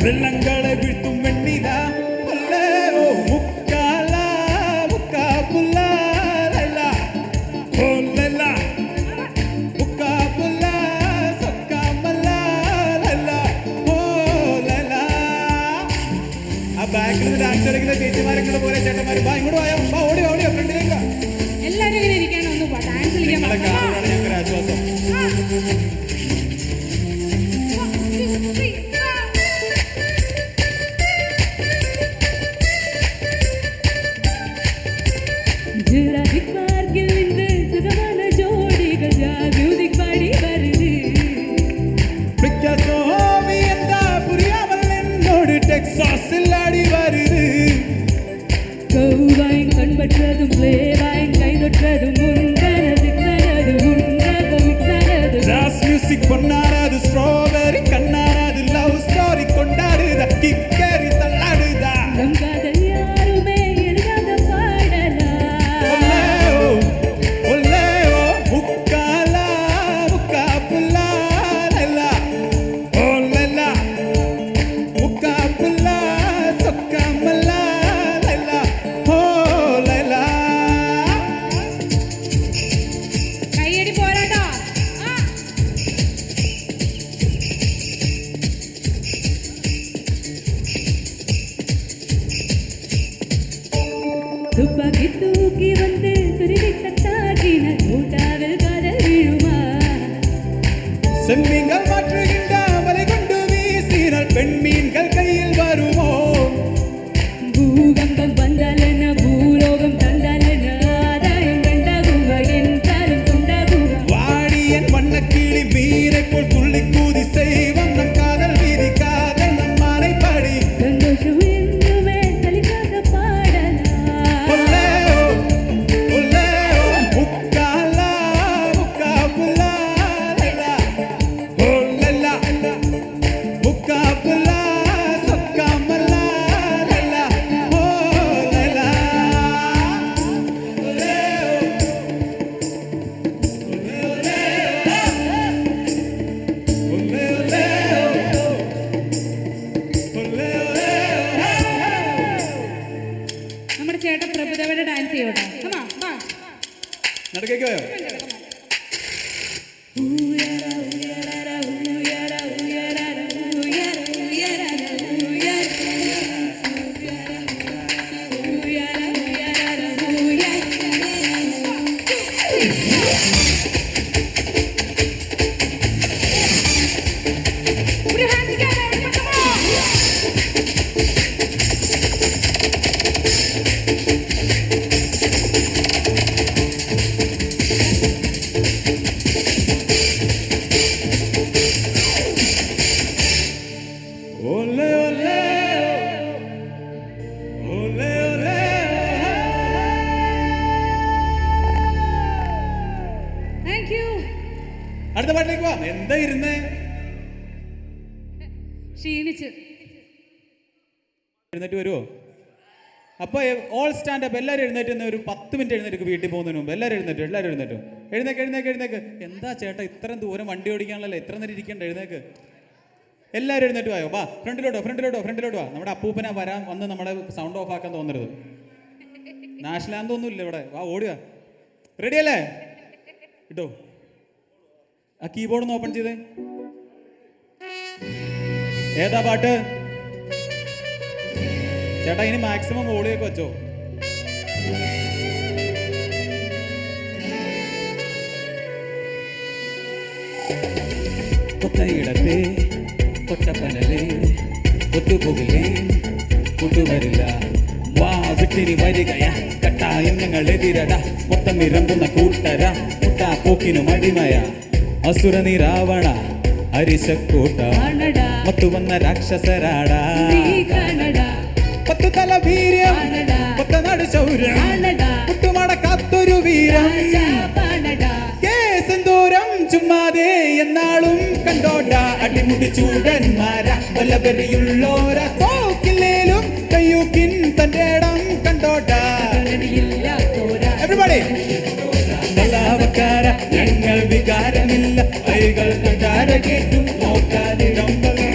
വെള്ളങ്ങളെ വീഴ്ത്തും വെണ്ണില മുക്കാല മുക്കാപ്പുല്ല മുക്കാപ്പുല്ല സൊക്കാമല്ല. ആ ബാക്കിൽ ഡാൻസ് കളിക്കുന്ന ചേച്ചിമാരെങ്ങനെ പോലെ ചേട്ടന്മാർ ഇങ്ങോട്ട് പോയാ ഓടിയോ ഫ്രണ്ടിലേക്ക്. എല്ലാവരും ഇങ്ങനെ ഇരിക്കാനോ ഒന്ന് ഡാൻസ് കളിക്കാൻ കാണുന്നതാണ് ഞങ്ങൾക്ക് ആശ്വാസം. கண்பற்றதும் பிளேவாய் கைதொற்றதும் உண்டனது கனது உண்டது விட்டனது ஜாஸ் மியூசிக் பொன்னாராது ஸ்ட்ராபெரி கண்ணாராது லவ் ஸ்டோரி கொண்டாடுதா கிக்கரி தள்ளாடுதா நம் காதல் யாருமே எழுதாத பாடலா ஒல்லேவோ முக்காலா முக்காப்புல்லா லல்லா ஒல்லல்லா முக்காப்புல்லா சொக்காமல்லா லல்லா ஒல்லல்லா. കൈയടി പോരാട്ടോ. துப்பாக்கி தூக்கி வந்து துருவி தட்டாக்கின கூட்டாவில் காதல் விழுமா செம்மீன்கள் மாற்றுகின்ற வலை கொண்டு வீசினால் பெண்மீன்கள் கையில் வருமோ பூகம்பம் வந்தாலென பூலோகம் தந்தாலென ചെയ്യോട്ടോ. Come on, come on. നടക്കേക്ക് പോയോ? Put your hands together, come on. Ole, ole, ole, ole. Thank you. അടുത്ത പാട്ടിലേക്ക് പോവാം. എന്താ ഇരുന്നേ? ക്ഷീണിച്ച്. എഴുന്നേറ്റ് വരുമോ? അപ്പോൾ ഓൾ സ്റ്റാൻഡ് അപ്പ്. എല്ലാവരും എഴുന്നേറ്റ് നിന്ന് ഒരു 10 മിനിറ്റ് എഴുന്നേറ്റ് വീട്ടിൽ പോകുന്നതിന് മുമ്പ് എല്ലാവരും എഴുന്നേറ്റ്. എഴുന്നേക്ക്. എന്താ ചേട്ടാ ഇത്രയും ദൂരം വണ്ടി ഓടിക്കാനല്ലോ, ഇത്ര നേരം ഇരിക്കണ്ട, എഴുന്നേക്ക്. എല്ലാവരും എഴുന്നേറ്റ് വായോ. വാ, ഫ്രണ്ടിലോട്ട് വാ. നമ്മുടെ അപ്പൂപ്പനെ വന്ന് നമ്മുടെ സൗണ്ട് ഓഫ് ആക്കാൻ തോന്നരുത്. നാഷണൽ ആന്തം ഒന്നും ഇല്ല ഇവിടെ. വാ, ഓടുക. റെഡി അല്ലേ? ഇട്ടോ ആ കീബോർഡ് ഒന്ന് ഓപ്പൺ ചെയ്തേ. ഏതാ പാട്ട് ചേട്ടാ? ഇനി മാക്സിമം വോളിയൊക്കെ വെച്ചോ. കൊത്തയിടത്തെ കൊട്ടപ്പനലേ ഒത്തുപോകില്ലേ കൂട്ടുവരില്ല വാ വിട്ടിനി വരികയാ കട്ടാ ഇന്നങ്ങൾ എതിരട മൊത്തം ഇറമ്പുന്ന കൂട്ടര മുട്ടാ പോക്കിനു മടിമയ അസുര നിരാവണ അരിശക്കൂട്ട മത്തു വന്ന രാക്ഷസരാടാ പത്തു തല വീര്യം പത്തനാട് ശൗര്യം മുട്ടുമടക്കാത്തൊരു വീരം കേസെന്തോരം ചുമ്മാതെ എന്നാളും കണ്ടോട്ട അടിമുടി ചൂടന്മാര വല്ലവരിയുള്ളോര തോക്കില്ലേലും കയ്യൂക്കിൻ തന്റെ ഇടം കണ്ടോട്ട. Everybody. കലാവക്കാര ഞങ്ങൾ വികാരമില്ല കൈകൾ കണ്ടാര കേട്ടും നോക്കാതിടമ്പലം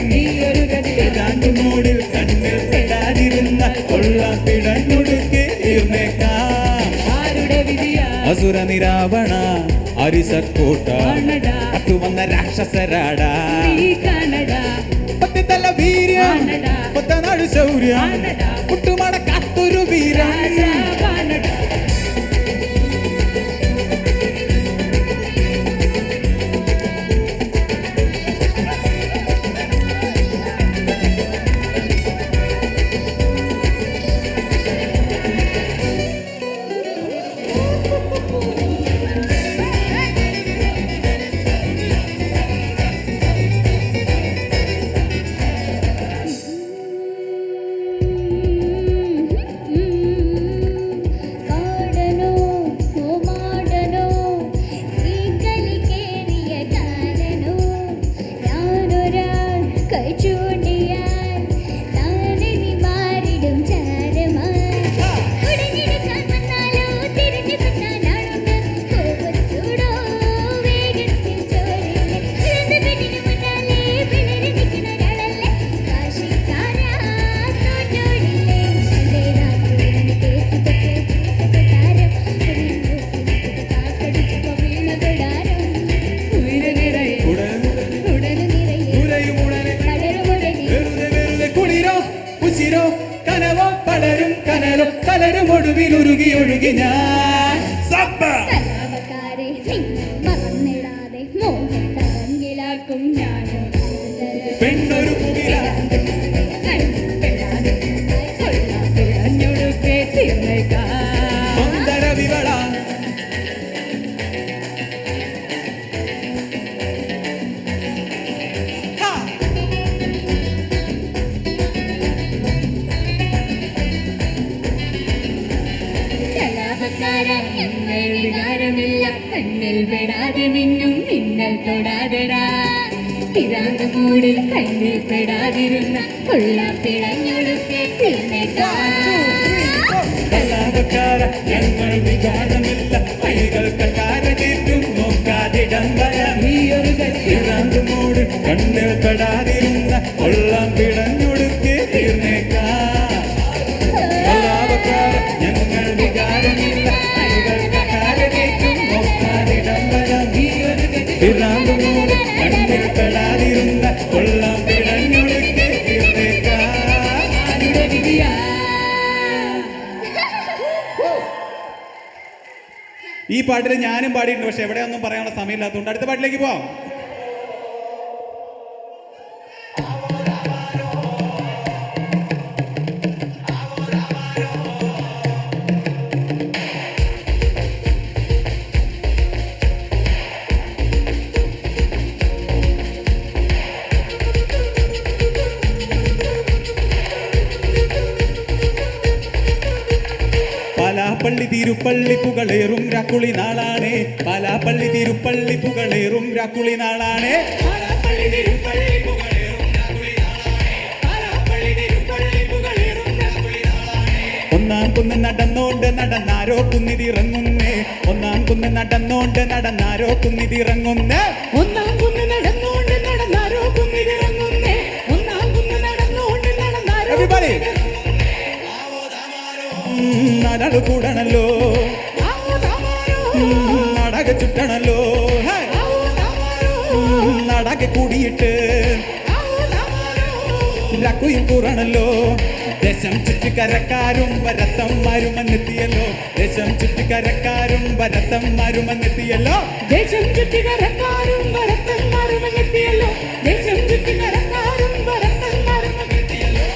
മൂടിൽ കണ്ണിൽ പെടാതിരുന്ന കൊള്ളാം പിടഞ്ഞൊടുക്കി തീർന്നേക്കാം അസുര നിരാവണ അരിസക്കൂട്ട അത്തു വന്ന രാക്ഷസരാടാ പത്തിത്തല വീര്യം പത്തനാട് ശൗര്യം മുട്ടുമടക്കാത്തൊരു വീരം. ഒടുവിലുരുകി ഒഴുകി ഞാൻ മറന്നിടാതെ മോഹത്തരങ്ങിലാക്കും ഞാൻ പെണ്ണൊരു സുന്ദര വിവള വികാരമില്ല കണ്ണിൽ പെടാതെ മിന്നും മിന്നൽ തൊടാതെടാ പിതാന്ത മൂടിൽ കണ്ണിൽ പെടാതിരുന്ന കൊള്ളാം പിഴഞ്ഞൊടുക്കെ കലാപക്കാര ഞങ്ങൾ വികാരമില്ല കൈകൾ കട്ടാര ചീറ്റും നോക്കാതിടമ്പലീയൊരു പിതാന്ത മൂടിൽ കണ്ണിൽ പെടാതിരുന്ന കൊള്ളാം പിഴഞ്ഞൊടുക്കെ തീർന്നേക്കാം കലാപക്കാര ഞങ്ങൾ വികാരമില്ല പിറാന്തുമൂട് കണ്ണിൽ പെടാതിരുന്ന കൊള്ളാം പിഴഞ്ഞൊടുക്കെ ആരുടെ വിധിയാ? ഈ പാട്ടിൽ ഞാനും പാടിയിട്ടുണ്ട്, പക്ഷെ എവിടെയൊന്നും പറയാനുള്ള സമയമില്ലാത്തതുകൊണ്ട് അടുത്ത പാട്ടിലേക്ക് പോവാം. പാലാപ്പള്ളി തിരുപ്പള്ളി പുകളേറും രാക്കുളി നാളാണ്, പാലാപ്പള്ളി തിരുപ്പള്ളി പുകളേറും രാക്കുളി നാളാണ്. ഒന്നാം കുന്ന് നടന്നോണ്ട് നടന്നാരോ കുന്നിതിറങ്ങുന്നേ, ഒന്നാം കുന്ന് നടന്നോണ്ട് നടന്നാരോ കുന്നിതിറങ്ങുന്നേ, ഒന്നാം കുന്ന് നടന്നോണ്ട് നടന്നാരോ കുന്നിലിറങ്ങുന്നേ, ഒന്നാം കുന്ന് നടന്നോണ്ട് നടന്നാരോ Everybody. നാലാള് കൂടണല്ലോ, നാടക ചുറ്റണല്ലോ, നാടക കൂടിയിട്ട് രാക്കുയും കൂറണല്ലോ. ദേശം ചുറ്റിക്കരക്കാരും വരത്തന്മാരും വന്നെത്തിയല്ലോ, ദേശം ചുറ്റിക്കരക്കാരും വരത്തന്മാരും വന്നെത്തിയല്ലോ, ദേശം ചുറ്റിക്കരക്കാരും വരത്തന്മാരും എത്തിയല്ലോ, ദേശം ചുറ്റിക്കരക്കാരും വരത്തന്മാരും എത്തിയല്ലോ.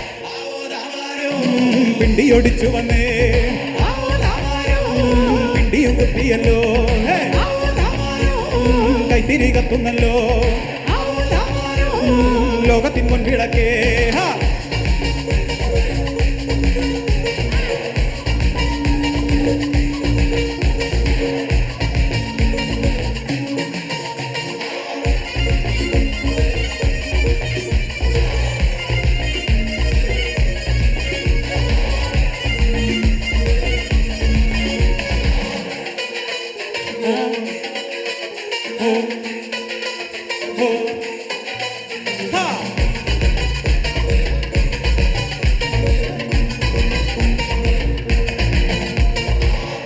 പിണ്ടിയൊടിച്ചു വന്നേ, പിണ്ടിയും കുത്തിയല്ലോ, കൈത്തിരി കത്തുന്നല്ലോ, ലോകത്തിൻ മുൻപിളക്കേ.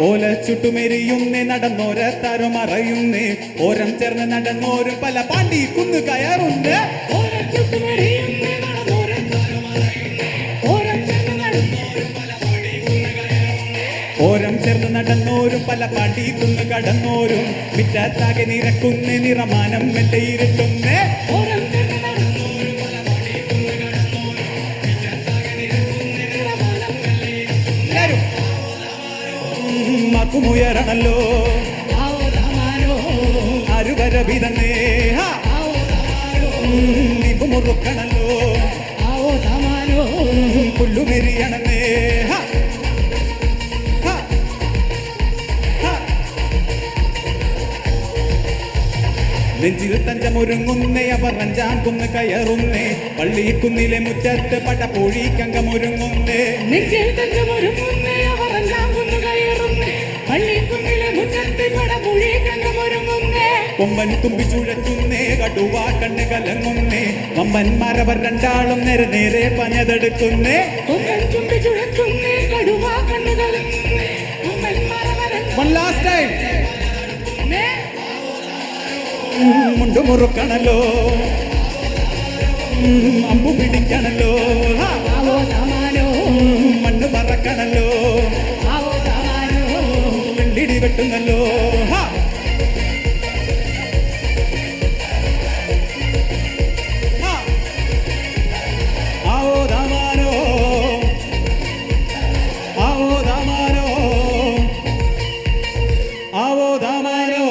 ഓല ചുട്ടുമെരിയുന്നേ നടന്നോരത്താരും മറയുന്നേ, ഓരം ചേർന്ന് നടന്നോരും പല പാണ്ടി കുന്നു കയറുന്നേ, ഓരം ചേർന്ന് നടന്നോരും പല പാണ്ടി കുന്നു കടന്നോരും മിറ്റാത്താകെ നിരക്കുന്നേ, നിറമാനം മെല്ലെ ഇരുട്ടുന്നേ, മക്കുമുയരണല്ലോ, അരുവര വിതന്നേ, നിമ്പുമുറുക്കണല്ലോ, പുല്ലുമെരിയണന്നേ, നെഞ്ചിൽ തഞ്ചമൊരുങ്ങുന്നേ, അവർ അഞ്ചാം കുന്ന് കയറുന്നേ, പള്ളിക്കുന്നിലെ മുറ്റത്ത് പടപൊഴിക്കങ്കമൊരുങ്ങുന്നേ, നെഞ്ചിൽ തഞ്ചമൊരുങ്ങുന്നേ, അവർ അഞ്ചാം കുന്ന് കയറുന്നേ, പള്ളിക്കുന്നിലെ മുറ്റത്ത് പടപൊഴിക്കങ്കമൊരുങ്ങുന്നേ, കൊമ്പൻ തുമ്പി ചുഴറ്റുന്നേ, കടുവ കണ്ണ് കലങ്ങുന്നേ, വമ്പന്മാരവർ രണ്ടാളും നേരെ നേരെ പഞ്ഞതെടുക്കുന്നേ, കൊമ്പൻ തുമ്പി ചുഴറ്റുന്നേ, കടുവ കണ്ണ് കലങ്ങുന്നേ, കൊമ്പന്മാരവർ One last time. മുണ്ടുമുറുക്കണല്ലോ, അമ്പു പിടിക്കണല്ലോ, മണ്ണ് പറക്കണല്ലോ, വെള്ളിടി വെട്ടുന്നല്ലോ, ആവോ ദാമാനോ, ആവോ ദാമാനോ, ആവോ ദാമാനോ.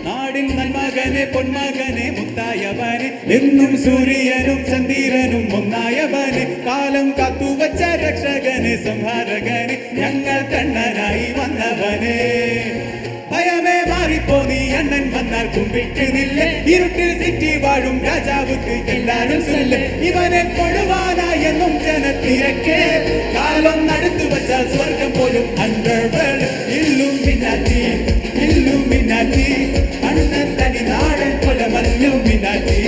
നാടിൻ നന്മകനെ പൊന്മകനെ മുത്തായവനെ, എന്നും സൂര്യനും ചന്ദ്രനും ഒന്നായവനെ, കാലം കാത്തുവച്ച രക്ഷകനെ സംഹാരകനെ, ഞങ്ങൾ കണ്ണനായി വന്നവനെ. ഭയമേ മാറിപ്പോ നീ അണ്ണൻ വന്നാൽ കുമ്പിട്ട് നില്ല, ഇരുട്ടിൽ സിറ്റി വാഴും രാജാവുക്ക് എല്ലാരും ചൊല്ല, ഇവനെ കൊഴുവാനായെന്നും ജനത്തിരക്കെ, കാലം നടത്തു വച്ചാൽ സ്വർഗം പോലും അണ്ടർവേൾഡ്. ഇല്ലുമിനാറ്റി ഇല്ലുമിനാറ്റി, അണ്ണൻ തനി നാടൻ കൊലമല്ലുമിനാറ്റി.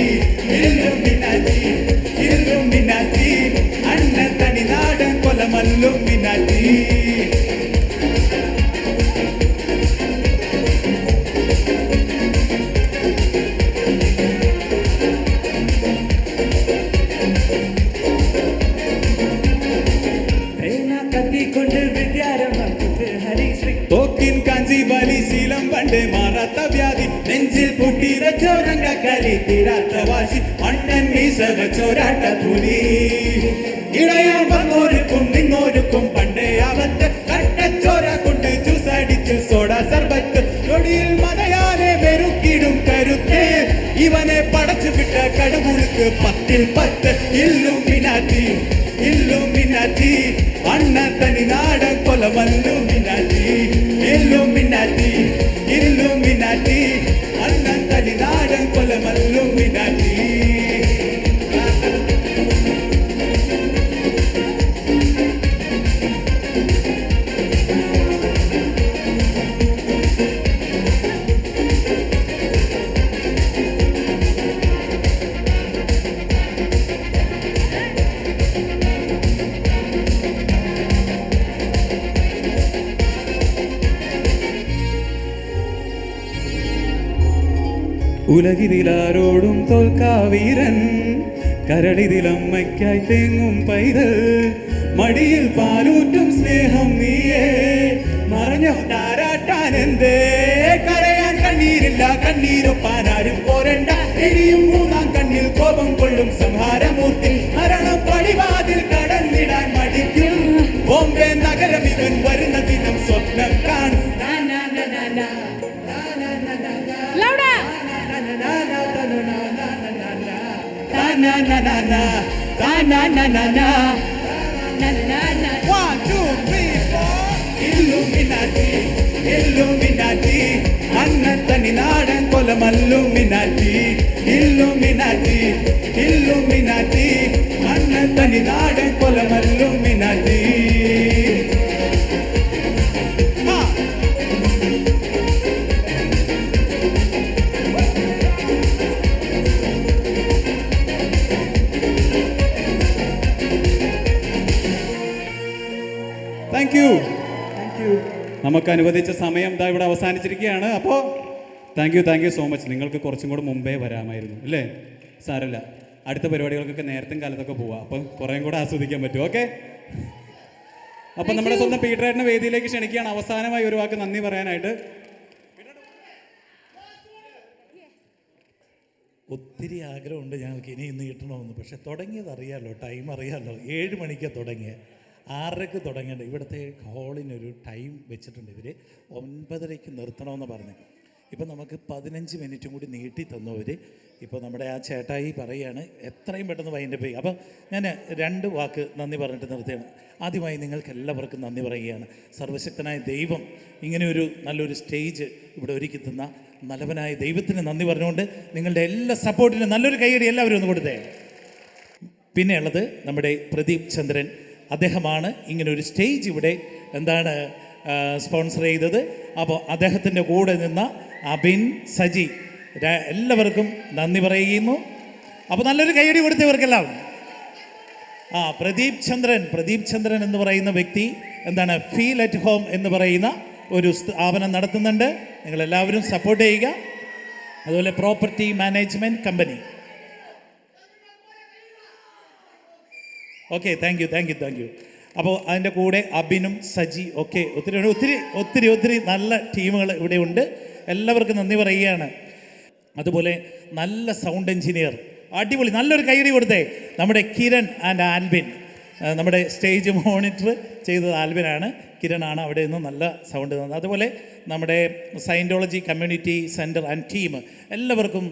വ്യാധി നെഞ്ചിൽ പൂട്ടിരച്ചോരങ്ക കലി തീരാത്ത വാശി അണ്ണൻ മീസ വെച്ചോരാട്ട തുലി ഇളയാൻ വന്നോരുക്കും നിന്നോരുക്കും പണ്ടേ ആവത്ത് കട്ടച്ചോര കൊണ്ട് ചൂസടിച്ച് സോഡ സർബത്ത് നൊടിയിൽ മതയാനെ വെറുക്കിടും കരുത്ത് ഇവനെ പടച്ചു വിട്ട കടുകുളുക്ക് 10ൽ 10 ഇല്ലുമിനാറ്റി ഇല്ലുമിനാറ്റി അണ്ണ തനി നാടൻ കൊലമല്ലുമിനാറ്റി ഇല്ലുമിനാറ്റി ഇല്ലുമിനാറ്റി അണ്ണ തനി നാടൻ കൊലമല്ലുമിനാറ്റി ഉലകിതിലാരോടും തോൽക്കാവീരൻ കരളിതിലമ്മയ്ക്കായി തെങ്ങും പൈതൽ മടിയിൽ പാലൂറ്റും സ്നേഹം നീയേ മറഞ്ഞോ താരാട്ടാൻ എന്തേ കരയാൻ കണ്ണീരില്ല കണ്ണീരൊപ്പാനാരും പോരണ്ട ഇനിയും 3-ാം കണ്ണിൽ കോപം കൊള്ളും സംഹാരമൂർത്തി മരണം പടിവാതിൽ കടന്നിടാൻ മടിക്കും ബോംബെ നഗരം ഇവൻ വരുന്ന ദിനം സ്വപ്നം കാണും അന്നത്തനി നാടൻ കൊലമല്ലുമിനാറ്റി ഇല്ലുമിനാറ്റി ഇല്ലുമിനാറ്റി അന്നത്തനി നാടൻ കൊലമല്ലുമിനാറ്റി താങ്ക് യു നമുക്ക് അനുവദിച്ച സമയം ഇതാ ഇവിടെ അവസാനിച്ചിരിക്കുകയാണ്. അപ്പോൾ താങ്ക് യു സോ മച്ച്. നിങ്ങൾക്ക് കുറച്ചും കൂടെ മുമ്പേ വരാമായിരുന്നു അല്ലേ? സാരമില്ല, അടുത്ത പരിപാടികൾക്കൊക്കെ നേരത്തെ കാലത്തൊക്കെ പോവാം, അപ്പം കുറേയും കൂടെ ആസ്വദിക്കാൻ പറ്റും. ഓക്കെ, അപ്പം നമ്മുടെ സ്വന്തം പീറ്ററേട്ടനെ വേദിയിലേക്ക് ക്ഷണിക്കുകയാണ്. അവസാനമായി ഒരു വാക്ക് നന്ദി പറയാനായിട്ട്. ഒത്തിരി ആഗ്രഹമുണ്ട് ഞങ്ങൾക്ക് ഇനി ഇന്ന് കിട്ടണമെന്ന്. പക്ഷെ തുടങ്ങിയത് അറിയാമല്ലോ, ടൈം അറിയാമല്ലോ. 7 മണിക്കാണ് തുടങ്ങിയത്, 6:30 തുടങ്ങേണ്ടത്. ഇവിടുത്തെ ഹാളിനൊരു ടൈം വെച്ചിട്ടുണ്ട് ഇവർ, 9:30 നിർത്തണമെന്ന് പറഞ്ഞു. ഇപ്പം നമുക്ക് 15 മിനിറ്റും കൂടി നീട്ടി തന്നവർ. ഇപ്പോൾ നമ്മുടെ ആ ചേട്ടായി പറയുകയാണ് എത്രയും പെട്ടെന്ന് വൈൻഡപ്പ് ചെയ്യും. അപ്പം ഞാൻ 2 വാക്ക് നന്ദി പറഞ്ഞിട്ട് നിർത്തുകയാണ്. ആദ്യമായി നിങ്ങൾക്ക് എല്ലാവർക്കും നന്ദി പറയുകയാണ്. സർവശക്തനായ ദൈവം ഇങ്ങനെയൊരു നല്ലൊരു സ്റ്റേജ് ഇവിടെ ഒരുക്കി തന്ന നല്ലവനായ ദൈവത്തിന് നന്ദി പറഞ്ഞുകൊണ്ട് നിങ്ങളുടെ എല്ലാ സപ്പോർട്ടിനും നല്ലൊരു കൈയടി എല്ലാവരും ഒന്ന് കൊടുത്തേ. പിന്നെ ഉള്ളത് നമ്മുടെ പ്രദീപ് ചന്ദ്രൻ, അദ്ദേഹമാണ് ഇങ്ങനൊരു സ്റ്റേജ് ഇവിടെ സ്പോൺസർ ചെയ്തത്. അപ്പോൾ അദ്ദേഹത്തിൻ്റെ കൂടെ നിന്ന അബിൻ, സജി, എല്ലാവർക്കും നന്ദി പറയുന്നു. അപ്പോൾ നല്ലൊരു കൈയടി കൊടുത്തവർക്കെല്ലാം. പ്രദീപ് ചന്ദ്രൻ എന്ന് പറയുന്ന വ്യക്തി ഫീൽ അറ്റ് ഹോം എന്ന് പറയുന്ന ഒരു സ്ഥാപനം നടത്തുന്നുണ്ട്. നിങ്ങളെല്ലാവരും സപ്പോർട്ട് ചെയ്യുക. അതുപോലെ property management company. Okay, thank you. അപ്പോൾ അതിൻ്റെ കൂടെ അബിനും സജി ഒക്കെ ഒത്തിരി നല്ല ടീമുകൾ ഇവിടെ ഉണ്ട്. എല്ലാവർക്കും നന്ദി പറയുകയാണ്. അതുപോലെ നല്ല സൗണ്ട് എഞ്ചിനീയർ, അടിപൊളി, നല്ലൊരു കൈയടി കൊടുത്തേ. നമ്മുടെ കിരൺ ആൻഡ് ആൽബിൻ, നമ്മുടെ സ്റ്റേജ് മോണിറ്റർ ചെയ്തത് ആൽബിനാണ്, കിരണാണ് അവിടെ നിന്ന് നല്ല സൗണ്ട് തന്നത്. അതുപോലെ നമ്മുടെ സയൻറ്റോളജി കമ്മ്യൂണിറ്റി സെൻറ്റർ ആൻഡ് ടീം, എല്ലാവർക്കും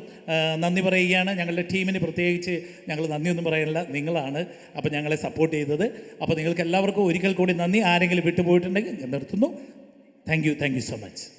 നന്ദി പറയുകയാണ്. ഞങ്ങളുടെ ടീമിന് പ്രത്യേകിച്ച് ഞങ്ങൾ നന്ദിയൊന്നും പറയാനില്ല, നിങ്ങളാണ് അപ്പോൾ ഞങ്ങളെ സപ്പോർട്ട് ചെയ്തത്. അപ്പോൾ നിങ്ങൾക്ക് എല്ലാവർക്കും ഒരിക്കൽ കൂടി നന്ദി. ആരെങ്കിലും വിട്ടുപോയിട്ടുണ്ടെങ്കിൽ ഞാൻ നിർത്തുന്നു. Thank you so much.